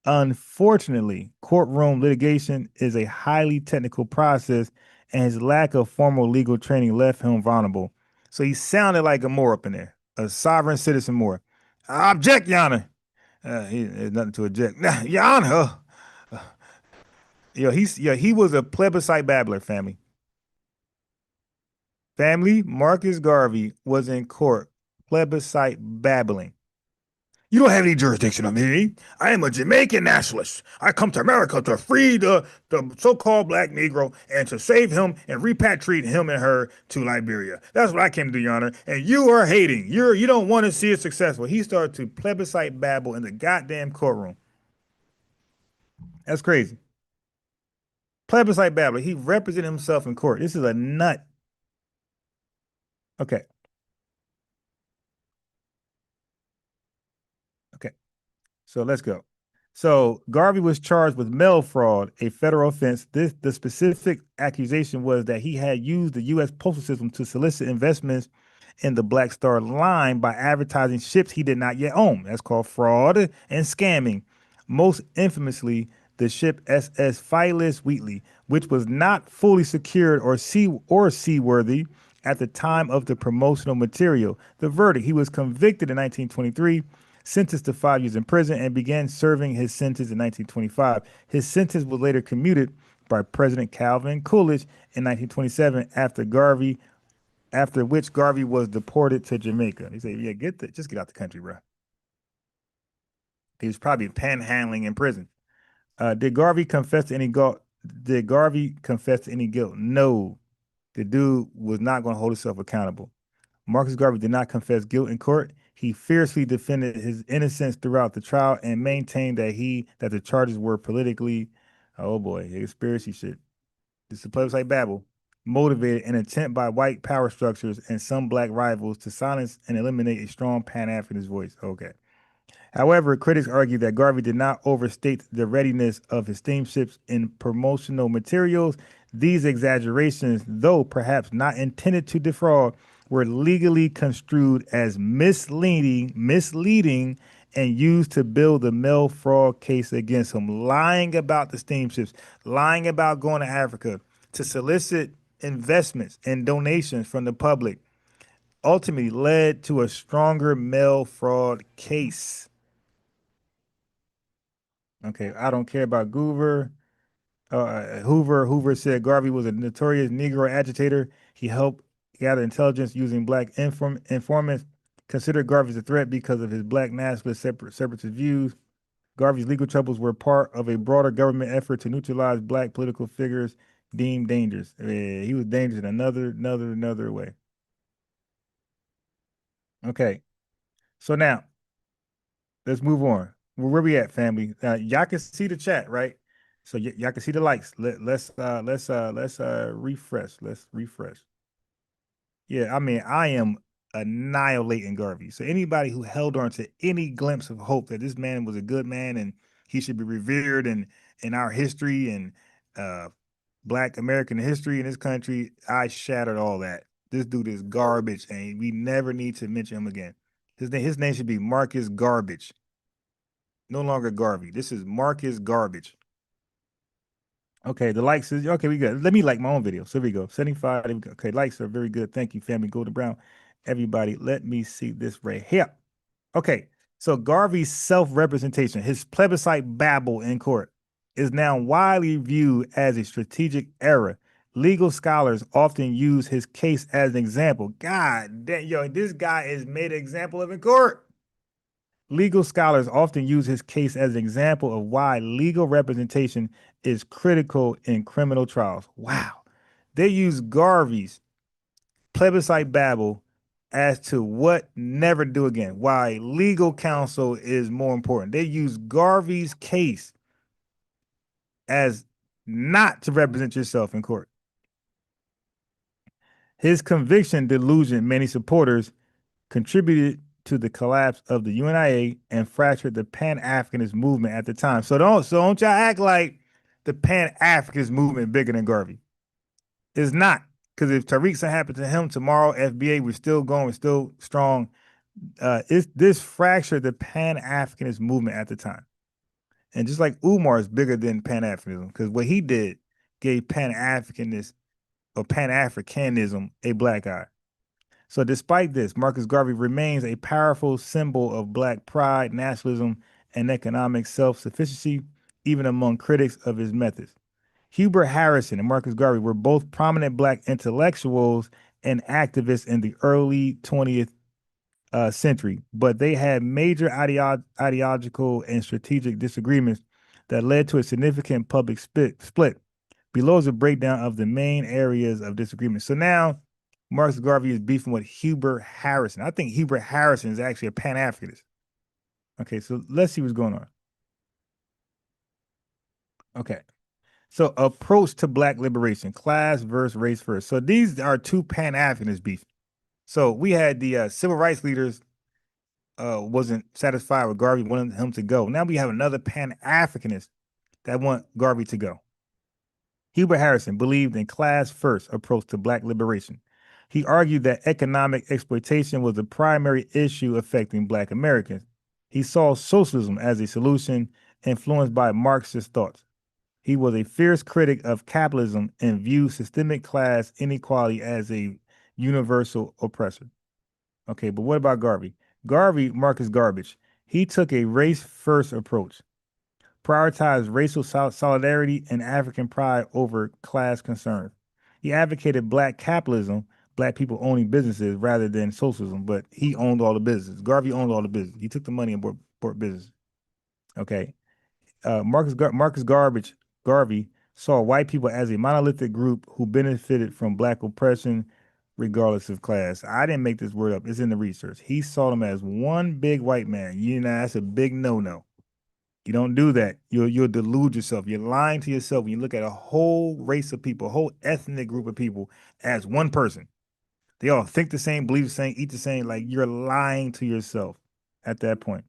Unfortunately, courtroom litigation is a highly technical process, and his lack of formal legal training left him vulnerable. So he sounded like a Moor up in there, a sovereign citizen Moor. I object, Your Honor. There's nothing to object. Your Honor. He was a plebiscite babbler, family. Marcus Garvey was in court, plebiscite babbling. You don't have any jurisdiction on me. I am a Jamaican nationalist. I come to America to free the so-called black Negro and to save him and repatriate him and her to Liberia. That's what I came to do, Your Honor. And you are hating. You don't want to see it successful. He started to plebiscite babble in the goddamn courtroom. That's crazy. Plebiscite babbler. He represented himself in court. This is a nut. Okay. So let's go. So Garvey was charged with mail fraud, a federal offense. The specific accusation was that he had used the U.S. postal system to solicit investments in the Black Star Line by advertising ships he did not yet own. That's called fraud and scamming. Most infamously, the ship SS Phyllis Wheatley, which was not fully secured or seaworthy at the time of the promotional material. The verdict: he was convicted in 1923. Sentenced to 5 years in prison, and began serving his sentence in 1925. His sentence was later commuted by President Calvin Coolidge in 1927, after which Garvey was deported to Jamaica. He said, "Yeah, just get out the country, bro." He was probably panhandling in prison. Did Garvey confess to any guilt? No. The dude was not going to hold himself accountable. Marcus Garvey did not confess guilt in court. He fiercely defended his innocence throughout the trial and maintained that the charges were politically, oh boy, conspiracy shit. This is plebiscite babble, motivated an attempt by white power structures and some black rivals to silence and eliminate a strong Pan-Africanist voice. Okay. However, critics argue that Garvey did not overstate the readiness of his steamships in promotional materials. These exaggerations, though perhaps not intended to defraud, were legally construed as misleading, and used to build the mail fraud case against him. Lying about the steamships, lying about going to Africa to solicit investments and donations from the public ultimately led to a stronger mail fraud case. Okay, I don't care about Hoover. Hoover said Garvey was a notorious Negro agitator. He helped gather intelligence using black informants. Considered Garvey a threat because of his black nationalist separatist views. Garvey's legal troubles were part of a broader government effort to neutralize black political figures deemed dangerous. He was dangerous in another way. Okay, so now let's move on. Where we at, family? Y'all can see the chat, right? So y'all can see the likes. Let's refresh. Let's refresh. Yeah, I mean, I am annihilating Garvey. So anybody who held on to any glimpse of hope that this man was a good man and he should be revered in our history and Black American history in this country, I shattered all that. This dude is garbage, and we never need to mention him again. His name should be Marcus Garbage. No longer Garvey. This is Marcus Garbage. Okay, the likes is okay. We good. Let me like my own video. So here we go. 75. There we go. Okay, likes are very good. Thank you, family. Golden Brown. Everybody, let me see this right here. Okay, so Garvey's self-representation, his plebiscite babble in court, is now widely viewed as a strategic error. Legal scholars often use his case as an example. God damn, yo, this guy is made an example of in court. Legal scholars often use his case as an example of why legal representation is critical in criminal trials. Wow. They use Garvey's plebiscite babble as to what never do again, why legal counsel is more important. They use Garvey's case as not to represent yourself in court. His conviction delusion many supporters contributed to the collapse of the UNIA and fractured the Pan-Africanist movement at the time. So don't y'all act like the Pan-Africanist movement bigger than Garvey. It's not, because if Tariq something happened to him tomorrow, FBA, we're still going, we're still strong. This fractured the Pan-Africanist movement at the time. And just like Umar is bigger than Pan-Africanism, because what he did gave Pan-Africanist or Pan-Africanism a black eye. So despite this, Marcus Garvey remains a powerful symbol of black pride, nationalism, and economic self-sufficiency, even among critics of his methods. Hubert Harrison and Marcus Garvey were both prominent black intellectuals and activists in the early 20th century, but they had major ideological and strategic disagreements that led to a significant public split. Below is a breakdown of the main areas of disagreement. So now Marcus Garvey is beefing with Hubert Harrison. I think Hubert Harrison is actually a Pan-Africanist. Okay, so let's see what's going on. Okay. So approach to black liberation, class versus race first. So these are two Pan-Africanist beef. So we had the civil rights leaders wasn't satisfied with Garvey, wanted him to go. Now we have another Pan-Africanist that want Garvey to go. Hubert Harrison believed in class first approach to black liberation. He argued that economic exploitation was the primary issue affecting black Americans. He saw socialism as a solution influenced by Marxist thoughts. He was a fierce critic of capitalism and viewed systemic class inequality as a universal oppressor. Okay, but what about Garvey? Garvey, Marcus Garbage, he took a race-first approach, prioritized racial solidarity and African pride over class concerns. He advocated black capitalism, black people owning businesses rather than socialism, but he owned all the business. Garvey owned all the business. He took the money and bought business. Okay. Marcus Garvey saw white people as a monolithic group who benefited from black oppression regardless of class. I didn't make this word up. It's in the research. He saw them as one big white man. You know, that's a big no-no. You don't do that. You'll delude yourself. You're lying to yourself when you look at a whole race of people, a whole ethnic group of people as one person. They all think the same, believe the same, eat the same. Like, you're lying to yourself at that point.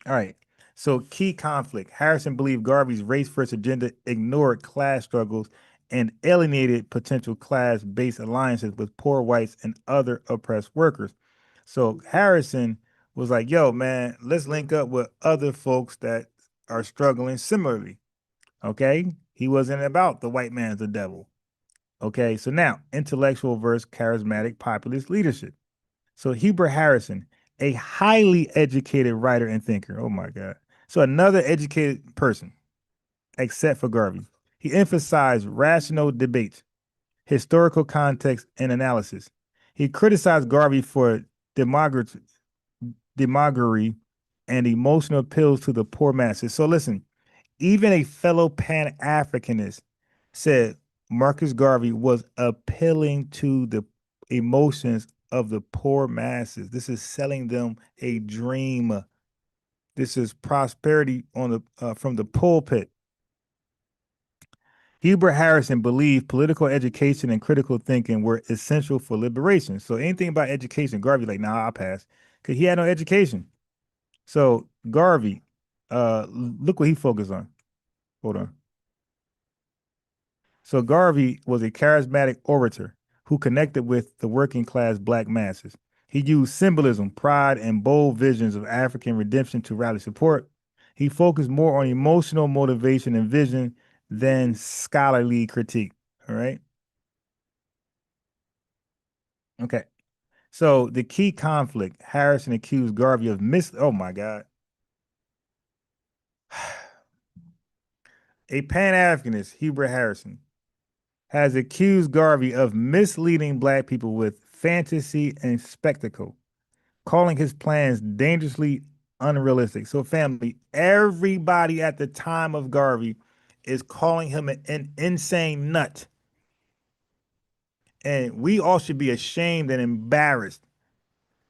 All right. So key conflict. Harrison believed Garvey's race-first agenda ignored class struggles and alienated potential class-based alliances with poor whites and other oppressed workers. So Harrison was like, yo, man, let's link up with other folks that are struggling similarly. Okay? He wasn't about the white man's the devil. Okay, so now intellectual versus charismatic populist leadership. So Hubert Harrison, a highly educated writer and thinker. Oh my God. So another educated person, except for Garvey. He emphasized rational debates, historical context, and analysis. He criticized Garvey for demagoguery and emotional appeals to the poor masses. So listen, even a fellow Pan-Africanist said Marcus Garvey was appealing to the emotions of the poor masses. This is selling them a dream. This is prosperity on the from the pulpit. Hubert Harrison believed political education and critical thinking were essential for liberation. So anything about education, Garvey like, nah, I'll pass, because he had no education. So Garvey, look what he focused on. Hold on. So Garvey was a charismatic orator who connected with the working class black masses. He used symbolism, pride, and bold visions of African redemption to rally support. He focused more on emotional motivation and vision than scholarly critique. All right. Okay. So the key conflict, Harrison accused Garvey of oh my God. A Pan-Africanist, Hubert Harrison, has accused Garvey of misleading black people with fantasy and spectacle, calling his plans dangerously unrealistic. So, family, everybody at the time of Garvey is calling him an insane nut. And we all should be ashamed and embarrassed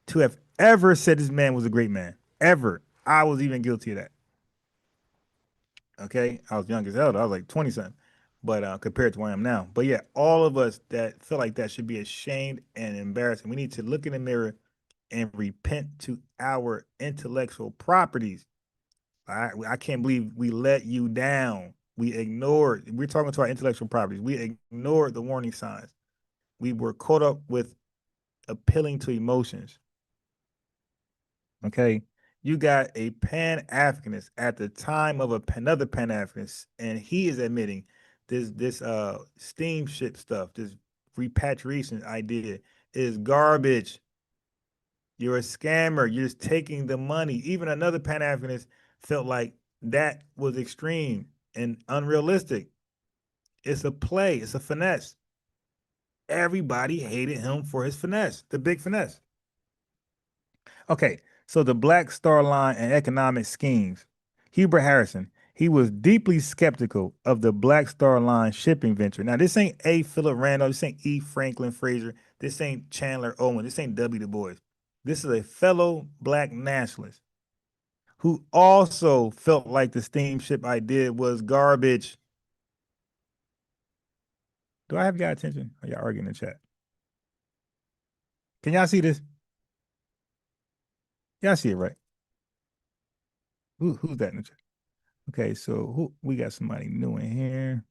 to have ever said this man was a great man. Ever. I was even guilty of that. Okay? I was young as hell. I was like 20-something. But compared to where I am now. But yeah, all of us that feel like that should be ashamed and embarrassed. And we need to look in the mirror and repent to our intellectual properties. I can't believe we let you down. We ignored, we're talking to our intellectual properties. We ignored the warning signs. We were caught up with appealing to emotions. Okay. You got a Pan-Africanist at the time of another Pan-Africanist, and he is admitting this steamship stuff, this repatriation idea is garbage. You're a scammer. You're just taking the money. Even another Pan-Africanist felt like that was extreme and unrealistic. It's a play. It's a finesse. Everybody hated him for his finesse, the big finesse. Okay, so the Black Star Line and economic schemes. Hubert Harrison, he was deeply skeptical of the Black Star Line shipping venture. Now, this ain't A. Philip Randolph, this ain't E. Franklin Fraser, this ain't Chandler Owen, this ain't W. Du Bois. This is a fellow Black nationalist who also felt like the steamship idea was garbage. Do I have y'all attention? Are y'all arguing in the chat? Can y'all see this? Y'all see it, right? Who's that in the chat? Okay, so who we got somebody new in here.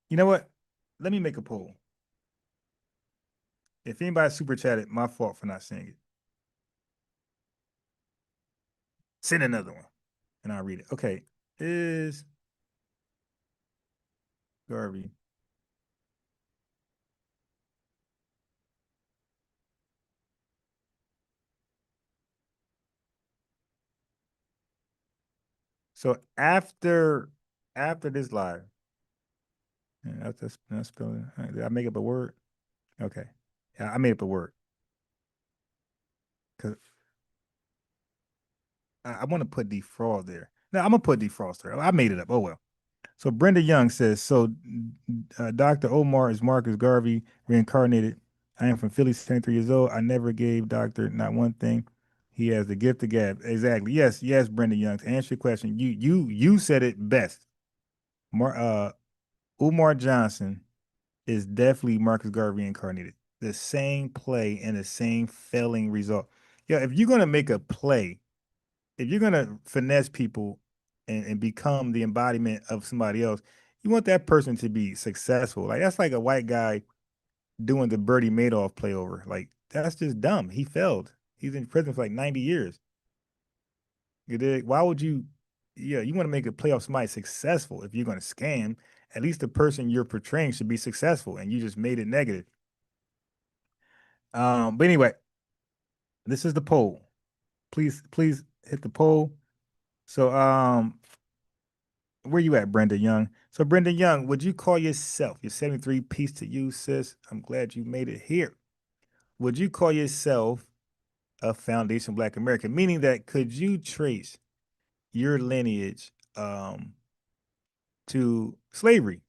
You know what? Let me make a poll. If anybody super chatted, my fault for not seeing it. Send another one and I'll read it. Okay, is Garvey. So after this live, that's spelling. Did I make up a word? Okay, yeah, I made up a word because I want to put defraud there. No, I'm gonna put defroster. I made it up. Oh well. So Brenda Young says, so Dr. Omar is Marcus Garvey reincarnated. I am from Philly, 73 years old. I never gave Doctor not one thing. He has the gift of gab. Exactly. Yes, Brenda Young. To answer your question, you said it best. Umar Johnson is definitely Marcus Garvey reincarnated. The same play and the same failing result. Yeah, if you're gonna make a play, if you're gonna finesse people and become the embodiment of somebody else, you want that person to be successful. Like that's like a white guy doing the Bertie Madoff play over. Like that's just dumb. He failed. He's in prison for like 90 years. You dig? Why would you? Yeah, you want to make a play off somebody successful. If you're gonna scam, at least the person you're portraying should be successful, and you just made it negative. But anyway, this is the poll. Please hit the poll. So where you at, Brenda Young? So Brenda Young, would you call yourself, your 73 piece to you, sis? I'm glad you made it here. Would you call yourself a foundation Black American? Meaning that could you trace your lineage to slavery?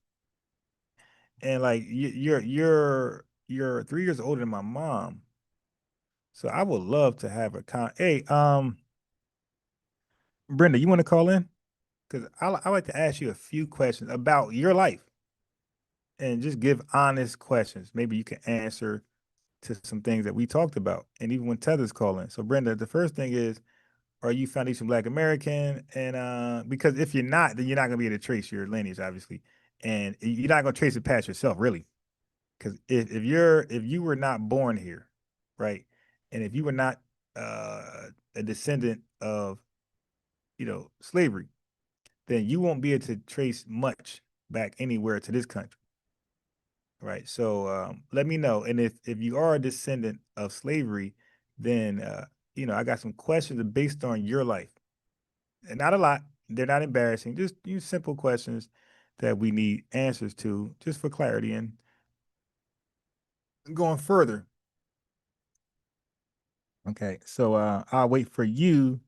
And like you're 3 years older than my mom. So I would love to have a hey, Brenda, you want to call in? Because I like to ask you a few questions about your life and just give honest questions. Maybe you can answer to some things that we talked about, and even when Tether's calling. So, Brenda, the first thing is, are you Foundation Black American? And because if you're not, then you're not gonna be able to trace your lineage, obviously, and you're not gonna trace it past yourself, really. Because if you were not born here, right, and if you were not a descendant of slavery, then you won't be able to trace much back anywhere to this country. Right. So let me know. And if you are a descendant of slavery, then I got some questions based on your life. And not a lot. They're not embarrassing. Just simple questions that we need answers to just for clarity and going further. Okay. So I'll wait for you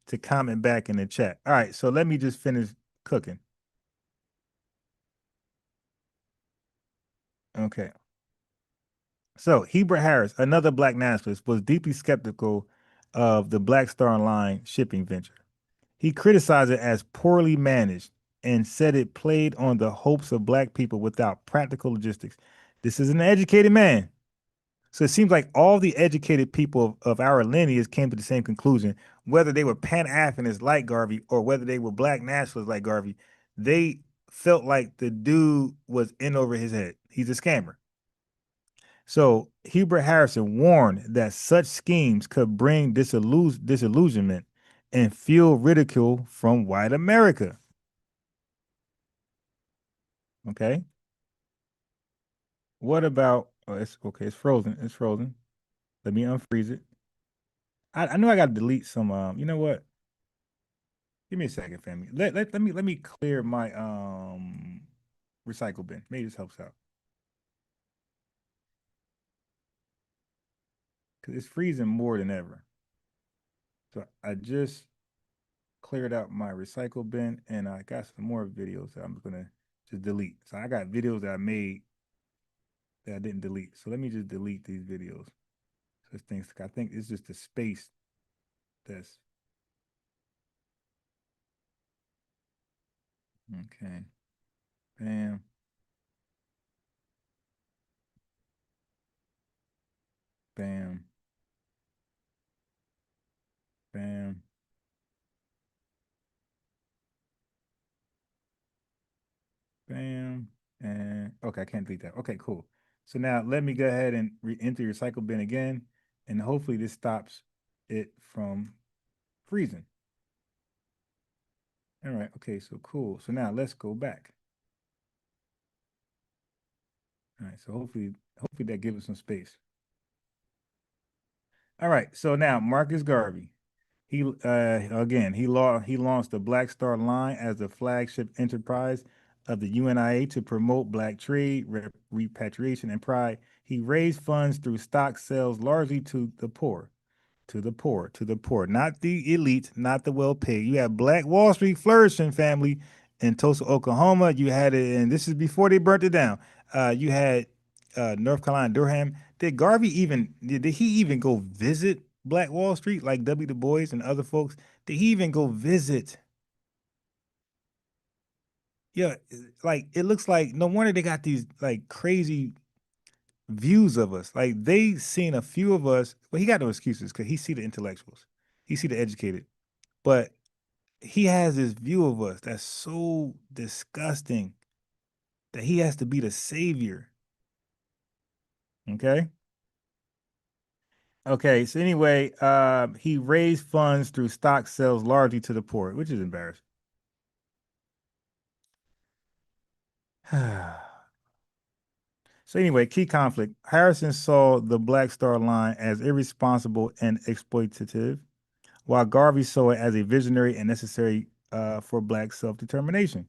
to comment back in the chat. All right. So let me just finish cooking. Okay. So Heber Harris, another Black nationalist, was deeply skeptical of the Black Star Line shipping venture. He criticized it as poorly managed and said it played on the hopes of Black people without practical logistics. This is an educated man. So it seems like all the educated people of our lineage came to the same conclusion, whether they were Pan-Africanists like Garvey or whether they were Black nationalists like Garvey. They felt like the dude was in over his head. He's a scammer. So Hubert Harrison warned that such schemes could bring disillusionment and fuel ridicule from white America. Okay. What about? Oh, it's okay. It's frozen. It's frozen. Let me unfreeze it. I know I got to delete some. You know what? Give me a second, family. Let me clear my recycle bin. Maybe this helps out because it's freezing more than ever. So I just cleared out my recycle bin and I got some more videos that I'm gonna just delete. So I got videos that I made that I didn't delete. So let me just delete these videos. So things I think it's just the space that's okay. Bam. Bam. Bam. Bam. And okay, I can't delete that. Okay, cool. So now let me go ahead and enter your cycle bin again, and hopefully this stops it from freezing. All right, okay, so cool. So now let's go back. All right, so hopefully that gives us some space. All right, so now Marcus Garvey. He again he launched the Black Star Line as the flagship enterprise of the UNIA to promote black trade, repatriation, and pride. He raised funds through stock sales largely to the poor, to the poor, not the elite, not the well-paid. You have Black Wall Street flourishing, family, in Tulsa, Oklahoma. You had it, and this is before they burnt it down. You had North Carolina, Durham. Did he even go visit Black Wall Street like W. Du Bois and other folks? Did he even go visit? Yeah, like it looks like no wonder they got these like crazy views of us. Like they seen a few of us. Well, he got no excuses because he see the intellectuals, he see the educated, but he has this view of us that's so disgusting that he has to be the savior. Okay. Okay. So anyway, he raised funds through stock sales largely to the poor, which is embarrassing. So anyway, key conflict. Harrison saw the Black Star Line as irresponsible and exploitative, while Garvey saw it as a visionary and necessary for Black self-determination.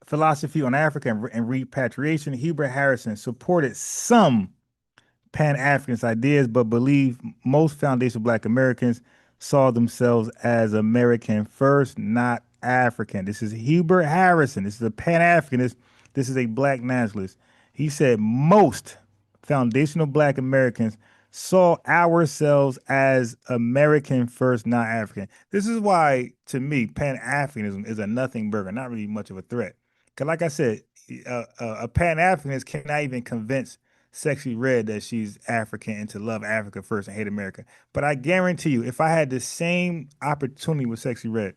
Philosophy on Africa and repatriation. Hubert Harrison supported some Pan-Africanist ideas, but believed most foundational Black Americans saw themselves as American first, not African. This is Hubert Harrison. This is a Pan-Africanist. This is a Black nationalist. He said most foundational Black Americans saw ourselves as American first, not African. This is why, to me, Pan-Africanism is a nothing burger, not really much of a threat. Because, like I said, a Pan-Africanist cannot even convince Sexy Red that she's African and to love Africa first and hate America. But I guarantee you, if I had the same opportunity with Sexy Red,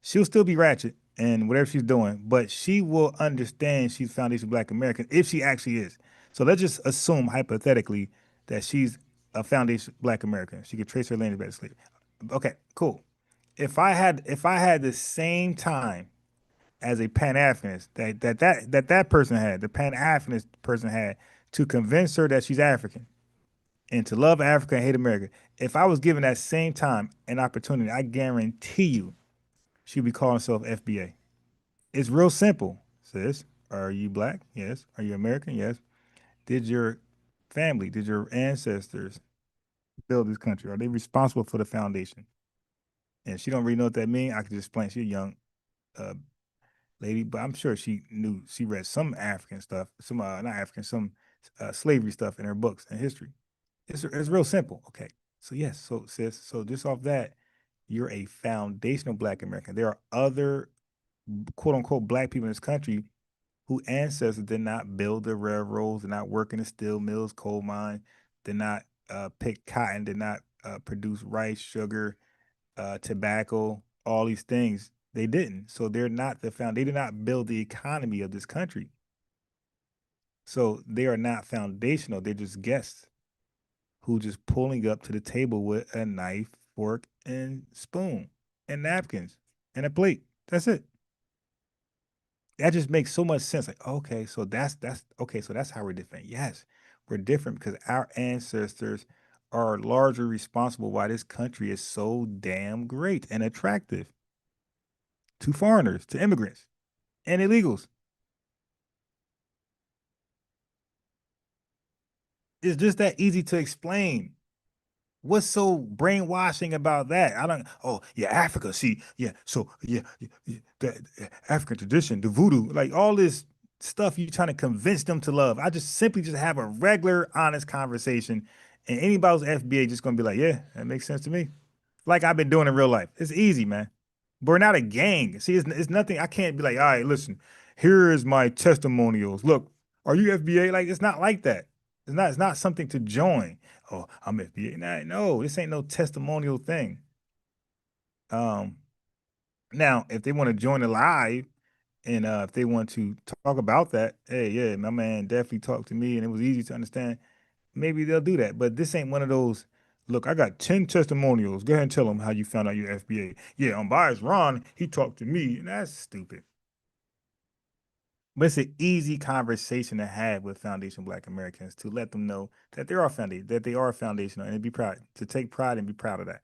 she'll still be ratchet and whatever she's doing, but she will understand she's foundation Black American if she actually is. So let's just assume hypothetically that she's a foundation Black American. She could trace her lineage back to slavery. Okay, cool. If I had the same time as a Pan-Africanist that person had, the Pan-Africanist person had to convince her that she's African and to love Africa and hate America. If I was given that same time and opportunity, I guarantee you she'd be calling herself FBA. It's real simple, sis. Are you Black? Yes. Are you American? Yes. Did your family, did your ancestors build this country? Are they responsible for the foundation? And she don't really know what that means. I could just explain. She's a young uh, lady, but I'm sure she read some African stuff, some not African, some slavery stuff in her books and history. It's real simple. Okay, so yes, so sis, so just off that, you're a foundational Black American. There are other quote unquote Black people in this country who ancestors did not build the railroads, did not work in the steel mills, coal mines, did not pick cotton, did not produce rice, sugar, tobacco, all these things. They didn't. So they're not the found. They did not build the economy of this country. So they are not foundational. They're just guests who just pulling up to the table with a knife, fork, and spoon, and napkins, and a plate. That's it. That just makes so much sense. Like, okay, so that's okay, so that's how we're different. Yes, we're different because our ancestors are largely responsible why this country is so damn great and attractive to foreigners, to immigrants, and illegals. It's just that easy to explain. What's so brainwashing about that? I don't. Oh, yeah, Africa. See, yeah. So, yeah, the African tradition, the voodoo, like all this stuff you trying to convince them to love. I just simply just have a regular, honest conversation, and anybody who's FBA just gonna be like, yeah, that makes sense to me. Like I've been doing in real life. It's easy, man. But we're not a gang. See, it's nothing. I can't be like, all right, listen, here is my testimonials. Look, are you FBA? Like, it's not like that. It's not something to join. Oh, I'm FBA. Nah, no, this ain't no testimonial thing. Um, Now, if they want to join the live and if they want to talk about that, hey, yeah, my man definitely talked to me and it was easy to understand. Maybe they'll do that. But this ain't one of those. Look, I got 10 testimonials. Go ahead and tell them how you found out you're FBA. Yeah, on bias Ron, he talked to me. And that's stupid. But it's an easy conversation to have with Foundation Black Americans to let them know that they are foundational and to be proud, to take pride and be proud of that.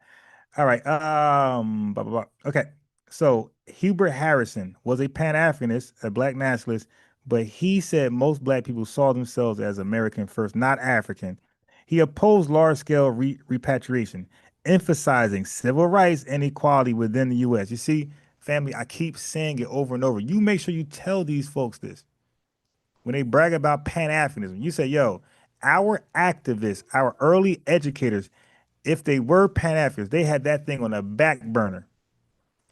All right. Blah, blah, blah. Okay. So Hubert Harrison was a Pan-Africanist, a black nationalist, but he said most black people saw themselves as American first, not African. He opposed large-scale repatriation, emphasizing civil rights and equality within the U.S. You see, family, I keep saying it over and over. You make sure you tell these folks this. When they brag about Pan-Africanism, you say, yo, our activists, our early educators, if they were Pan-Africans, they had that thing on the back burner.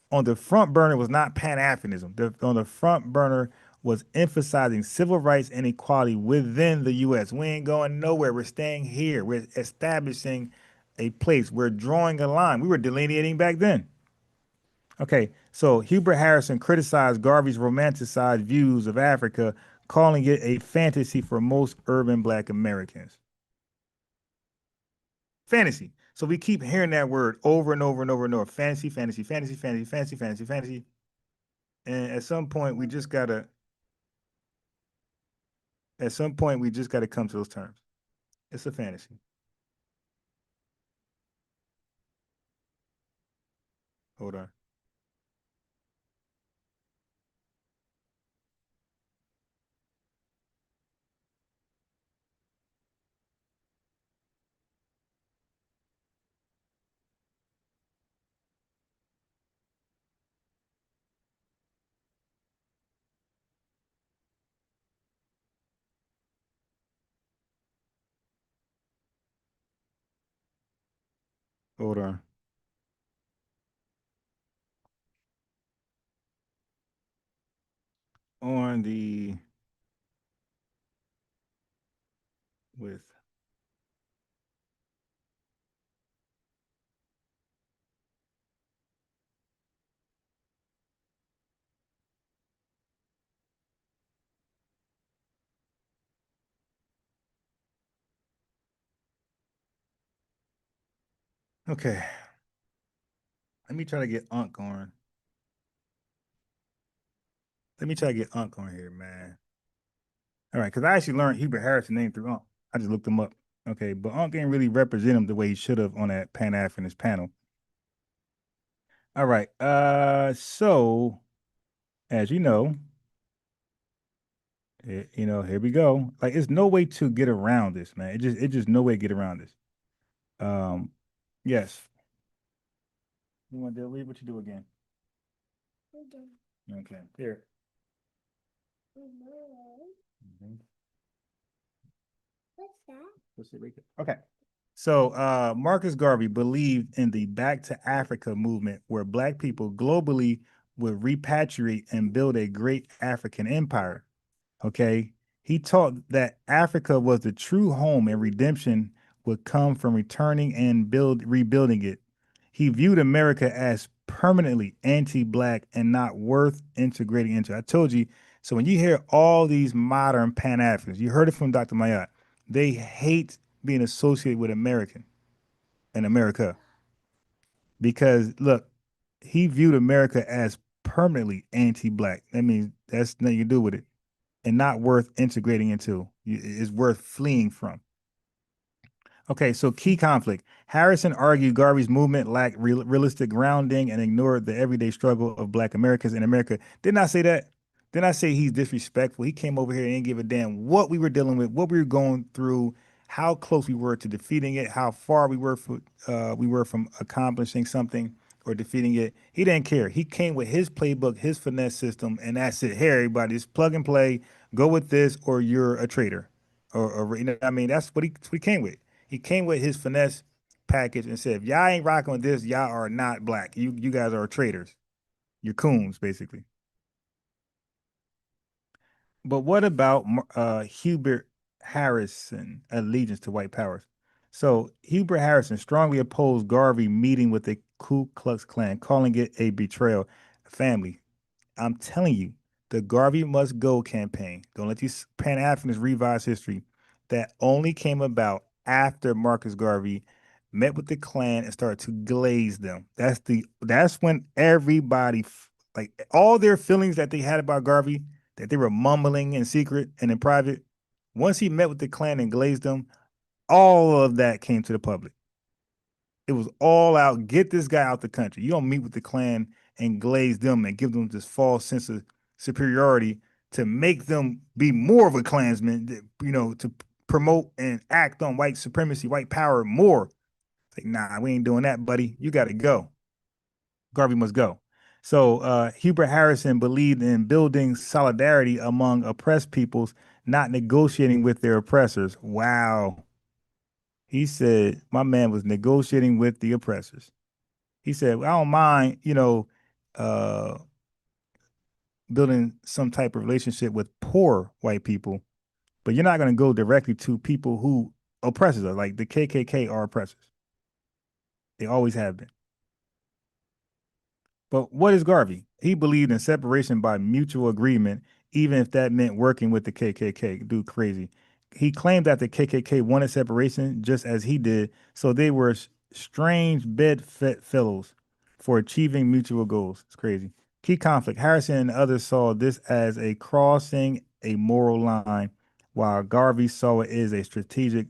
On the front burner was not Pan-Africanism. On the front burner was emphasizing civil rights and equality within the U.S. We ain't going nowhere. We're staying here. We're establishing a place. We're drawing a line. We were delineating back then. Okay, so Hubert Harrison criticized Garvey's romanticized views of Africa, calling it a fantasy for most urban black Americans. Fantasy. So we keep hearing that word over and over and over and over. Fantasy, fantasy, fantasy, fantasy, fantasy, fantasy, fantasy. And at some point we just gotta come to those terms. It's a fantasy. Hold on. Hold on. On the with okay. Let me try to get Unc on. Let me try to get Unc on here, man. All right, because I actually learned Hubert Harrison name through Unc. I just looked him up. Okay, but Unc didn't really represent him the way he should have on that Pan-Africanist panel. All right. So as you know, here we go. Like, it's no way to get around this, man. It just no way to get around this. Yes. You want to read what you do again? Okay. Here. Mhm. What's that? What's it right there? Okay. So Marcus Garvey believed in the Back to Africa movement, where Black people globally would repatriate and build a great African empire. Okay. He taught that Africa was the true home and redemption would come from returning and rebuilding it. He viewed America as permanently anti-Black and not worth integrating into. I told you, So when you hear all these modern Pan-Africans, you heard it from Dr. Mayat, they hate being associated with American and America. Because look, he viewed America as permanently anti-black. That means that's nothing you do with it and not worth integrating into. It's worth fleeing from. Okay, so key conflict. Harrison argued Garvey's movement lacked realistic grounding and ignored the everyday struggle of Black Americans in America. Didn't I say that? Didn't I say he's disrespectful? He came over here and didn't give a damn what we were dealing with, what we were going through, how close we were to defeating it, how far we were from accomplishing something or defeating it. He didn't care. He came with his playbook, his finesse system, and that's it. Hey, everybody, just plug and play. Go with this, or you're a traitor. Or you know, I mean, that's what he came with. He came with his finesse package and said, if y'all ain't rocking with this, y'all are not black. You guys are traitors. You're coons, basically. But what about Hubert Harrison allegiance to white powers? So Hubert Harrison strongly opposed Garvey meeting with the Ku Klux Klan, calling it a betrayal. Family, I'm telling you, the Garvey Must Go campaign, don't let these Pan-Africanists revise history, that only came about after Marcus Garvey met with the Klan and started to glaze them. That's when everybody, like all their feelings that they had about Garvey, that they were mumbling in secret and in private, once he met with the Klan and glazed them, all of that came to the public. It was all out, get this guy out the country. You don't meet with the Klan and glaze them and give them this false sense of superiority to make them be more of a Klansman, you know, to promote and act on white supremacy, white power more. It's like, nah, we ain't doing that, buddy. You got to go. Garvey must go. So Hubert Harrison believed in building solidarity among oppressed peoples, not negotiating with their oppressors. Wow. He said, my man was negotiating with the oppressors. He said, I don't mind, you know, building some type of relationship with poor white people, but you're not going to go directly to people who oppressors are. Like the KKK are oppressors. They always have been. But what is Garvey? He believed in separation by mutual agreement, even if that meant working with the KKK. Dude, crazy. He claimed that the KKK wanted separation just as he did, so they were strange bedfellows for achieving mutual goals. It's crazy. Key conflict. Harrison and others saw this as a crossing a moral line, while Garvey saw it as a strategic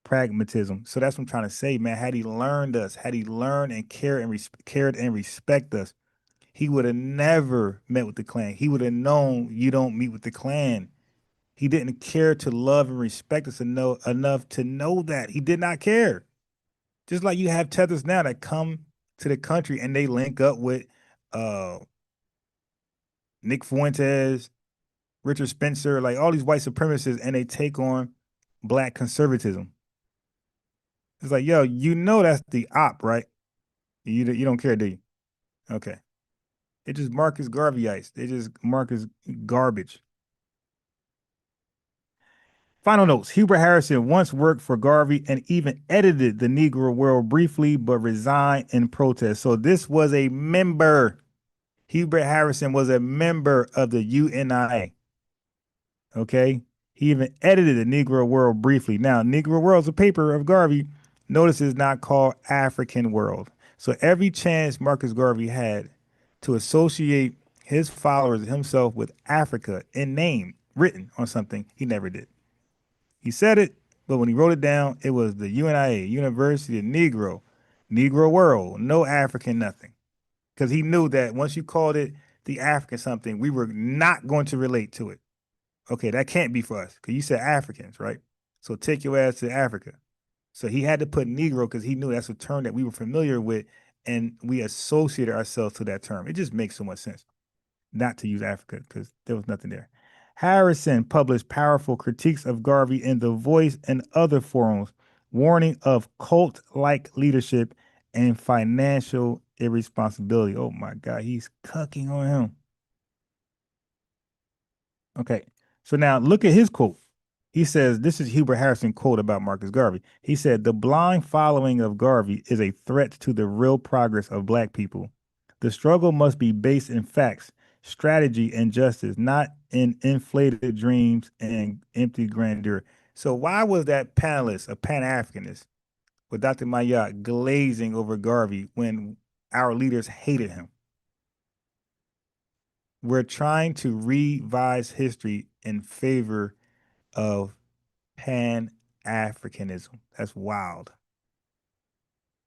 pragmatism. So that's what I'm trying to say, man. Had he learned us, had he learned and cared and respect us, he would have never met with the Klan. He would have known you don't meet with the Klan. He didn't care to love and respect us enough to know that. He did not care. Just like you have tethers now that come to the country and they link up with Nick Fuentes, Richard Spencer, like all these white supremacists, and they take on black conservatism. It's like, yo, you know that's the op, right? You don't care, do you? Okay. It just Marcus Garveyites. They just Marcus garbage. Final notes. Hubert Harrison once worked for Garvey and even edited the Negro World briefly, but resigned in protest. So this was a member. Hubert Harrison was a member of the UNIA. Okay. He even edited the Negro World briefly. Now, Negro World is a paper of Garvey. Notice it's not called African World. So every chance Marcus Garvey had to associate his followers and himself with Africa in name, written on something, he never did. He said it, but when he wrote it down, it was the UNIA, University of Negro, Negro World, no African nothing. Because he knew that once you called it the African something, we were not going to relate to it. Okay, that can't be for us, because you said Africans, right? So take your ass to Africa. So he had to put Negro because he knew that's a term that we were familiar with, and we associated ourselves to that term. It just makes so much sense not to use Africa because there was nothing there. Harrison published powerful critiques of Garvey in The Voice and other forums, warning of cult-like leadership and financial irresponsibility. Oh my God, he's cucking on him. Okay, so now look at his quote. He says, this is Hubert Harrison quote about Marcus Garvey. He said, the blind following of Garvey is a threat to the real progress of Black people. The struggle must be based in facts, strategy, and justice, not in inflated dreams and empty grandeur. So why was that panelist a Pan-Africanist with Dr. Mayat glazing over Garvey when our leaders hated him? We're trying to revise history in favor of Pan-Africanism. That's wild.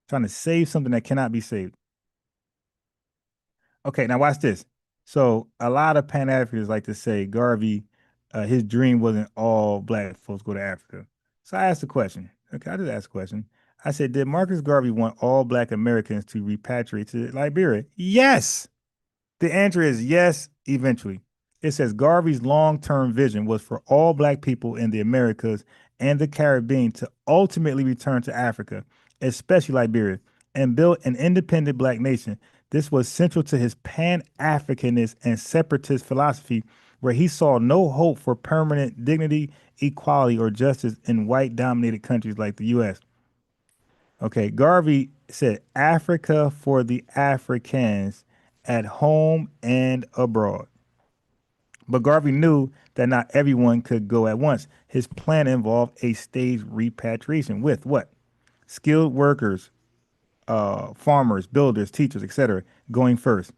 Trying to save something that cannot be saved. Okay, now watch this. So a lot of Pan-Africanists like to say Garvey, his dream wasn't all black folks go to Africa. So I asked a question. Okay, I just asked a question. I said, did Marcus Garvey want all black Americans to repatriate to Liberia? Yes. The answer is yes, eventually. It says Garvey's long-term vision was for all black people in the Americas and the Caribbean to ultimately return to Africa, especially Liberia, and build an independent black nation. This was central to his Pan-Africanist and separatist philosophy, where he saw no hope for permanent dignity, equality, or justice in white-dominated countries like the U.S. Okay, Garvey said Africa for the Africans at home and abroad. But Garvey knew that not everyone could go at once. His plan involved a staged repatriation with what? Skilled workers, farmers, builders, teachers, etc., going first.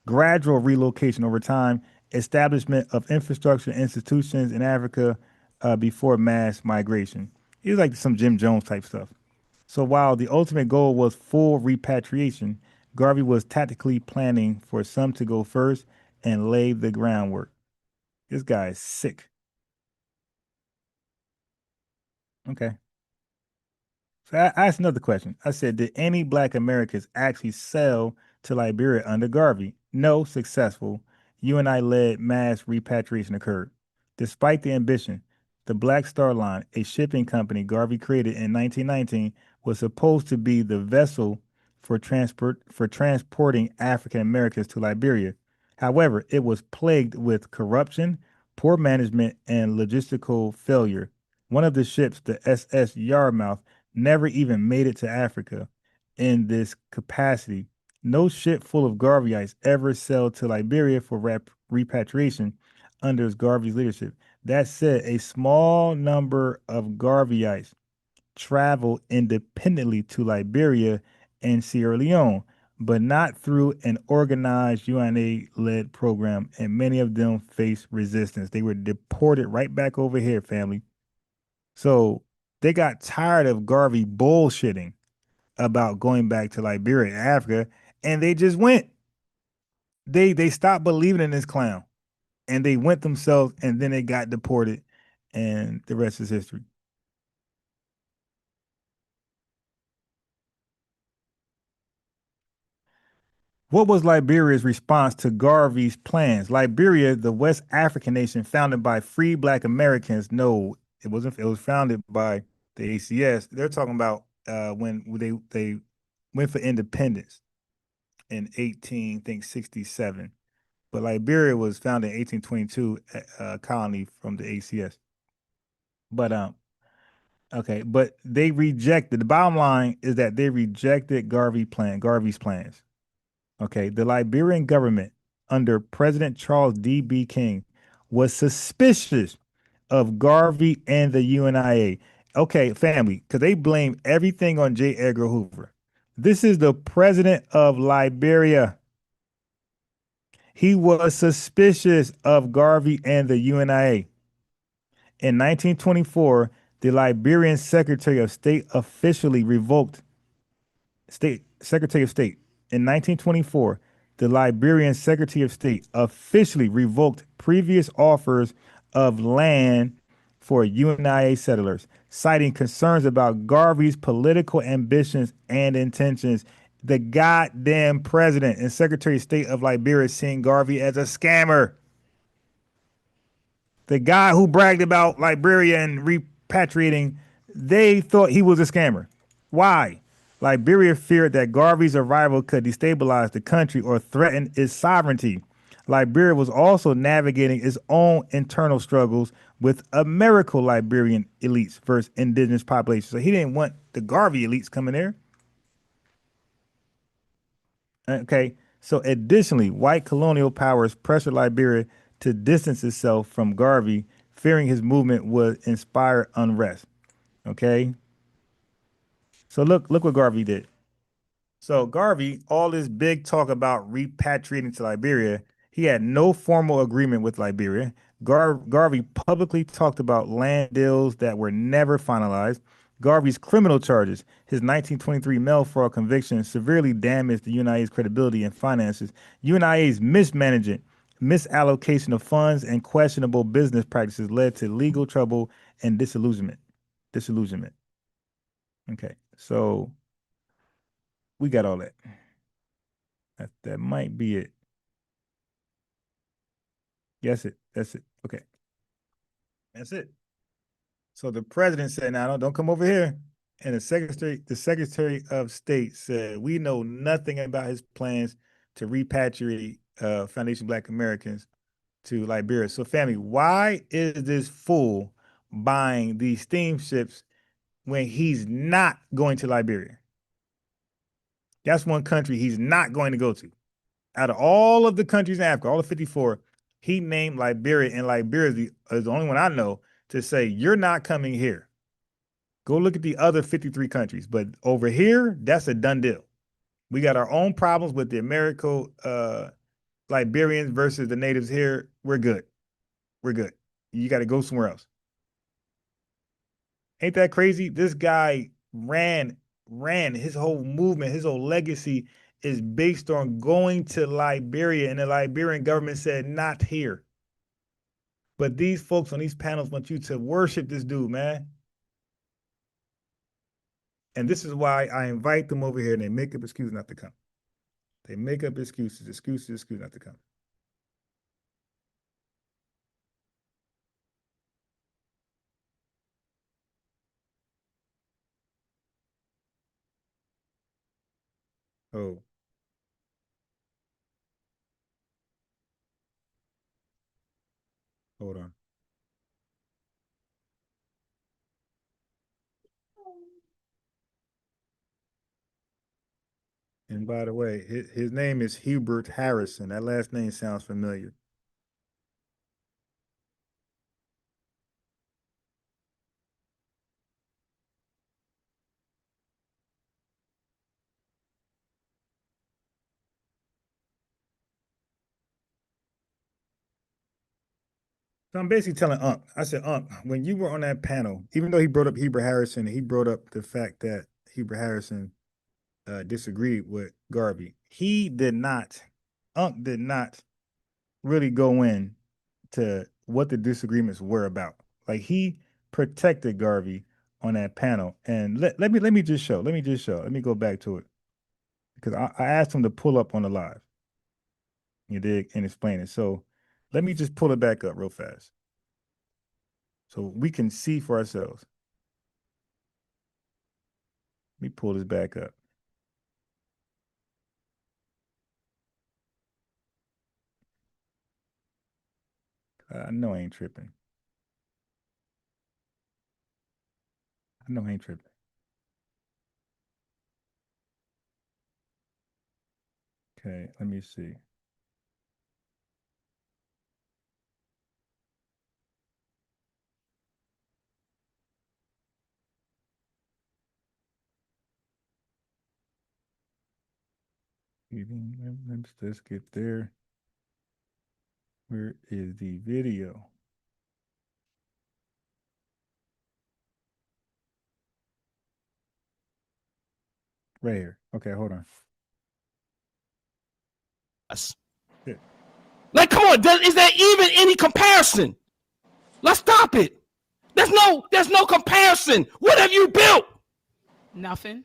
Gradual relocation over time, establishment of infrastructure institutions in Africa before mass migration. It was like some Jim Jones type stuff. So while the ultimate goal was full repatriation, Garvey was tactically planning for some to go first and lay the groundwork. This guy is sick. Okay. So I asked another question. I said, did any black Americans actually sail to Liberia under Garvey? No, successful. UNI-led mass repatriation occurred. Despite the ambition, the Black Star Line, a shipping company Garvey created in 1919, was supposed to be the vessel for transporting African Americans to Liberia. However, it was plagued with corruption, poor management, and logistical failure. One of the ships, the SS Yarmouth, never even made it to Africa in this capacity. No ship full of Garveyites ever sailed to Liberia for repatriation under Garvey's leadership. That said, a small number of Garveyites traveled independently to Liberia and Sierra Leone, but not through an organized UNA-led program, and many of them faced resistance. They were deported right back over here, family. So they got tired of Garvey bullshitting about going back to Liberia and Africa, and they just went. They stopped believing in this clown, and they went themselves, and then they got deported, and the rest is history. What was Liberia's response to Garvey's plans? Liberia, the West African nation founded by free black Americans. No, it wasn't. It was founded by the ACS. They're talking about when they went for independence in 1867. But Liberia was founded in 1822, a colony from the ACS. But okay, but they rejected. The bottom line is that they rejected Garvey's plans. Okay, the Liberian government under President Charles D.B. King was suspicious of Garvey and the UNIA. Okay, family, because they blame everything on J. Edgar Hoover. This is the president of Liberia. He was suspicious of Garvey and the UNIA. In 1924, the Liberian Secretary of State officially revoked Secretary of State. In 1924, the Liberian Secretary of State officially revoked previous offers of land for UNIA settlers, citing concerns about Garvey's political ambitions and intentions. The goddamn president and Secretary of State of Liberia seeing Garvey as a scammer. The guy who bragged about Liberia and repatriating, they thought he was a scammer. Why? Liberia feared that Garvey's arrival could destabilize the country or threaten its sovereignty. Liberia was also navigating its own internal struggles with American Liberian elites versus indigenous populations. So he didn't want the Garvey elites coming there. Okay, So additionally, white colonial powers pressured Liberia to distance itself from Garvey, fearing his movement would inspire unrest. Okay. So look what Garvey did. So Garvey, all this big talk about repatriating to Liberia, he had no formal agreement with Liberia. Garvey publicly talked about land deals that were never finalized. Garvey's criminal charges, his 1923 mail fraud conviction, severely damaged the UNIA's credibility and finances. UNIA's mismanagement, misallocation of funds, and questionable business practices led to legal trouble and disillusionment. Okay, so we got all that. That might be it. That's it. Okay. That's it. So the president said, "Now don't come over here." And the Secretary of State said, "We know nothing about his plans to repatriate Foundation Black Americans to Liberia." So family, why is this fool buying these steamships when he's not going to Liberia? That's one country he's not going to go to. Out of all of the countries in Africa, all the 54, he named Liberia, and Liberia is the only one I know to say, you're not coming here. Go look at the other 53 countries. But over here, that's a done deal. We got our own problems with the Liberians versus the natives here. We're good. You got to go somewhere else. Ain't that crazy? This guy ran his whole movement, his whole legacy is based on going to Liberia, and the Liberian government said, not here. But these folks on these panels want you to worship this dude, man. And this is why I invite them over here, and they make up excuses not to come. They make up excuses not to come. Oh. Hold on. And by the way, his name is Hubert Harrison. That last name sounds familiar. So I'm basically telling Unc, I said, Unc, when you were on that panel, even though he brought up Hubert Harrison, he brought up the fact that Hubert Harrison disagreed with Garvey. Unc did not really go in to what the disagreements were about. Like, he protected Garvey on that panel. And let me just show. Let me go back to it. Because I asked him to pull up on the live. You dig? And explain it. So let me just pull it back up real fast, so we can see for ourselves. Let me pull this back up. I know I ain't tripping. Okay, let me see. Let's get there. Where is the video? Right here. Okay, hold on. Like, come on, is there even any comparison? Let's stop it. There's no comparison. What have you built? Nothing.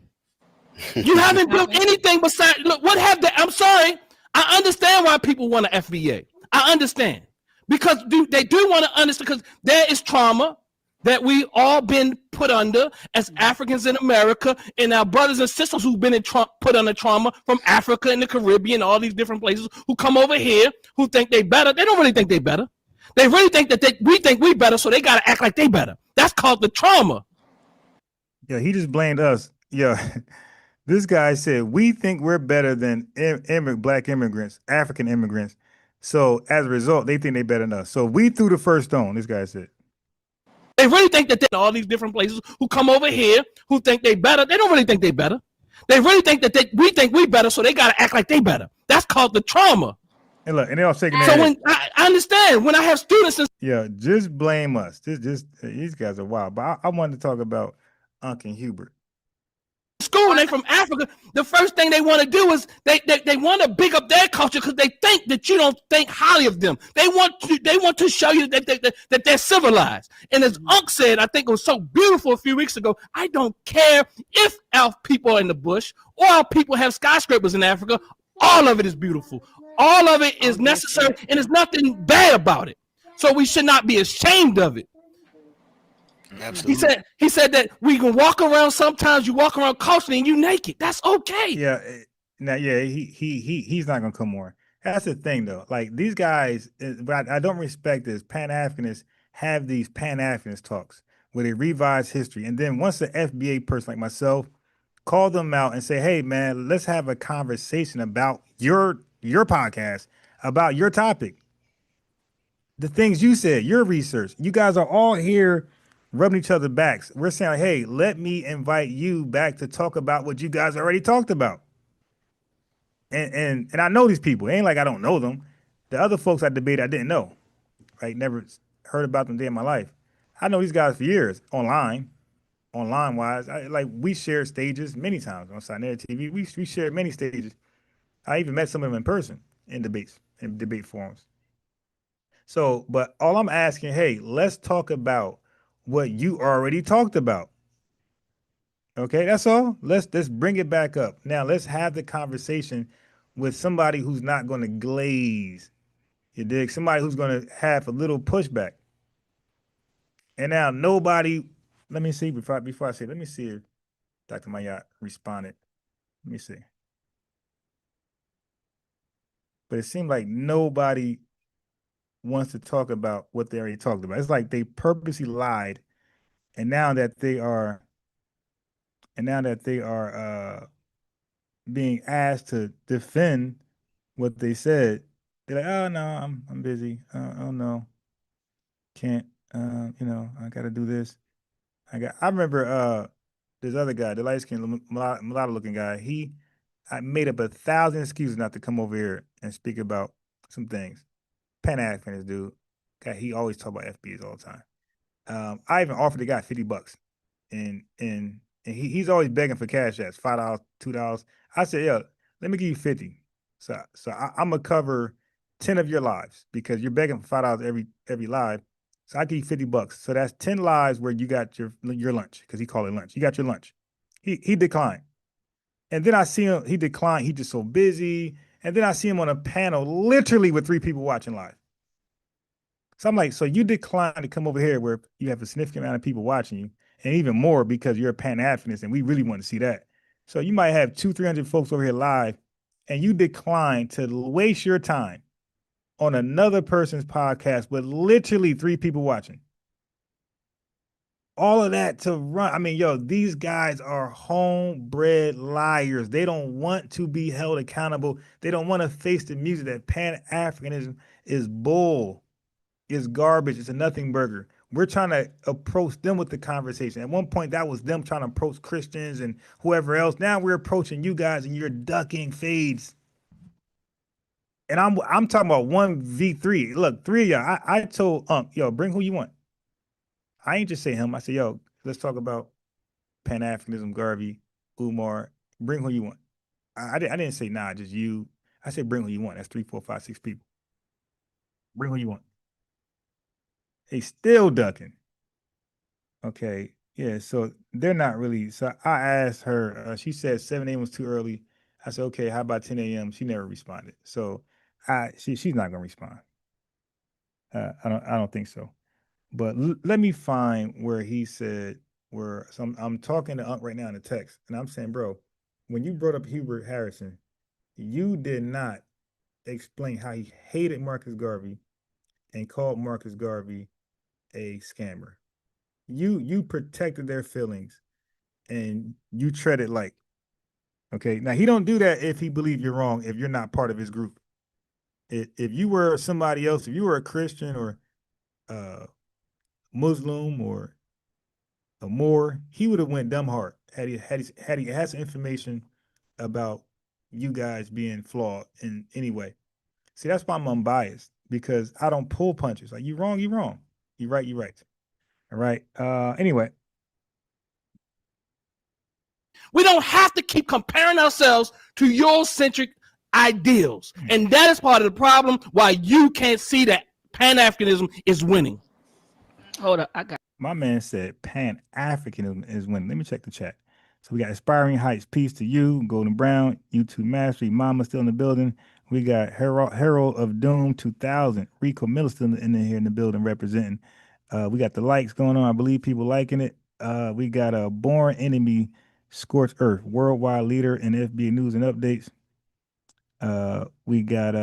You haven't built anything besides, look, I'm sorry. I understand why people want an FBA. I understand. Because they do want to understand, because there is trauma that we all been put under as Africans in America, and our brothers and sisters who've been put under trauma from Africa and the Caribbean, all these different places, who come over here, who think they better. They don't really think they better. They really think that we think we better, so they got to act like they better. That's called the trauma. Yeah, he just blamed us. Yeah. This guy said, we think we're better than black immigrants, African immigrants. So as a result, they think they better than us. So we threw the first stone, this guy said. They really think that they're all these different places who come over here who think they better. They don't really think they better. They really think that we think we better, so they got to act like they better. That's called the trauma. And look, and they all shaking their So head. when I understand, when I have students and yeah, just blame us. Just these guys are wild. But I wanted to talk about Uncle Hubert. school and they from Africa, the first thing they want to do is they want to big up their culture because they think that you don't think highly of them. They want to show you that they're civilized. And as Unc said, I think it was so beautiful a few weeks ago, I don't care if our people are in the bush or our people have skyscrapers in Africa. All of it is beautiful. All of it is necessary, and there's nothing bad about it. So we should not be ashamed of it. Absolutely. He said that we can walk around. Sometimes you walk around culturally and you naked. That's okay. Yeah. Now, yeah, he's not gonna come more. That's the thing, though. Like these guys, but I don't respect this. Pan-Africanists have these Pan-Africanist talks where they revise history, and then once the FBA person like myself call them out and say, "Hey, man, let's have a conversation about your podcast, about your topic, the things you said, your research. You guys are all here." Rubbing each other's backs. We're saying, hey, let me invite you back to talk about what you guys already talked about. And I know these people. It ain't like I don't know them. The other folks I debated, I didn't know. Right? Never heard about them day in my life. I know these guys for years, online wise. Like we shared stages many times on Sinera TV. We shared many stages. I even met some of them in person in debates, in debate forums. So, but all I'm asking, hey, let's talk about what you already talked about. Okay, that's all. Let's bring it back up. Now let's have the conversation with somebody who's not going to glaze. You dig? Somebody who's going to have a little pushback. And now nobody. Let me see before I say. Let me see if Dr. Mayat responded. Let me see. But it seemed like nobody wants to talk about what they already talked about. It's like they purposely lied, and now that they are being asked to defend what they said, they're like, "Oh no, I'm busy. Oh no, can't. I got to do this. I remember this other guy, the light skinned mulatto looking guy. I made up 1,000 excuses not to come over here and speak about some things. Pan-Africanist dude. Guy, he always talk about FBAs all the time. I even offered the guy $50, and he's always begging for cash apps, $5, $2. I said, yeah, let me give you 50. So I'm gonna cover 10 of your lives because you're begging for $5 every live. So I give you $50. So that's 10 lives where you got your lunch, because he called it lunch. You got your lunch. He declined. And then I see him, he declined. He just so busy. And then I see him on a panel, literally with 3 people watching live. So I'm like, so you decline to come over here where you have a significant amount of people watching you, and even more because you're a Pan-Africanist, and we really want to see that. So you might have 200-300 folks over here live, and you decline to waste your time on another person's podcast with literally 3 people watching. All of that to run. I mean, yo, these guys are homebred liars. They don't want to be held accountable. They don't want to face the music that Pan-Africanism is bull. Is garbage. It's a nothing burger. We're trying to approach them with the conversation. At one point, that was them trying to approach Christians and whoever else. Now we're approaching you guys, and you're ducking fades. And I'm talking about 1v3. Look, 3 of y'all. I told yo, bring who you want. I ain't just say him. I said, yo, let's talk about Pan-Africanism, Garvey, Umar. Bring who you want. I didn't say nah, just you. I said bring who you want. That's 3, 4, 5, 6 people. Bring who you want. They still ducking. Okay, yeah, so they're not really. So I asked her, she said 7 a.m. was too early. I said, okay, how about 10 a.m.? She never responded. So she's not gonna respond. I don't think so. But let me find where he said so I'm talking to Unc right now in the text, and I'm saying, bro, when you brought up Hubert Harrison, you did not explain how he hated Marcus Garvey and called Marcus Garvey a scammer. You protected their feelings, and you treaded light. Okay. Now he don't do that if he believe you're wrong, if you're not part of his group. If you were somebody else, if you were a Christian or Muslim or a Moor, he would have went dumb hard had he had some information about you guys being flawed in any way. See, that's why I'm unbiased, because I don't pull punches. Like, you wrong, you wrong. You right, you right. All right. Anyway. We don't have to keep comparing ourselves to Eurocentric ideals. And that is part of the problem why you can't see that Pan-Africanism is winning. Hold up, I got. My man said Pan-Africanism is winning. Let me check the chat. So we got Aspiring Heights, peace to you, Golden Brown, YouTube Mastery, Mama still in the building. We got Herald of Doom 2000, Rico Miller still in here in the building representing. We got the likes going on. I believe people liking it. We got a Born Enemy, Scorched Earth, worldwide leader in FBA News and Updates. We got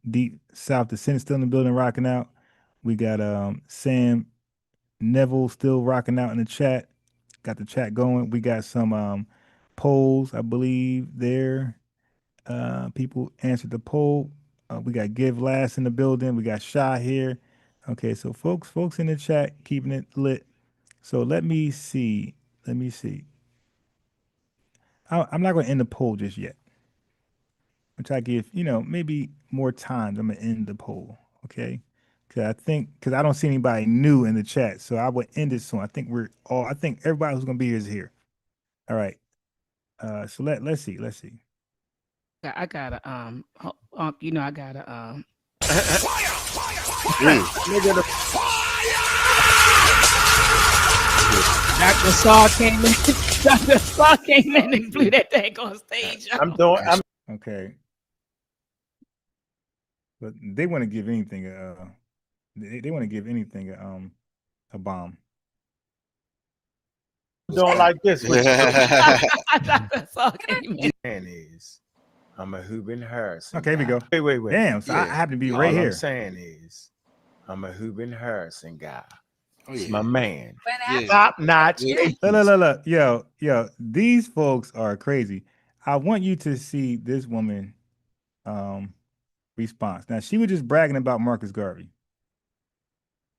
Deep South Descent still in the building rocking out. We got Sam Neville still rocking out in the chat. Got the chat going. We got some polls, I believe, there. People answered the poll. We got Give Last in the building. We got Shy here. Okay, so folks in the chat keeping it lit. So let me see. I'm not going to end the poll just yet. I'm trying to give, maybe more times. I'm going to end the poll. Okay. Because I don't see anybody new in the chat, so I would end it soon. I think everybody who's gonna be here is here. All right. So let's see. I gotta I gotta Dr. Saw came in. Dr. Saw came in and blew that thing on stage. Okay. But they want to give anything they want to give anything a bomb. Don't like this. Dr. Saw came in. Is I'm a Hubin Harrison. Okay, here we go. Wait. Damn, so I happen to be right here. All I'm saying is I'm a Hubin Harrison guy. Oh, It's yeah. my man. Yeah. Top notch. Look. Yo, these folks are crazy. I want you to see this woman response. Now, she was just bragging about Marcus Garvey.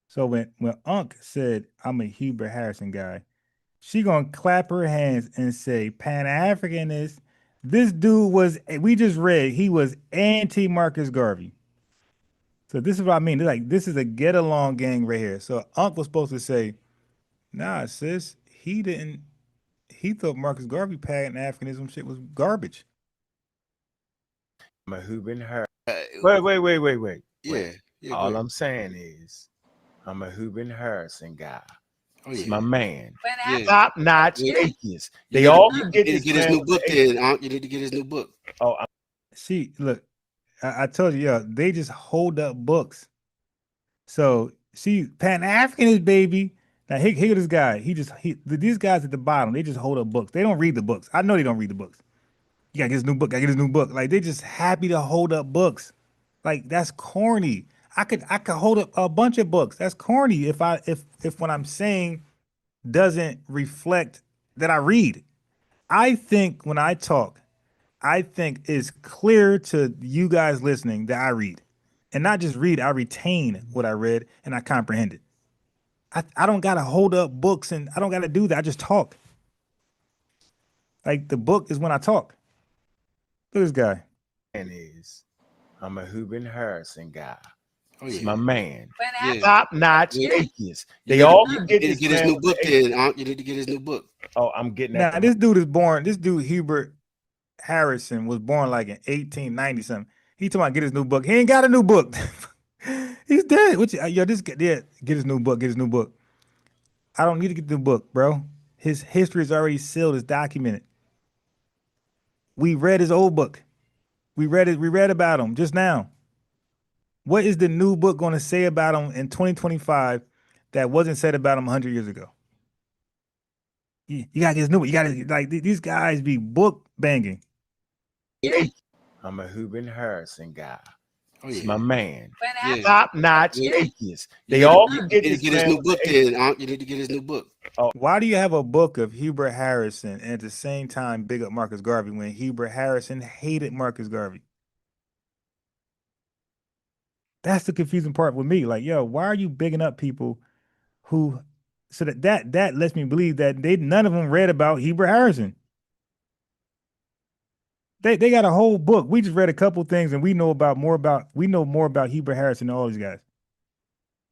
So when Unc said, I'm a Hubert Harrison guy, she gonna clap her hands and say, Pan-Africanist. This dude we just read, he was anti-Marcus Garvey. So this is what I mean. This is a get-along gang right here. So Unc was supposed to say, nah, sis, he thought Marcus Garvey Pan-Africanism shit was garbage. I'm a Hubin Harrison. Wait. Yeah. All I'm saying is I'm a Hubin Harrison guy. Oh, It's yeah. my man. Yeah. Top notch Yeah. atheists. They all can get You need to get his new book then, Unc. You need to get his new book. Oh, Look, I told you, they just hold up books. So see, Pan-Africanist, baby. Now here this guy. These guys at the bottom, they just hold up books. They don't read the books. I know they don't read the books. You gotta get his new book. Like, they just happy to hold up books. Like, that's corny. I could hold up a bunch of books. That's corny if what I'm saying doesn't reflect that I read. I think when I talk, I think it's clear to you guys listening that I read. And not just read, I retain what I read and I comprehend it. I don't gotta hold up books and I don't gotta do that. I just talk. Like, the book is when I talk. Look at this guy. I'm a Hubin Harrison guy. Oh, It's yeah. my man. Yeah. Top notch Yeah. atheists. They all can get his new book then, Unc. You need to get his new book. Oh, I'm getting that. Now, this dude Hubert Harrison was born like in 1890 something. He talking about get his new book. He ain't got a new book. He's dead. Get his new book. Get his new book. I don't need to get the book, bro. His history is already sealed. It's documented. We read his old book. We read about him just now. What is the new book going to say about him in 2025 that wasn't said about him 100 years ago? You gotta get his new book. You gotta, like, these guys be book banging. I'm a Hubin Harrison guy. Oh, Oh It's yeah. my man. Yeah. Top-notch You, atheist. you They need to, all you forget need to this get his man new was an book atheist. then. You need to get his new book. Why do you have a book of Hubert Harrison and at the same time big up Marcus Garvey when Hubert Harrison hated Marcus Garvey? That's the confusing part with me. Like, yo, why are you bigging up people who so that lets me believe that they none of them read about Hubert Harrison. They got a whole book. We just read a couple things and we know more about Hubert Harrison than all these guys.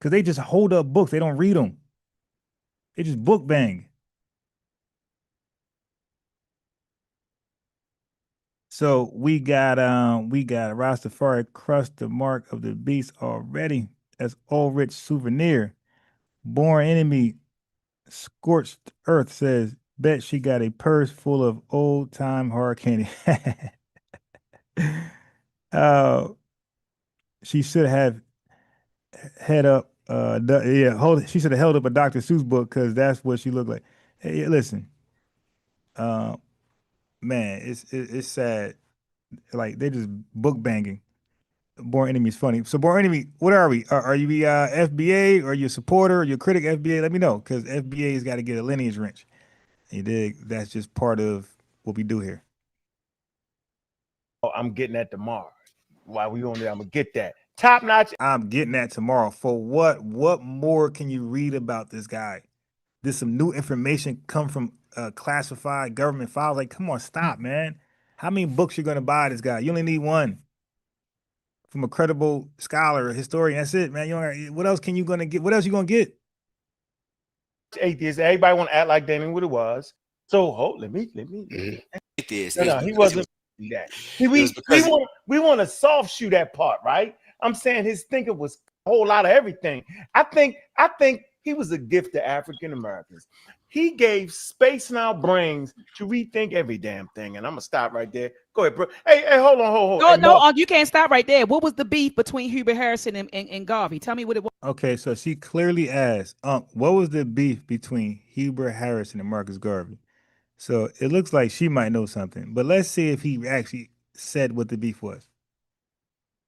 Cause they just hold up books. They don't read them. They just book bang. So we got Rastafari crust the mark of the beast already. That's Old Rich Souvenir. Born Enemy Scorched Earth says, bet she got a purse full of old time hard candy. uh she should have head up she should have held up a Dr. Seuss book because that's what she looked like. Hey, listen, uh man, it's sad. Like they just book banging. Born Enemy is funny. So Born Enemy, what are we? Are you the FBA? Or are you a supporter? Or you a critic FBA? Let me know because FBA's got to get a lineage wrench. You dig? That's just part of what we do here. Oh, I'm getting that tomorrow. While we on there, I'm gonna get that. Top notch. I'm getting that tomorrow. For what? What more can you read about this guy? Did some new information come from classified government files? Like, come on, stop, man. How many books you gonna buy this guy? You only need one from a credible scholar, historian. That's it, man. You don't, what else can you gonna get? What else you gonna get? Atheist. Everybody want to act like they knew what it was. So let me. Atheist. No, he wasn't that. See, we want to soft shoe that part, right? I'm saying his thinking was a whole lot of everything. I think he was a gift to African Americans. He gave space in our brains to rethink every damn thing. And I'm gonna stop right there. Go ahead, bro. Hey, hold on. No, hey, no, you can't stop right there. What was the beef between Hubert Harrison and Garvey? Tell me what it was. Okay, so she clearly asked, what was the beef between Hubert Harrison and Marcus Garvey? So it looks like she might know something, but let's see if he actually said what the beef was.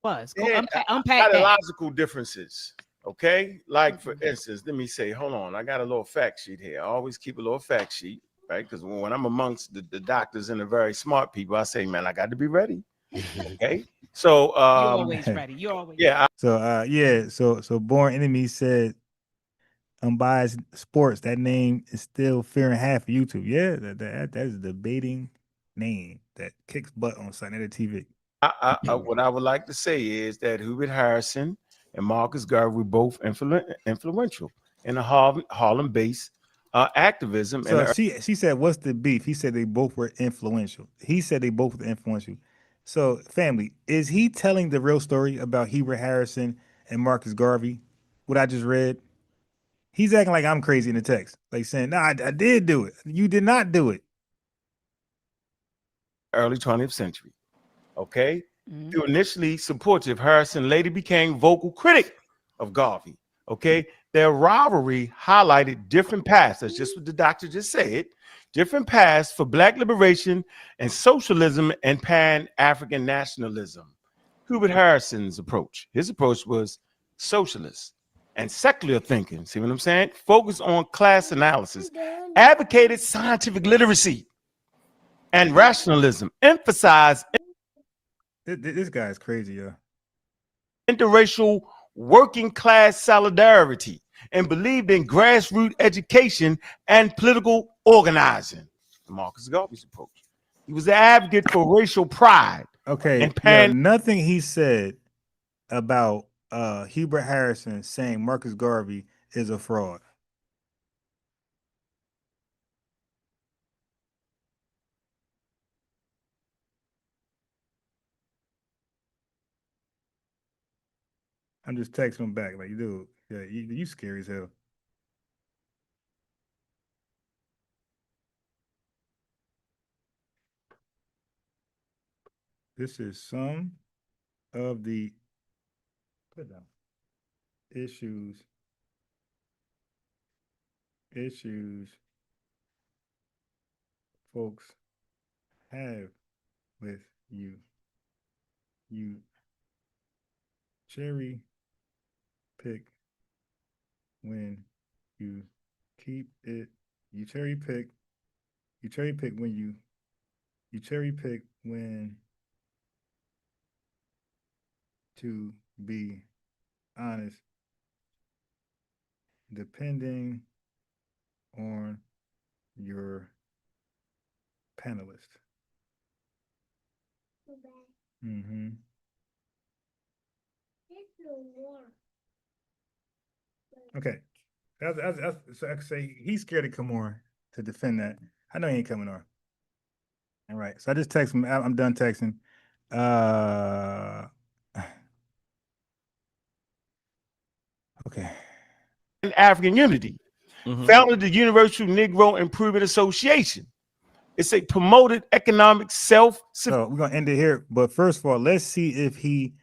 Go unpack that. Ideological differences. Okay, like for instance, let me say, hold on, I got a little fact sheet here. I always keep a little fact sheet, right? Because when I'm amongst the doctors and the very smart people, I say, man, I got to be ready. Okay, so you're always ready. You're always So Born Enemy said Unbiased Sports. That name is still fearing half of YouTube. Yeah, that is a debating name that kicks butt on Sunday TV. What I would like to say is that Hubert Harrison and Marcus Garvey were both influential in the Harlem-based activism. So she said, "What's the beef?" He said they both were influential. He said they both were influential. So, family, is he telling the real story about Hubert Harrison and Marcus Garvey? What I just read? He's acting like I'm crazy in the text, like saying, "No, I did do it. You did not do it." Early 20th century. Okay. Through initially supportive, Harrison later became vocal critic of Garvey. Okay. Their rivalry highlighted different paths. That's just what the doctor just said. Different paths for Black liberation and socialism and Pan-African nationalism. Hubert Harrison's approach. His approach was socialist and secular thinking. See what I'm saying? Focused on class analysis, advocated scientific literacy and rationalism, emphasized This guy's crazy, yo. interracial working class solidarity, and believed in grassroots education and political organizing. Marcus Garvey's approach. He was an advocate for racial pride. Okay, nothing he said about Hubert Harrison saying Marcus Garvey is a fraud. I'm just texting him back like, dude, yeah, you scary as hell. This is some of the issues folks have with you cherry pick when you keep it. You cherry pick. You cherry pick when you cherry pick when to be honest, depending on your panelist. Mm-hmm. Okay. So I can say he's scared to come on to defend that. I know he ain't coming on. All right. So I just text him. I'm done texting. Okay. African unity. Founded the Universal Negro Improvement Association. It's a promoted economic self. So we're gonna end it here. But first of all, let's see if he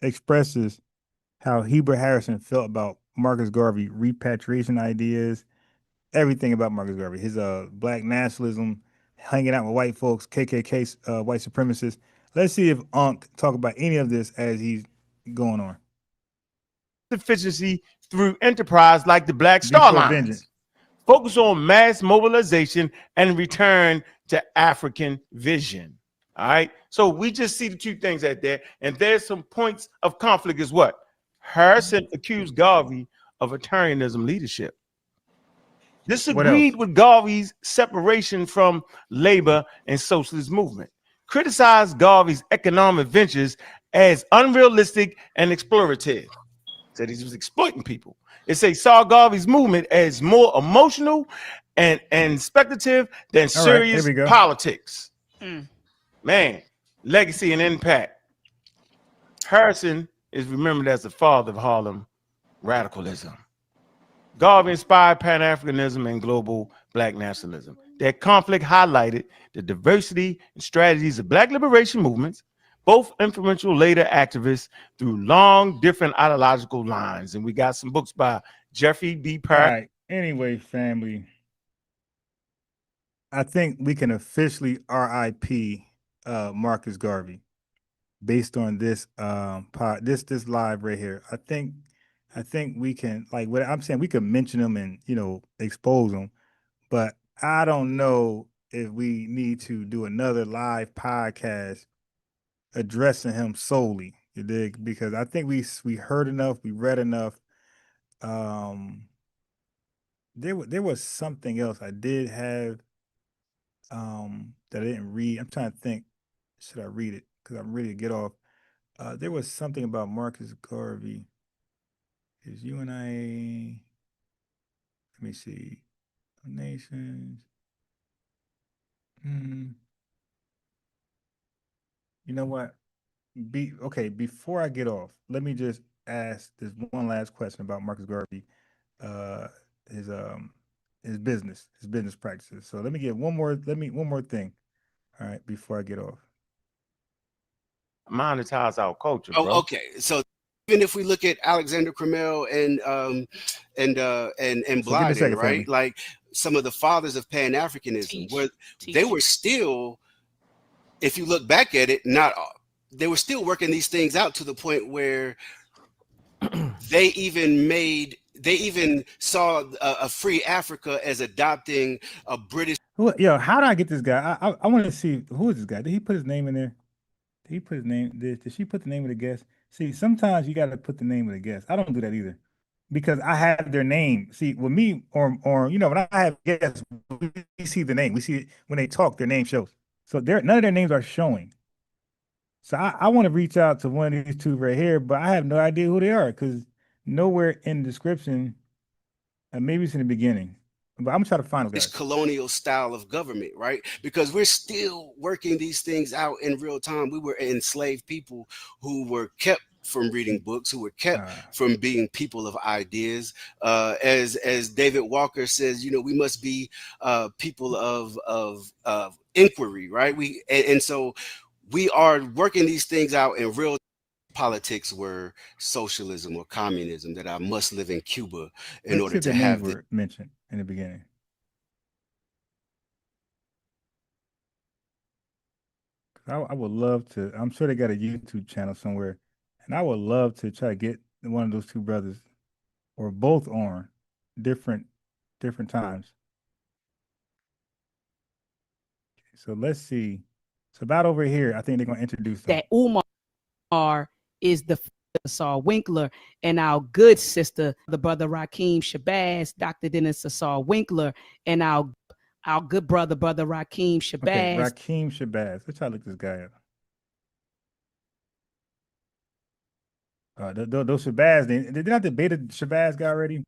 expresses how Heber Harrison felt about Marcus Garvey repatriation ideas, everything about Marcus Garvey, his black nationalism, hanging out with white folks, KKK, white supremacists. Let's see if Unc talk about any of this as he's going on. Efficiency through enterprise like the Black Star Lines. Focus on mass mobilization and return to African vision. All right. So we just see the two things out there, and there's some points of conflict as what? Harrison accused Garvey of authoritarianism leadership. Disagreed with Garvey's separation from labor and socialist movement. Criticized Garvey's economic ventures as unrealistic and exploitative. Said he was exploiting people. It saw Garvey's movement as more emotional and speculative than serious politics. Man, legacy and impact. Harrison is remembered as the father of Harlem radicalism. Garvey inspired Pan-Africanism and global black nationalism. Their conflict highlighted the diversity and strategies of black liberation movements, both influential later activists through long different ideological lines. And we got some books by Jeffrey B. Park. All right. Anyway, family, I think we can officially RIP Marcus Garvey based on this this live right here. I think we can, like what I'm saying, we can mention them and expose them, but I don't know if we need to do another live podcast addressing him solely, you dig? Because I think we heard enough, we read enough. There was something else I did have that I didn't read. I'm trying to think, should I read it? Because I'm ready to get off. There was something about Marcus Garvey. Is you and I? Let me see. Nations. You know what? Before I get off, let me just ask this one last question about Marcus Garvey, his business practices. So let me get one more thing. All right, before I get off. Monetize our culture, bro. Oh, okay. So even if we look at Alexander Crummell and Blyden, right? Like some of the fathers of Pan-Africanism, where they were still, if you look back at it, they were still working these things out to the point where they even saw a free Africa as adopting a British. How did I get this guy? I want to see, who is this guy? Did he put his name in there? Did he put his name? Did she put the name of the guest? See, sometimes you got to put the name of the guest. I don't do that either, because I have their name. See, with me, or when I have guests, we see the name. We see it when they talk, their name shows. So none of their names are showing. So I want to reach out to one of these two right here, but I have no idea who they are, because nowhere in the description, and maybe it's in the beginning, but I'm trying to find this colonial style of government, right? Because we're still working these things out in real time. We were enslaved people who were kept from reading books, who were kept from being people of ideas. As David Walker says, we must be people of inquiry, right? And so we are working these things out in real. Politics were socialism or communism, that I must live in Cuba in order to have were mentioned in the beginning. I would love to. I'm sure they got a YouTube channel somewhere, and I would love to try to get one of those two brothers or both on different times. So let's see. So about over here, I think they're gonna introduce them. That Umar is the Asar Winkler, and our good sister, the brother Rakeem Shabazz, Dr. Dennis Asar Winkler, and our good brother Rakeem Shabazz. Okay, Rakeem Shabazz. Let's try to look this guy up. Those Shabazz, they not debated Shabazz guy already?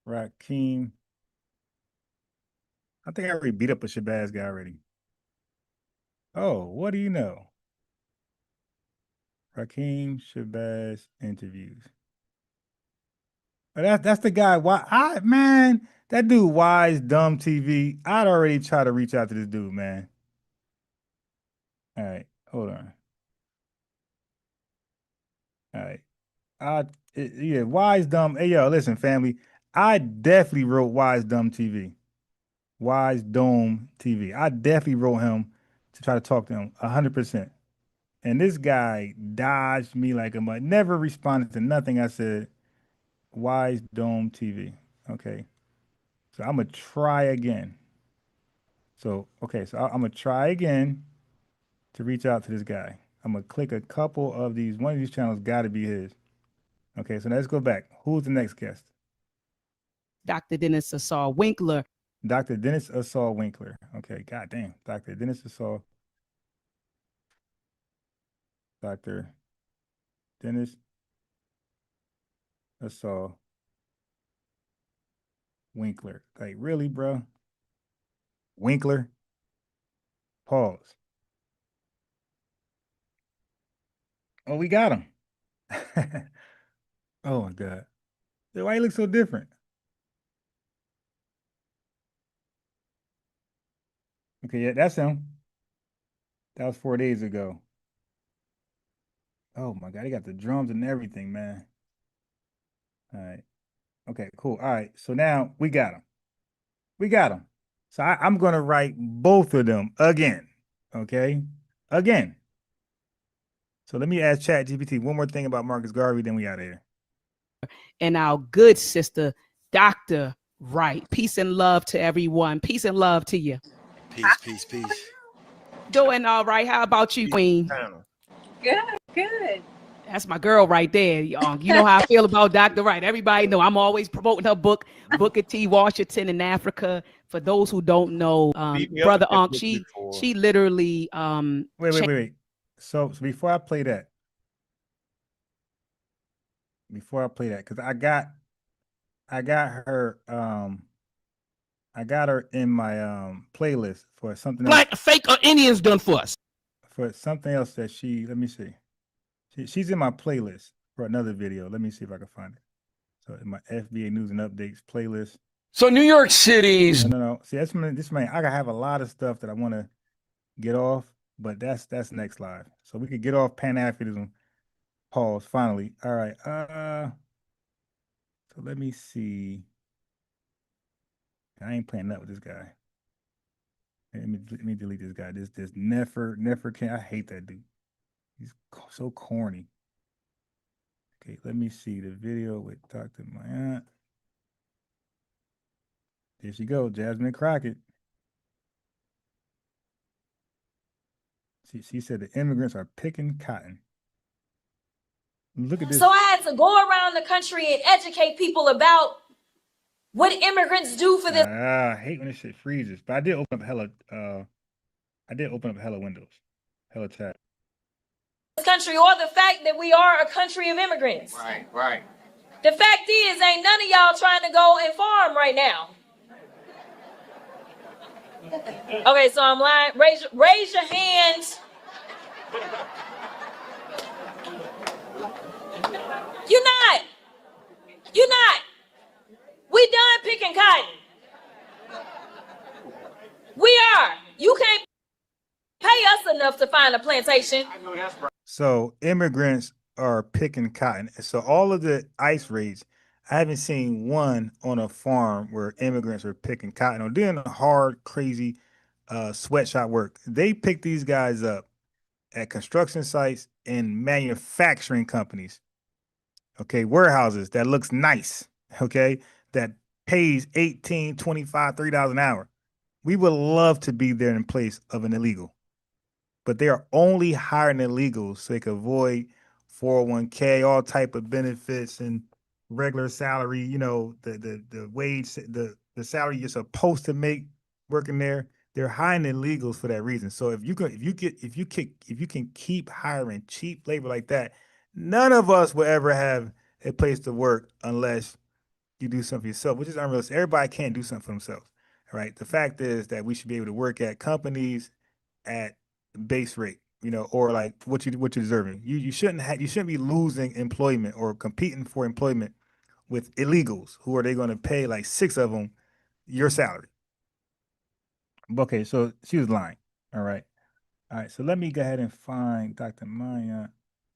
Rakeem. I think I already beat up a Shabazz guy already. Oh, what do you know? Rakeem Shabazz interviews. Oh, that's the guy. Why man, that dude Wise Dumb TV. I'd already tried to reach out to this dude, man. All right, hold on. All right. Yeah, Wise Dumb. Hey, yo, listen, family. I definitely wrote Wise Dumb TV. Wise Dome TV. I definitely wrote him to try to talk to him 100%. And this guy dodged me like a mud, never responded to nothing I said. Wise Dome TV. Okay. So I'm going to try again. So, okay. So I'm going to try again to reach out to this guy. I'm going to click a couple of these. One of these channels got to be his. Okay. So let's go back. Who's the next guest? Dr. Dennis Asar Winkler. Dr. Dennis Asar Winkler. Okay. God damn. Dr. Dennis Asar. Dr. Dennis Asar Winkler. Like, really, bro? Winkler? Pause. Oh, we got him. Oh, my God. Why he look so different? Okay, yeah, that's him. That was 4 days ago. Oh, my God. He got the drums and everything, man. All right. Okay, cool. All right. So now we got him. We got him. So I'm going to write both of them again. Okay? Again. So let me ask ChatGPT one more thing about Marcus Garvey, then we out of here. And our good sister, Dr. Wright. Peace and love to everyone. Peace and love to you. Peace, peace, peace. Doing all right. How about you, Queen? Good, good. That's my girl right there. You know how I feel about Dr. Wright. Everybody know I'm always promoting her book, Booker T. Washington in Africa. For those who don't know, Brother Unc, she literally wait. So before I play that, because I got her in my playlist for something Black fake or Indians done for us. For something else that let me see. She's in my playlist for another video. Let me see if I can find it. So in my FBA News and Updates playlist. So New York City's no. See, this man, I have a lot of stuff that I want to get off, but that's next live. So we could get off Pan-Africanism. Pause. Finally. All right. So let me see. I ain't playing up with this guy. Let me delete this guy. This Nefer can. I hate that dude. He's so corny. Okay, let me see the video with Dr. Maya. There she goes, Jasmine Crockett. She said the immigrants are picking cotton. Look at this. So I had to go around the country and educate people about what immigrants do for this. I hate when this shit freezes, but I did open up hella windows, hella chat. Country, or the fact that we are a country of immigrants. right. The fact is, ain't none of y'all trying to go and farm right now. Okay, so I'm lying. Raise your hands. You're not. We done picking cotton. We are. You can't pay us enough to find a plantation. I know that's right. So immigrants are picking cotton. So all of the ICE raids, I haven't seen one on a farm where immigrants are picking cotton or doing hard, crazy sweatshop work. They pick these guys up at construction sites and manufacturing companies. Okay, warehouses that looks nice. Okay, that pays 18, 25, $30 an hour. We would love to be there in place of an illegal, but they are only hiring illegals so they can avoid 401k, all type of benefits and regular salary. You know, the wage, the salary you're supposed to make working there. They're hiring illegals for that reason. So if you can keep hiring cheap labor like that, none of us will ever have a place to work unless you do something for yourself, which is unrealistic. Everybody can't do something for themselves. All right. The fact is that we should be able to work at companies at base rate, you know, or like what you're deserving. You shouldn't be losing employment or competing for employment with illegals who are they going to pay like 6 of them your salary. Okay, so she was lying. All right. All right. So let me go ahead and find Dr. Maya.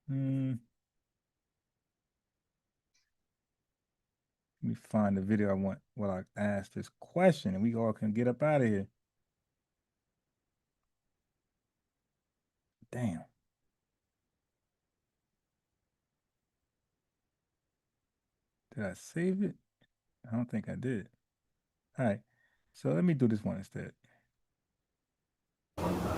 Let me find the video I want while I ask this question and we all can get up out of here. Damn. Did I save it? I don't think I did. All right. So let me do this one instead.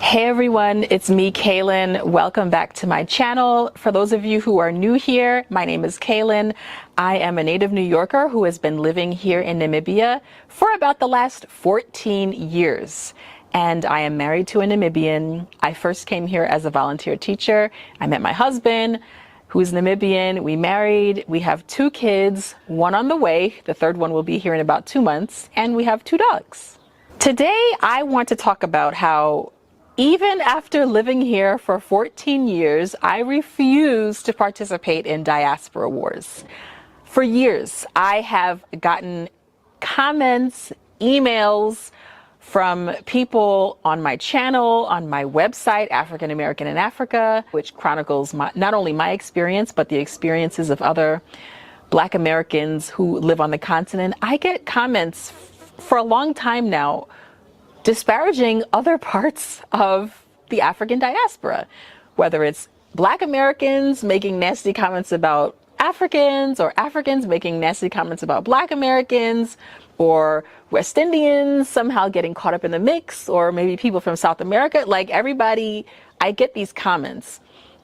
Hey everyone, it's me, Kaylin. Welcome back to my channel. For those of you who are new here, my name is Kaylin. I am a native New Yorker who has been living here in Namibia for about the last 14 years. And I am married to a Namibian. I first came here as a volunteer teacher. I met my husband, who's Namibian. We married. We have 2 kids, 1 on the way. The 3rd one will be here in about 2 months. And we have 2 dogs. Today, I want to talk about how even after living here for 14 years, I refuse to participate in diaspora wars. For years, I have gotten comments, emails from people on my channel, on my website, African American in Africa, which chronicles not only my experience, but the experiences of other Black Americans who live on the continent. I get comments for a long time now disparaging other parts of the African diaspora, whether it's Black Americans making nasty comments about Africans, or Africans making nasty comments about Black Americans, or West Indians somehow getting caught up in the mix, or maybe people from South America. Like everybody, I get these comments.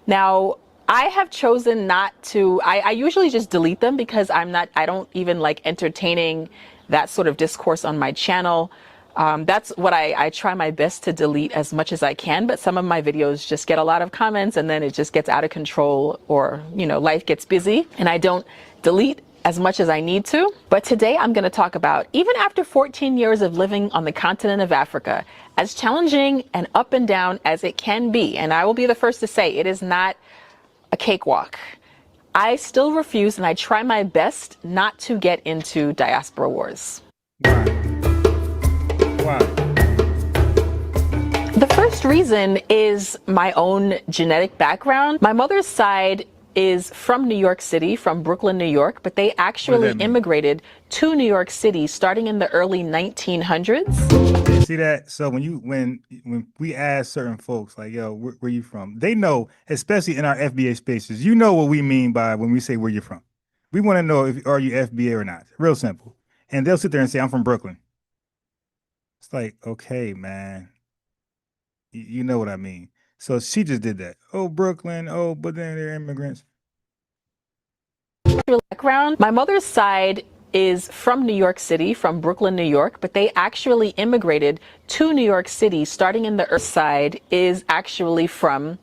Now, I have chosen not to, I usually just delete them because I don't even like entertaining that sort of discourse on my channel. That's what I try my best to delete as much as I can, but some of my videos just get a lot of comments and then it just gets out of control, or, you know, life gets busy and I don't delete as much as I need to. But today I'm going to talk about, even after 14 years of living on the continent of Africa, as challenging and up and down as it can be, and I will be the first to say it is not a cakewalk, I still refuse and I try my best not to get into diaspora wars. Why? The first reason is my own genetic background. My mother's side is from New York City, from Brooklyn, New York, but they actually immigrated to New York City starting in the early 1900s. See that? So when we ask certain folks like, yo, where you from? They know, especially in our FBA spaces, you know what we mean by when we say where you're from. We want to know if are you FBA or not. Real simple. And they'll sit there and say, I'm from Brooklyn. It's like, okay, man, you know what I mean. So she just did that. Oh, Brooklyn. Oh, but then they're immigrants. Background. My mother's side is from New York City, from Brooklyn, New York, but they actually immigrated to New York City starting in the earth side is actually from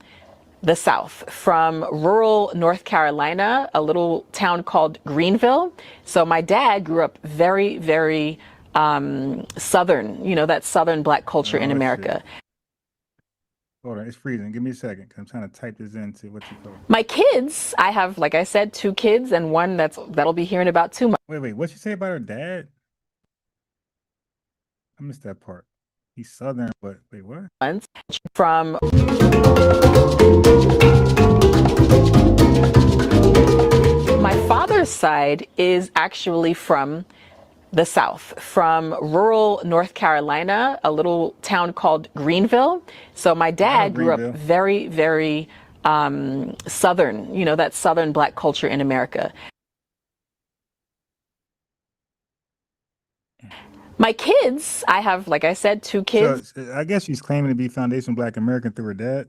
the South, from rural North Carolina, a little town called Greenville. So my dad grew up very, very Southern, you know, that Southern Black culture in America. Shit. Hold on, it's freezing. Give me a second. I'm trying to type this into what you call. My kids, I have, like I said, 2 kids and one that'll be here in about 2 months. Wait, what'd you say about her dad? I missed that part. He's Southern, but wait, what? From my father's side is actually from the South, from rural North Carolina, a little town called Greenville. So my dad grew up very, very Southern, you know, that Southern Black culture in America. My kids, I have, like I said, 2 kids. So I guess she's claiming to be foundational Black American through her dad.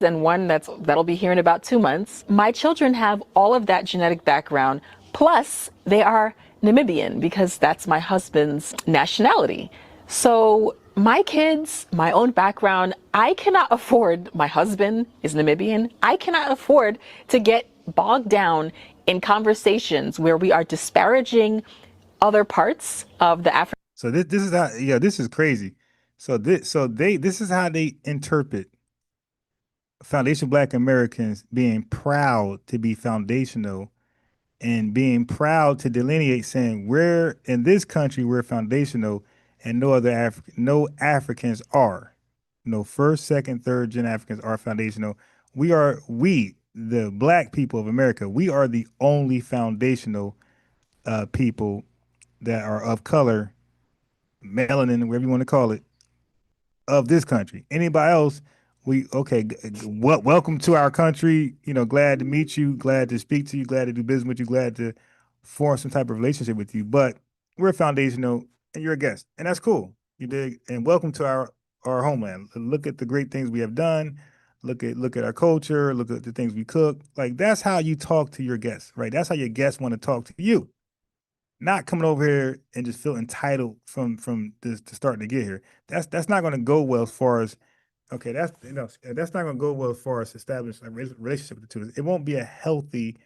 And one that'll be here in about 2 months. My children have all of that genetic background, plus they are Namibian because that's my husband's nationality. So my kids, my own background, I cannot afford, my husband is Namibian, I cannot afford to get bogged down in conversations where we are disparaging other parts of the African. So this is how, yeah, this is crazy. So this is how they interpret foundational Black Americans being proud to be foundational and being proud to delineate, saying we're in this country, we're foundational and no other no Africans are. No first, second, third gen Africans are foundational. We, the Black people of America, we are the only foundational people that are of color, melanin, whatever you want to call it, of this country. Anybody else, welcome to our country. You know, glad to meet you, glad to speak to you, glad to do business with you, glad to form some type of relationship with you. But we're foundational and you're a guest, and that's cool. You dig? And welcome to our homeland. Look at the great things we have done. Look at our culture. Look at the things we cook. Like, that's how you talk to your guests, right? That's how your guests want to talk to you. Not coming over here and just feel entitled from this to start to get here. That's not going to go well as far as, okay, that's not going to go well as far as establishing a relationship with the two. It won't be a healthy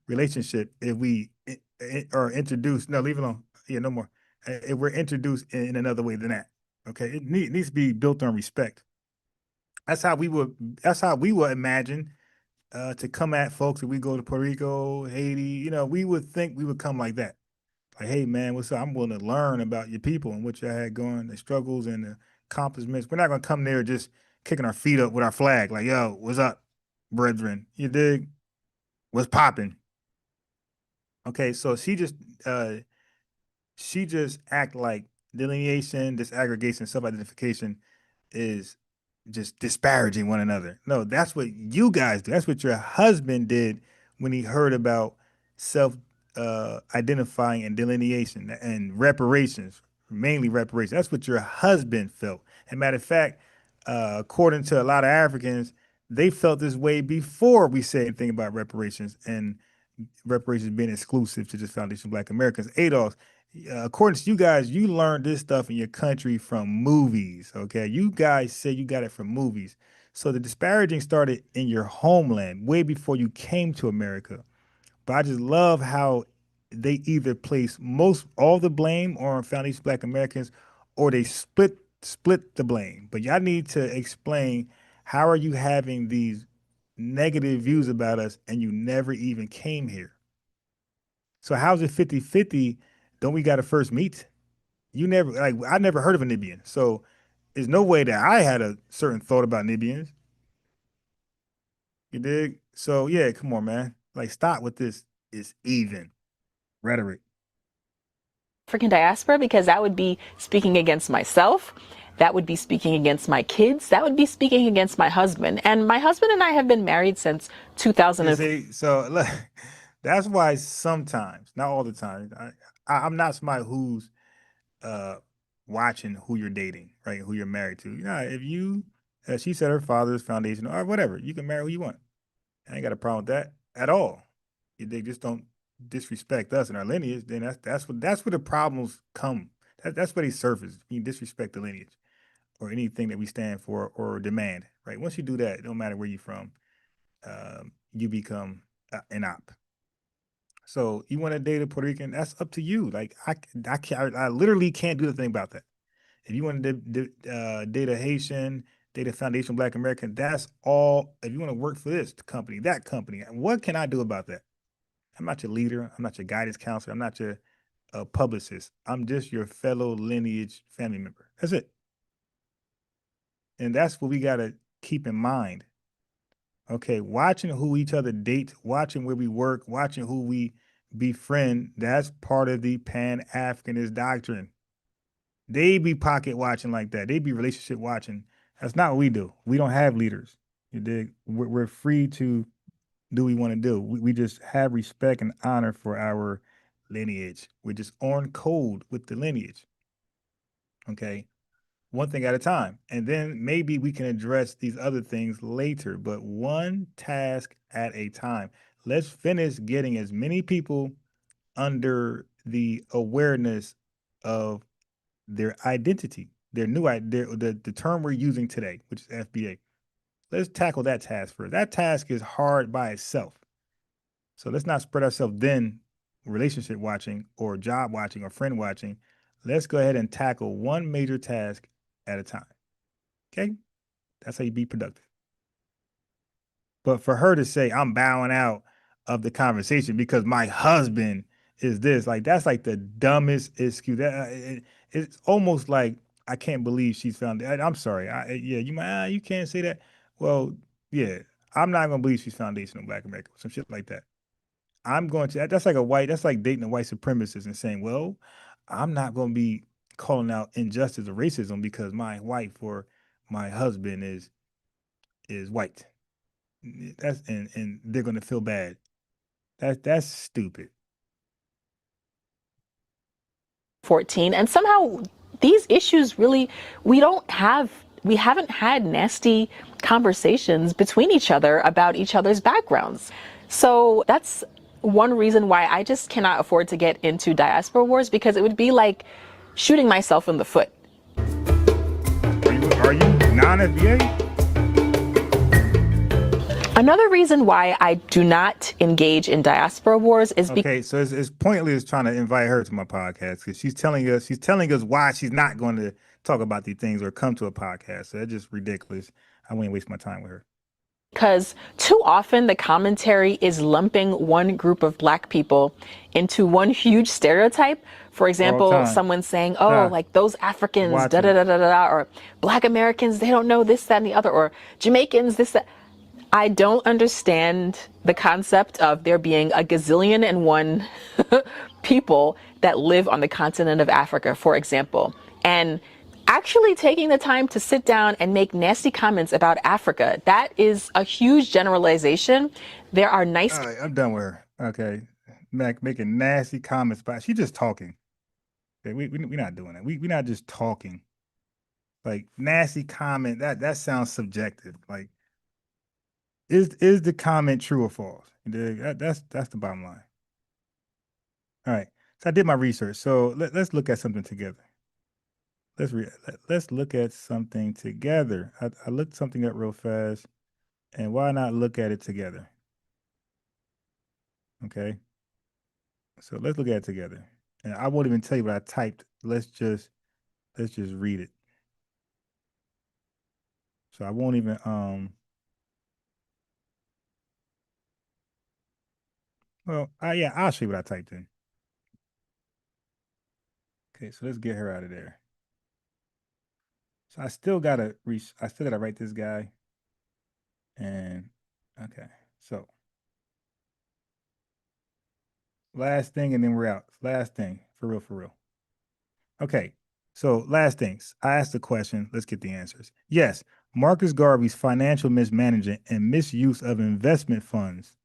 relationship if we are introduced. No, leave it alone. Yeah, no more. If we're introduced in another way than that. Okay, it needs to be built on respect. That's how we would imagine to come at folks if we go to Puerto Rico, Haiti. You know, we would think we would come like that. Like, hey man, what's up? I'm willing to learn about your people and what you had going, the struggles and the accomplishments. We're not gonna come there just kicking our feet up with our flag, like, yo, what's up, brethren? You dig? What's popping? Okay, so she just act like delineation, disaggregation, self-identification is just disparaging one another. No, that's what you guys do. That's what your husband did when he heard about self identifying and delineation and reparations, mainly reparations. That's what your husband felt. And matter of fact, according to a lot of Africans, they felt this way before we said anything about reparations and reparations being exclusive to just Foundation Black Americans. Adolf, according to you guys, you learned this stuff in your country from movies. Okay, you guys say you got it from movies. So the disparaging started in your homeland way before you came to America. But I just love how they either place all the blame on Foundation Black Americans, or they split the blame. But y'all need to explain, how are you having these negative views about us and you never even came here? So how's it 50-50? Don't we got to first meet? You never, like, I never heard of a Namibian. So there's no way that I had a certain thought about Namibians. You dig? So yeah, come on, man. Like, stop with this is even rhetoric. African diaspora, because that would be speaking against myself. That would be speaking against my kids. That would be speaking against my husband. And my husband and I have been married since 2004. So look, that's why sometimes, not all the time, I'm not somebody who's watching who you're dating, right? Who you're married to. You know, if you, she said her father's foundational or whatever, you can marry who you want. I ain't got a problem with that at all. They just don't disrespect us and our lineage. Then that's where the problems come. That's where they surface. You disrespect the lineage or anything that we stand for or demand, right? Once you do that, it don't matter where you're from, you become an op. So you want to date a Puerto Rican, that's up to you. Like, I literally can't do the thing about that. If you want to date a Haitian, date a Foundation Black American, that's all. If you want to work for this company, that company, what can I do about that? I'm not your leader. I'm not your guidance counselor. I'm not your publicist. I'm just your fellow lineage family member. That's it. And that's what we got to keep in mind. Okay, watching who each other date, watching where we work, watching who we befriend. That's part of the Pan-Africanist doctrine. They be pocket watching like that. They be relationship watching. That's not what we do. We don't have leaders. You dig? We're free to do what we want to do. We just have respect and honor for our lineage. We're just on code with the lineage. Okay. One thing at a time. And then maybe we can address these other things later, but one task at a time. Let's finish getting as many people under the awareness of their identity, their new the term we're using today, which is FBA. Let's tackle that task first. That task is hard by itself. So let's not spread ourselves then relationship watching or job watching or friend watching. Let's go ahead and tackle one major task at a time. Okay? That's how you be productive. But for her to say, I'm bowing out of the conversation because my husband is this, like, that's like the dumbest excuse. It's almost like, I can't believe she's found it. I'm sorry. You can't say that. Well, yeah, I'm not going to believe she's foundational Black America, some shit like that. I'm going to, that's like dating a white supremacist and saying, well, I'm not going to be calling out injustice or racism because my wife or my husband is white. That's and they're going to feel bad. That's stupid. 14, and somehow these issues really, we haven't had nasty conversations between each other about each other's backgrounds. So that's one reason why I just cannot afford to get into diaspora wars, because it would be like shooting myself in the foot. Are you non-FBA? Another reason why I do not engage in diaspora wars is because okay, so it's pointless trying to invite her to my podcast because she's telling us why she's not going to talk about these things or come to a podcast. So that's just ridiculous. I won't waste my time with her. Because too often the commentary is lumping one group of Black people into one huge stereotype. For example, someone saying, oh, like those Africans, or Black Americans, they don't know this, that, and the other, or Jamaicans, this, that. I don't understand the concept of there being a gazillion and one people that live on the continent of Africa, for example, and actually taking the time to sit down and make nasty comments about Africa. That is a huge generalization. There are nice. All right, I'm done with her. Okay. Mac making nasty comments about, she's just talking. Okay, we're not doing that. We're not just talking. Like, nasty comment, that sounds subjective. Like, is the comment true or false? That's the bottom line. All right. So I did my research. So let's look at something together. Let's look at something together. I looked something up real fast, and why not look at it together? Okay. So let's look at it together. And I won't even tell you what I typed. Let's just read it. So I won't even yeah, I'll show you what I typed in. Okay, so let's get her out of there. So I still gotta write this guy. And okay, so last thing, and then we're out. Last thing, for real. Okay, so last things. I asked the question. Let's get the answers. Yes, Marcus Garvey's financial mismanagement and misuse of investment funds.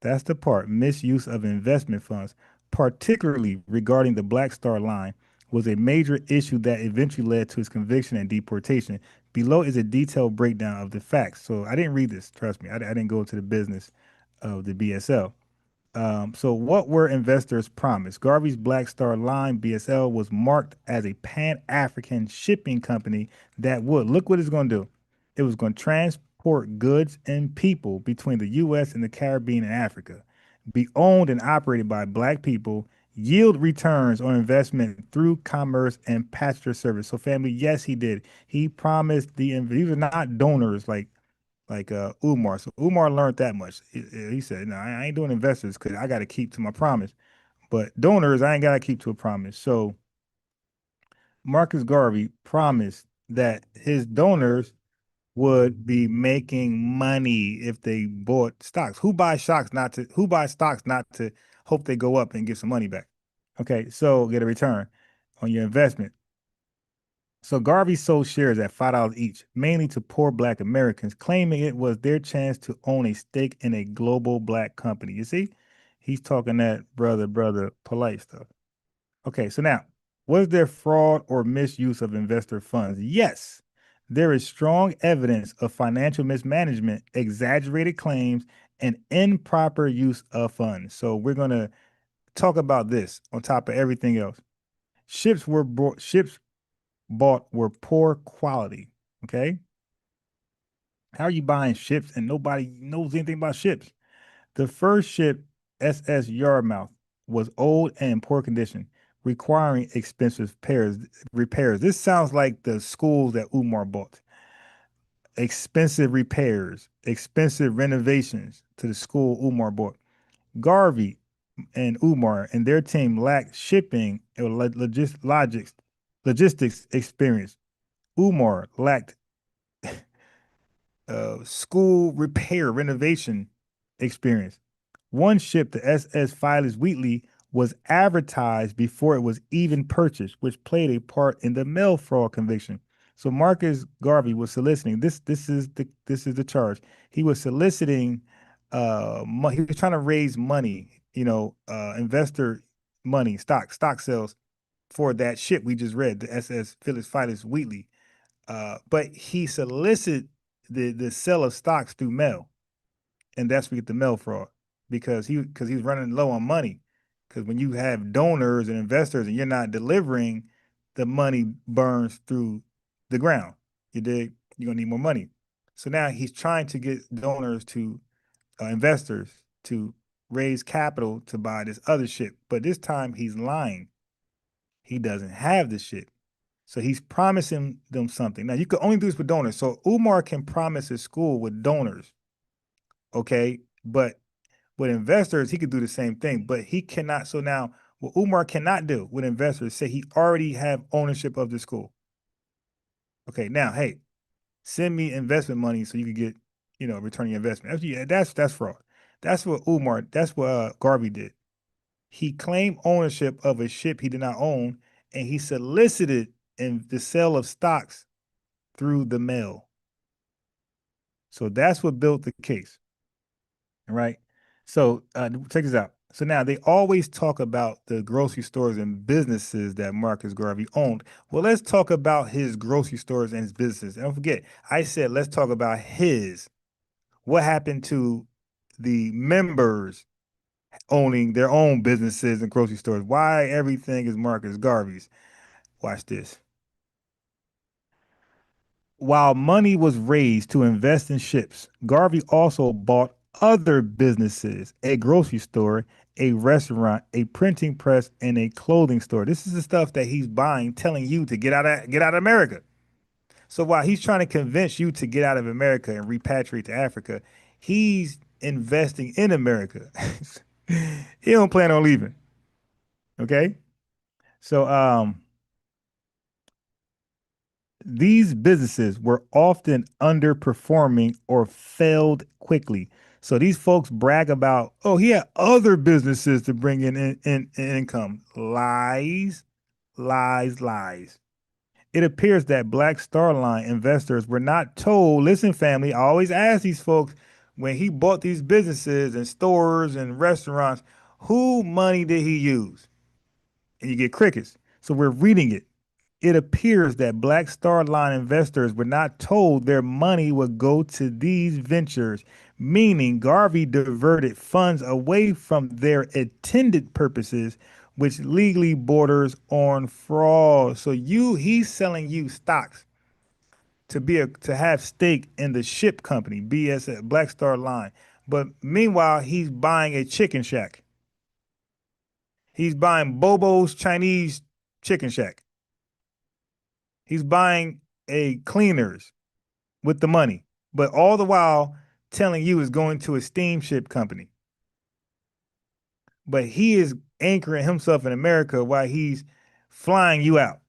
That's the part, misuse of investment funds, particularly regarding the Black Star Line, was a major issue that eventually led to his conviction and deportation. Below is a detailed breakdown of the facts. So I didn't read this, trust me. I didn't go into the business of the BSL. So what were investors promised? Garvey's Black Star Line, BSL, was marked as a Pan-African shipping company that would, look what it's going to do. It was going to transport goods and people between the U.S. and the Caribbean and Africa, be owned and operated by Black people, yield returns on investment through commerce and passenger service. So family, yes, he did. He promised these are not donors like Umar. So Umar learned that much. He said, no, I ain't doing investors because I got to keep to my promise. But donors, I ain't got to keep to a promise. So Marcus Garvey promised that his donors would be making money if they bought stocks. Who buys stocks not to hope they go up and get some money back? Okay, so get a return on your investment. So Garvey sold shares at $5 each, mainly to poor Black Americans, claiming it was their chance to own a stake in a global Black company. You see, he's talking that brother polite stuff. Okay, so now, was there fraud or misuse of investor funds? Yes, there is strong evidence of financial mismanagement, exaggerated claims, and improper use of funds. So we're going to talk about this on top of everything else. Ships bought were poor quality. Okay. How are you buying ships and nobody knows anything about ships? The first ship, SS Yarmouth, was old and in poor condition, requiring expensive repairs. This sounds like the schools that Umar bought. Expensive repairs, expensive renovations to the school Umar bought. Garvey and Umar and their team lacked shipping or logistics experience. Umar lacked school repair renovation experience. One ship, the SS Phileas Wheatley, was advertised before it was even purchased, which played a part in the mail fraud conviction. So Marcus Garvey was soliciting this. This is the charge. He was soliciting. He was trying to raise money. Investor money, stock sales for that ship we just read, the SS Phileas Wheatley. But he solicited the sale of stocks through mail, and that's where you get the mail fraud because he's running low on money. Because when you have donors and investors and you're not delivering, the money burns through the ground. You dig? You're gonna need more money. So now he's trying to get donors to investors to raise capital to buy this other ship, but this time he's lying. He doesn't have the ship. So he's promising them something. Now you can only do this with donors. So Umar can promise his school with donors. Okay. But with investors, he could do the same thing, but he cannot. So now what Umar cannot do with investors, say he already have ownership of the school. Okay. Now, hey, send me investment money so you can get, return your investment. That's fraud. That's what Garvey did. He claimed ownership of a ship he did not own, and he solicited in the sale of stocks through the mail. So that's what built the case. All right. So check this out. So now they always talk about the grocery stores and businesses that Marcus Garvey owned. Well, let's talk about his grocery stores and his businesses. And don't forget, I said let's talk about his. What happened to the members owning their own businesses and grocery stores? Why everything is Marcus Garvey's? Watch this. While money was raised to invest in ships, Garvey also bought other businesses, a grocery store, a restaurant, a printing press, and a clothing store. This is the stuff that he's buying, telling you to get out of America. So while he's trying to convince you to get out of America and repatriate to Africa, he's investing in America. He don't plan on leaving. Okay? So these businesses were often underperforming or failed quickly. So these folks brag about, oh, he had other businesses to bring in income. Lies, lies, lies. It appears that Black Star Line investors were not told, listen, family, I always ask these folks when he bought these businesses and stores and restaurants, who money did he use? And you get crickets. So we're reading it. It appears that Black Star Line investors were not told their money would go to these ventures, meaning Garvey diverted funds away from their intended purposes, which legally borders on fraud. So he's selling you stocks to have stake in the ship company, BS Black Star Line. But meanwhile, he's buying a chicken shack. He's buying Bobo's Chinese chicken shack. He's buying a cleaners with the money, but all the while telling you is going to a steamship company. But he is anchoring himself in America while he's flying you out.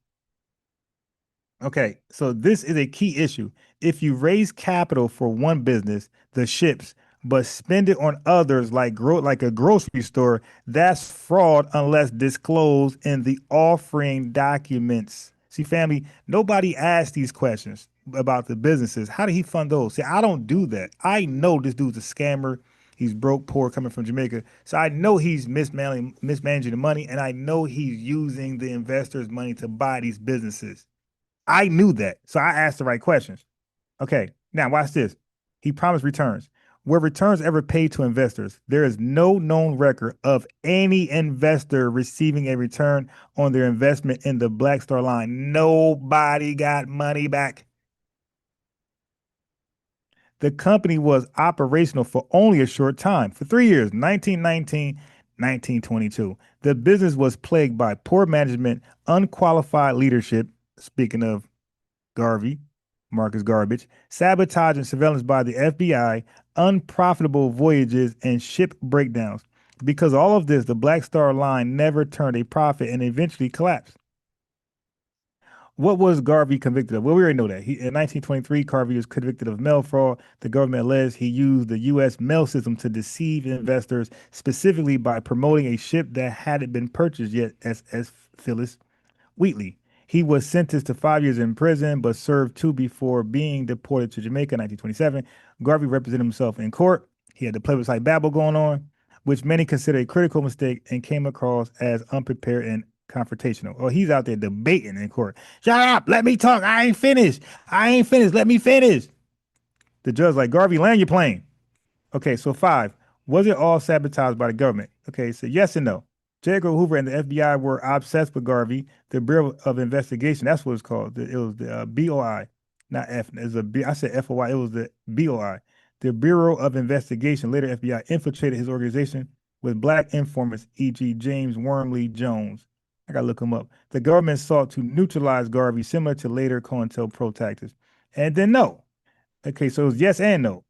Okay, so this is a key issue. If you raise capital for one business, the ships, but spend it on others like a grocery store, that's fraud unless disclosed in the offering documents. See, family, nobody asked these questions about the businesses. How did he fund those? See, I don't do that. I know this dude's a scammer. He's broke, poor, coming from Jamaica. So I know he's mismanaging the money, and I know he's using the investors' money to buy these businesses. I knew that. So I asked the right questions. Okay, now watch this. He promised returns. Were returns ever paid to investors? There is no known record of any investor receiving a return on their investment in the Black Star Line. Nobody got money back. The company was operational for only a short time, for 3 years, 1919, 1922. The business was plagued by poor management, unqualified leadership, speaking of Garvey, Marcus Garbage, sabotage and surveillance by the FBI, unprofitable voyages, and ship breakdowns. Because of all of this, the Black Star Line never turned a profit and eventually collapsed. What was Garvey convicted of? Well, we already know that. In 1923, Garvey was convicted of mail fraud. The government alleged he used the U.S. mail system to deceive investors, specifically by promoting a ship that hadn't been purchased yet as Phyllis Wheatley. He was sentenced to 5 years in prison, but served 2 before being deported to Jamaica in 1927. Garvey represented himself in court. He had the plebiscite babble going on, which many consider a critical mistake and came across as unprepared and confrontational. Oh, he's out there debating in court. Shut up, let me talk. I ain't finished. Let me finish. The judge like, Garvey, land your plane. Okay, so 5. Was it all sabotaged by the government? Okay, so yes and no. J. Edgar Hoover and the FBI were obsessed with Garvey. The Bureau of Investigation, that's what it's called. It was the BOI, not F. It's a B. I said FOI. It was the BOI. The Bureau of Investigation, later FBI, infiltrated his organization with black informants, e.g., James Wormley Jones. I gotta look him up. The government sought to neutralize Garvey, similar to later COINTELPRO tactics. And then no. Okay, so it was yes and no.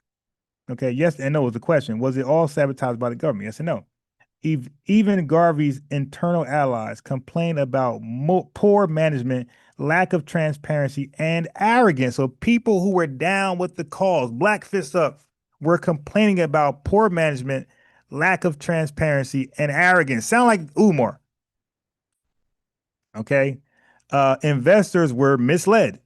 Okay, yes and no was the question. Was it all sabotaged by the government? Yes and no. Even Garvey's internal allies complained about poor management, lack of transparency, and arrogance. So people who were down with the cause, black fists up, were complaining about poor management, lack of transparency, and arrogance. Sound like Umar. Okay. Investors were misled.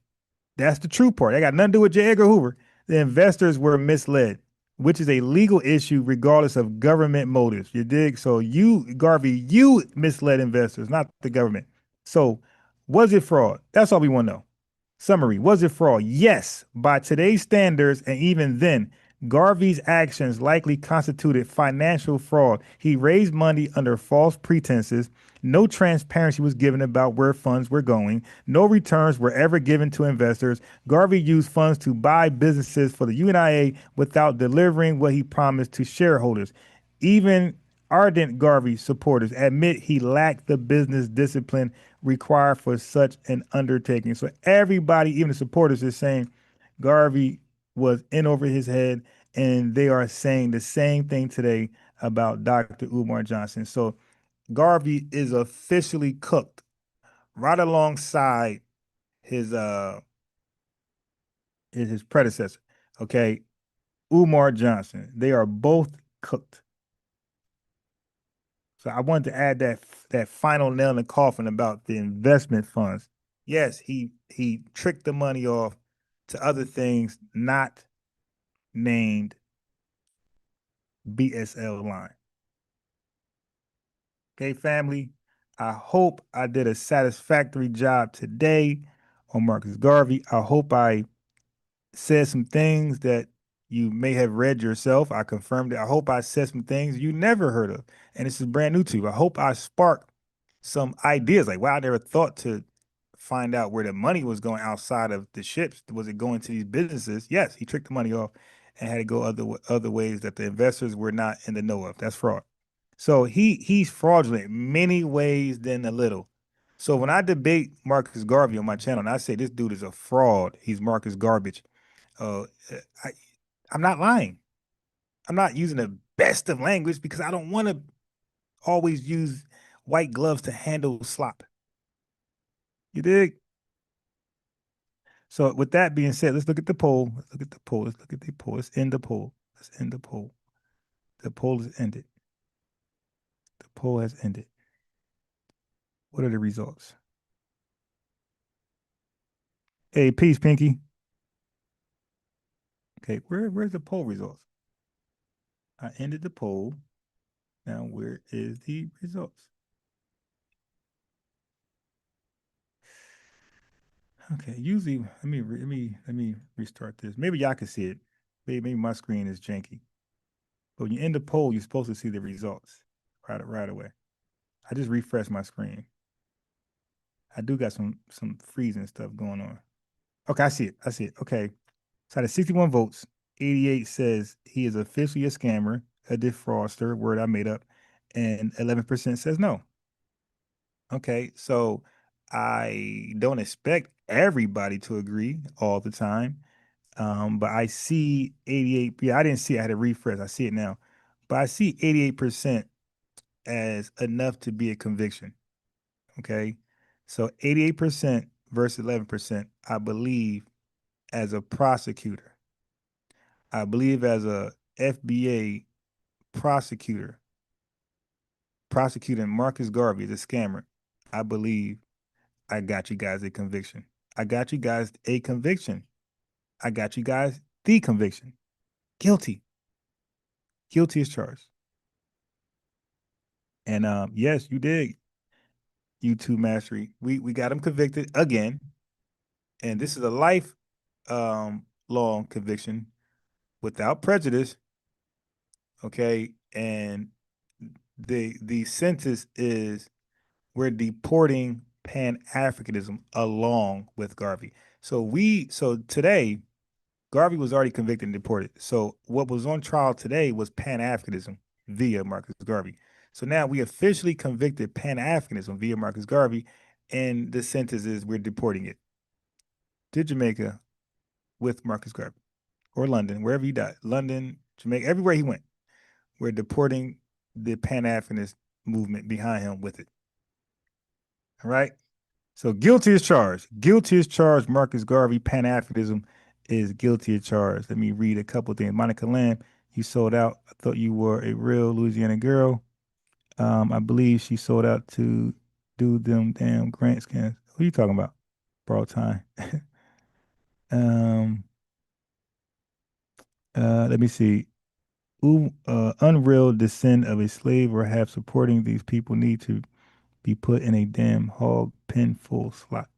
That's the true part. That got nothing to do with J. Edgar Hoover. The investors were misled, which is a legal issue regardless of government motives. You dig? So you, Garvey, you misled investors, not the government. So was it fraud? That's all we want to know. Summary, was it fraud? Yes. By today's standards, and even then, Garvey's actions likely constituted financial fraud. He raised money under false pretenses. No transparency was given about where funds were going. No returns were ever given to investors. Garvey used funds to buy businesses for the UNIA without delivering what he promised to shareholders. Even ardent Garvey supporters admit he lacked the business discipline required for such an undertaking. So everybody, even the supporters, is saying Garvey was in over his head, and they are saying the same thing today about Dr. Umar Johnson. So Garvey is officially cooked right alongside his predecessor. Okay, Umar Johnson. They are both cooked. So I wanted to add that final nail in the coffin about the investment funds. Yes, he tricked the money off to other things not named BSL line. Okay, family, I hope I did a satisfactory job today on Marcus Garvey. I hope I said some things that you may have read yourself. I confirmed it. I hope I said some things you never heard of, and this is brand new to you. I hope I sparked some ideas like, wow, I never thought to find out where the money was going outside of the ships. Was it going to these businesses? Yes, he tricked the money off and had to go other ways that the investors were not in the know of. That's fraud. So he's fraudulent many ways than a little. So when I debate Marcus Garvey on my channel, and I say this dude is a fraud, he's Marcus Garbage. I'm not lying. I'm not using the best of language because I don't want to always use white gloves to handle slop. You dig? So with that being said, let's look at the poll. Let's look at the poll. Let's look at the poll. Let's end the poll. Let's end the poll. The poll is ended. The poll has ended. What are the results? Hey, peace, Pinky. Okay, where's the poll results? I ended the poll. Now where is the results? Okay, usually let me restart this. Maybe y'all can see it. Maybe my screen is janky. But when you end the poll, you're supposed to see the results right away. I just refreshed my screen. I do got some freezing stuff going on. Okay, I see it. I see it. Okay. So out of 61 votes, 88 says he is officially a scammer, a defrauster, word I made up, and 11% says no. Okay, so I don't expect everybody to agree all the time. But I see 88. Yeah, I didn't see it. I had to refresh. I see it now. But I see 88% as enough to be a conviction. Okay. So 88% versus 11%, I believe as a prosecutor. I believe as a FBA prosecutor, prosecuting Marcus Garvey, the scammer, I believe I got you guys a conviction. I got you guys a conviction. I got you guys the conviction. Guilty. Guilty as charged. And yes, you did. YouTube mastery. We got him convicted again. And this is a life long conviction without prejudice. Okay. And the sentence is we're deporting Pan-Africanism along with Garvey. So today, Garvey was already convicted and deported. So what was on trial today was Pan-Africanism via Marcus Garvey. So now we officially convicted Pan-Africanism via Marcus Garvey, and the sentence is we're deporting it to Jamaica with Marcus Garvey, or London, wherever he died. London, Jamaica, everywhere he went. We're deporting the Pan-Africanist movement behind him with it. All right? So guilty as charged. Guilty as charged. Marcus Garvey, Pan-Africanism is guilty as charged. Let me read a couple things. Monica Lamb, you sold out. I thought you were a real Louisiana girl. I believe she sold out to do them damn grant scans. Who are you talking about? Borrowed time. Let me see. Unreal descent of a slave or half supporting these people need to be put in a damn hog pen full slot.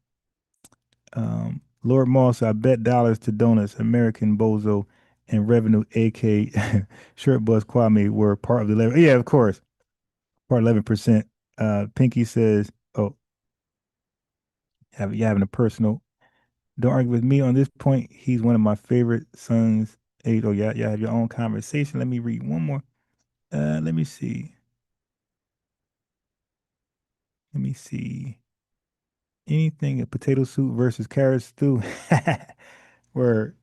Lord Moss, I bet dollars to donuts, American Bozo, and Revenue, AK Shirt Buzz Kwame were part of the 11. Yeah, of course. Part 11%. Pinky says, oh, you having a personal. Don't argue with me on this point. He's one of my favorite sons. Oh, yeah, you have your own conversation. Let me read one more. Let me see. Let me see. Anything a potato soup versus carrot stew. Where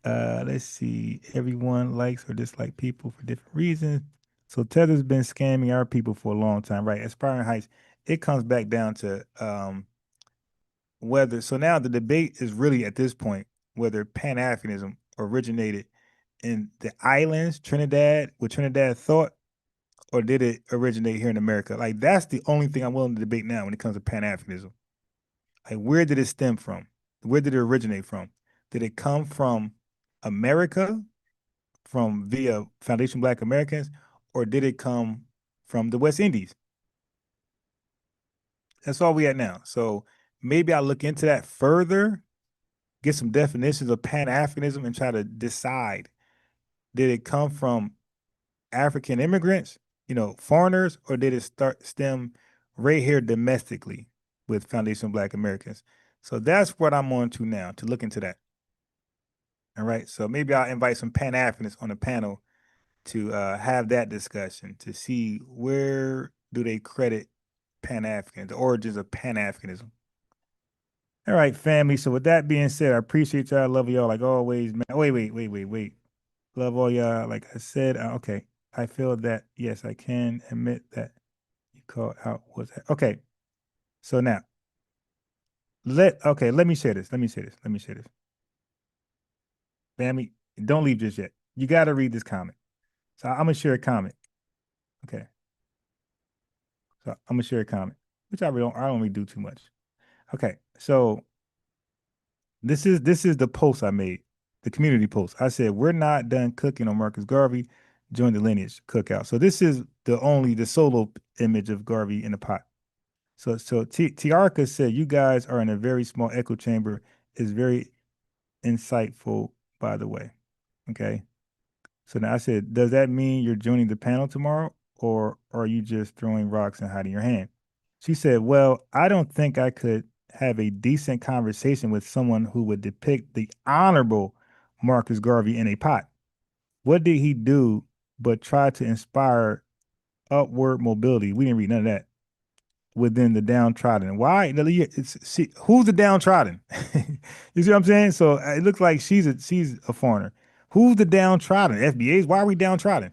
let's see. Everyone likes or dislikes people for different reasons. So Tether's been scamming our people for a long time, right? Aspiring Heights. It comes back down to whether. So now the debate is really at this point whether Pan-Africanism originated in the islands, Trinidad, what Trinidad thought, or did it originate here in America? Like that's the only thing I'm willing to debate now when it comes to Pan-Africanism. Like where did it stem from? Where did it originate from? Did it come from America, from via Foundation Black Americans, or did it come from the West Indies? That's all we at now. So maybe I'll look into that further, get some definitions of Pan-Africanism and try to decide, did it come from African immigrants, foreigners, or did it stem right here domestically with Foundation Black Americans? So that's what I'm on to now, to look into that. All right. So maybe I'll invite some Pan-Africanists on the panel to have that discussion to see where do they credit Pan-African, the origins of Pan-Africanism. All right, family. So with that being said, I appreciate y'all. I love y'all like always, man. Wait. Love all y'all. Like I said, okay. I feel that, yes, I can admit that you called out was that. Okay. So now, Let me share this. Family, don't leave just yet. You got to read this comment. So I'm gonna share a comment. Okay. So I'm gonna share a comment, which I don't really do too much. Okay. So this is the post I made, the community post. I said, we're not done cooking on Marcus Garvey. Join the lineage cookout. So this is the solo image of Garvey in the pot. So Tiarka said, you guys are in a very small echo chamber. Is very insightful, by the way. Okay. So now I said, does that mean you're joining the panel tomorrow, or are you just throwing rocks and hiding your hand? She said, well, I don't think I could have a decent conversation with someone who would depict the honorable Marcus Garvey in a pot. What did he do but try to inspire upward mobility? We didn't read none of that. Within the downtrodden. Why? Who's the downtrodden? You see what I'm saying? So it looks like she's a foreigner. Who's the downtrodden? FBA's? Why are we downtrodden?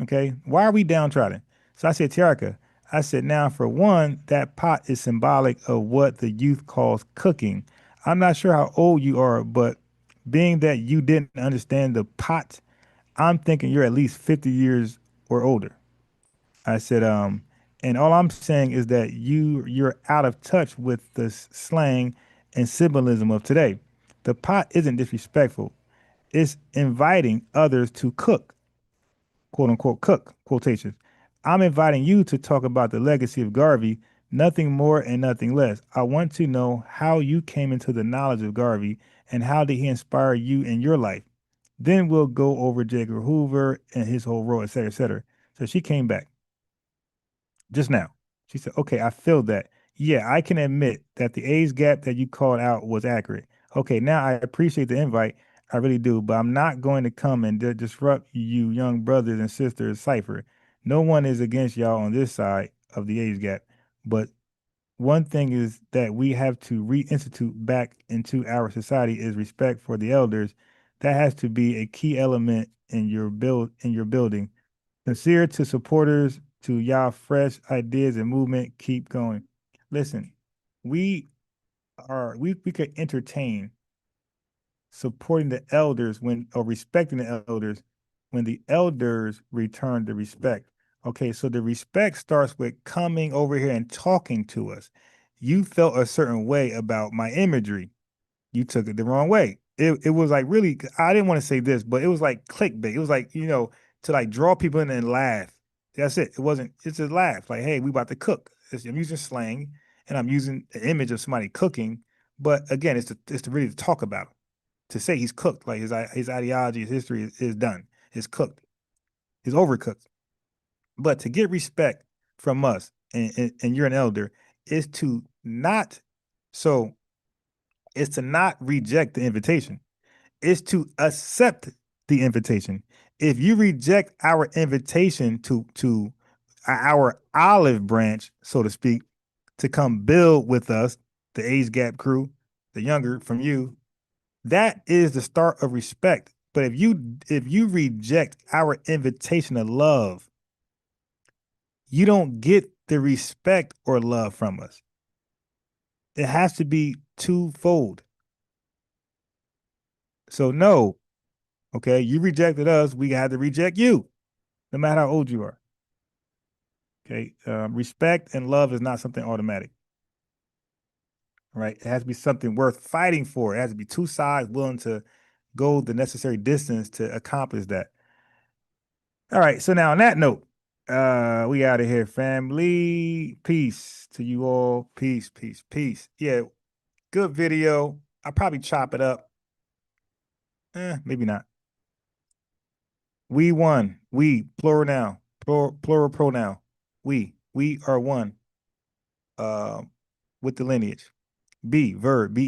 Okay. Why are we downtrodden? So I said, Tiarka, I said, now for one, that pot is symbolic of what the youth calls cooking. I'm not sure how old you are, but being that you didn't understand the pot, I'm thinking you're at least 50 years or older. I said, and all I'm saying is that you're out of touch with the slang and symbolism of today. The pot isn't disrespectful. It's inviting others to cook, quote unquote, cook, quotations. I'm inviting you to talk about the legacy of Garvey, nothing more and nothing less. I want to know how you came into the knowledge of Garvey and how did he inspire you in your life. Then we'll go over J. Edgar Hoover and his whole role, et cetera, et cetera. So she came back just now. She said, okay, I feel that. Yeah, I can admit that the age gap that you called out was accurate. Okay, now I appreciate the invite. I really do, but I'm not going to come and disrupt you young brothers and sisters cipher. No one is against y'all on this side of the age gap. But one thing is that we have to reinstitute back into our society is respect for the elders. That has to be a key element in your building. Sincere to supporters, to y'all fresh ideas and movement, keep going. Listen, we could entertain supporting the elders or respecting the elders when the elders return the respect. Okay, so the respect starts with coming over here and talking to us. You felt a certain way about my imagery. You took it the wrong way. It was like really, I didn't want to say this, but it was like clickbait. It was like, to like draw people in and laugh. That's it. It's a laugh. Like, hey, we about to cook. I'm using slang and I'm using the image of somebody cooking. But again, it's to really to talk about him. To say he's cooked, like his ideology, his history is done. It's cooked. It's overcooked. But to get respect from us, and you're an elder, is to not reject the invitation. It's to accept the invitation. If you reject our invitation to our olive branch, so to speak, to come build with us, the age gap crew, the younger from you, that is the start of respect. But if you reject our invitation of love, you don't get the respect or love from us. It has to be twofold. So no, okay, you rejected us, we had to reject you, no matter how old you are. Okay, respect and love is not something automatic. Right? It has to be something worth fighting for. It has to be two sides willing to go the necessary distance to accomplish that. All right, so now on that note, we out of here, family. Peace to you all. Peace, peace, peace. Yeah, good video. I'll probably chop it up. Maybe not. We won. We, plural now. Plural pronoun. We are one. With the lineage. Be, verb, be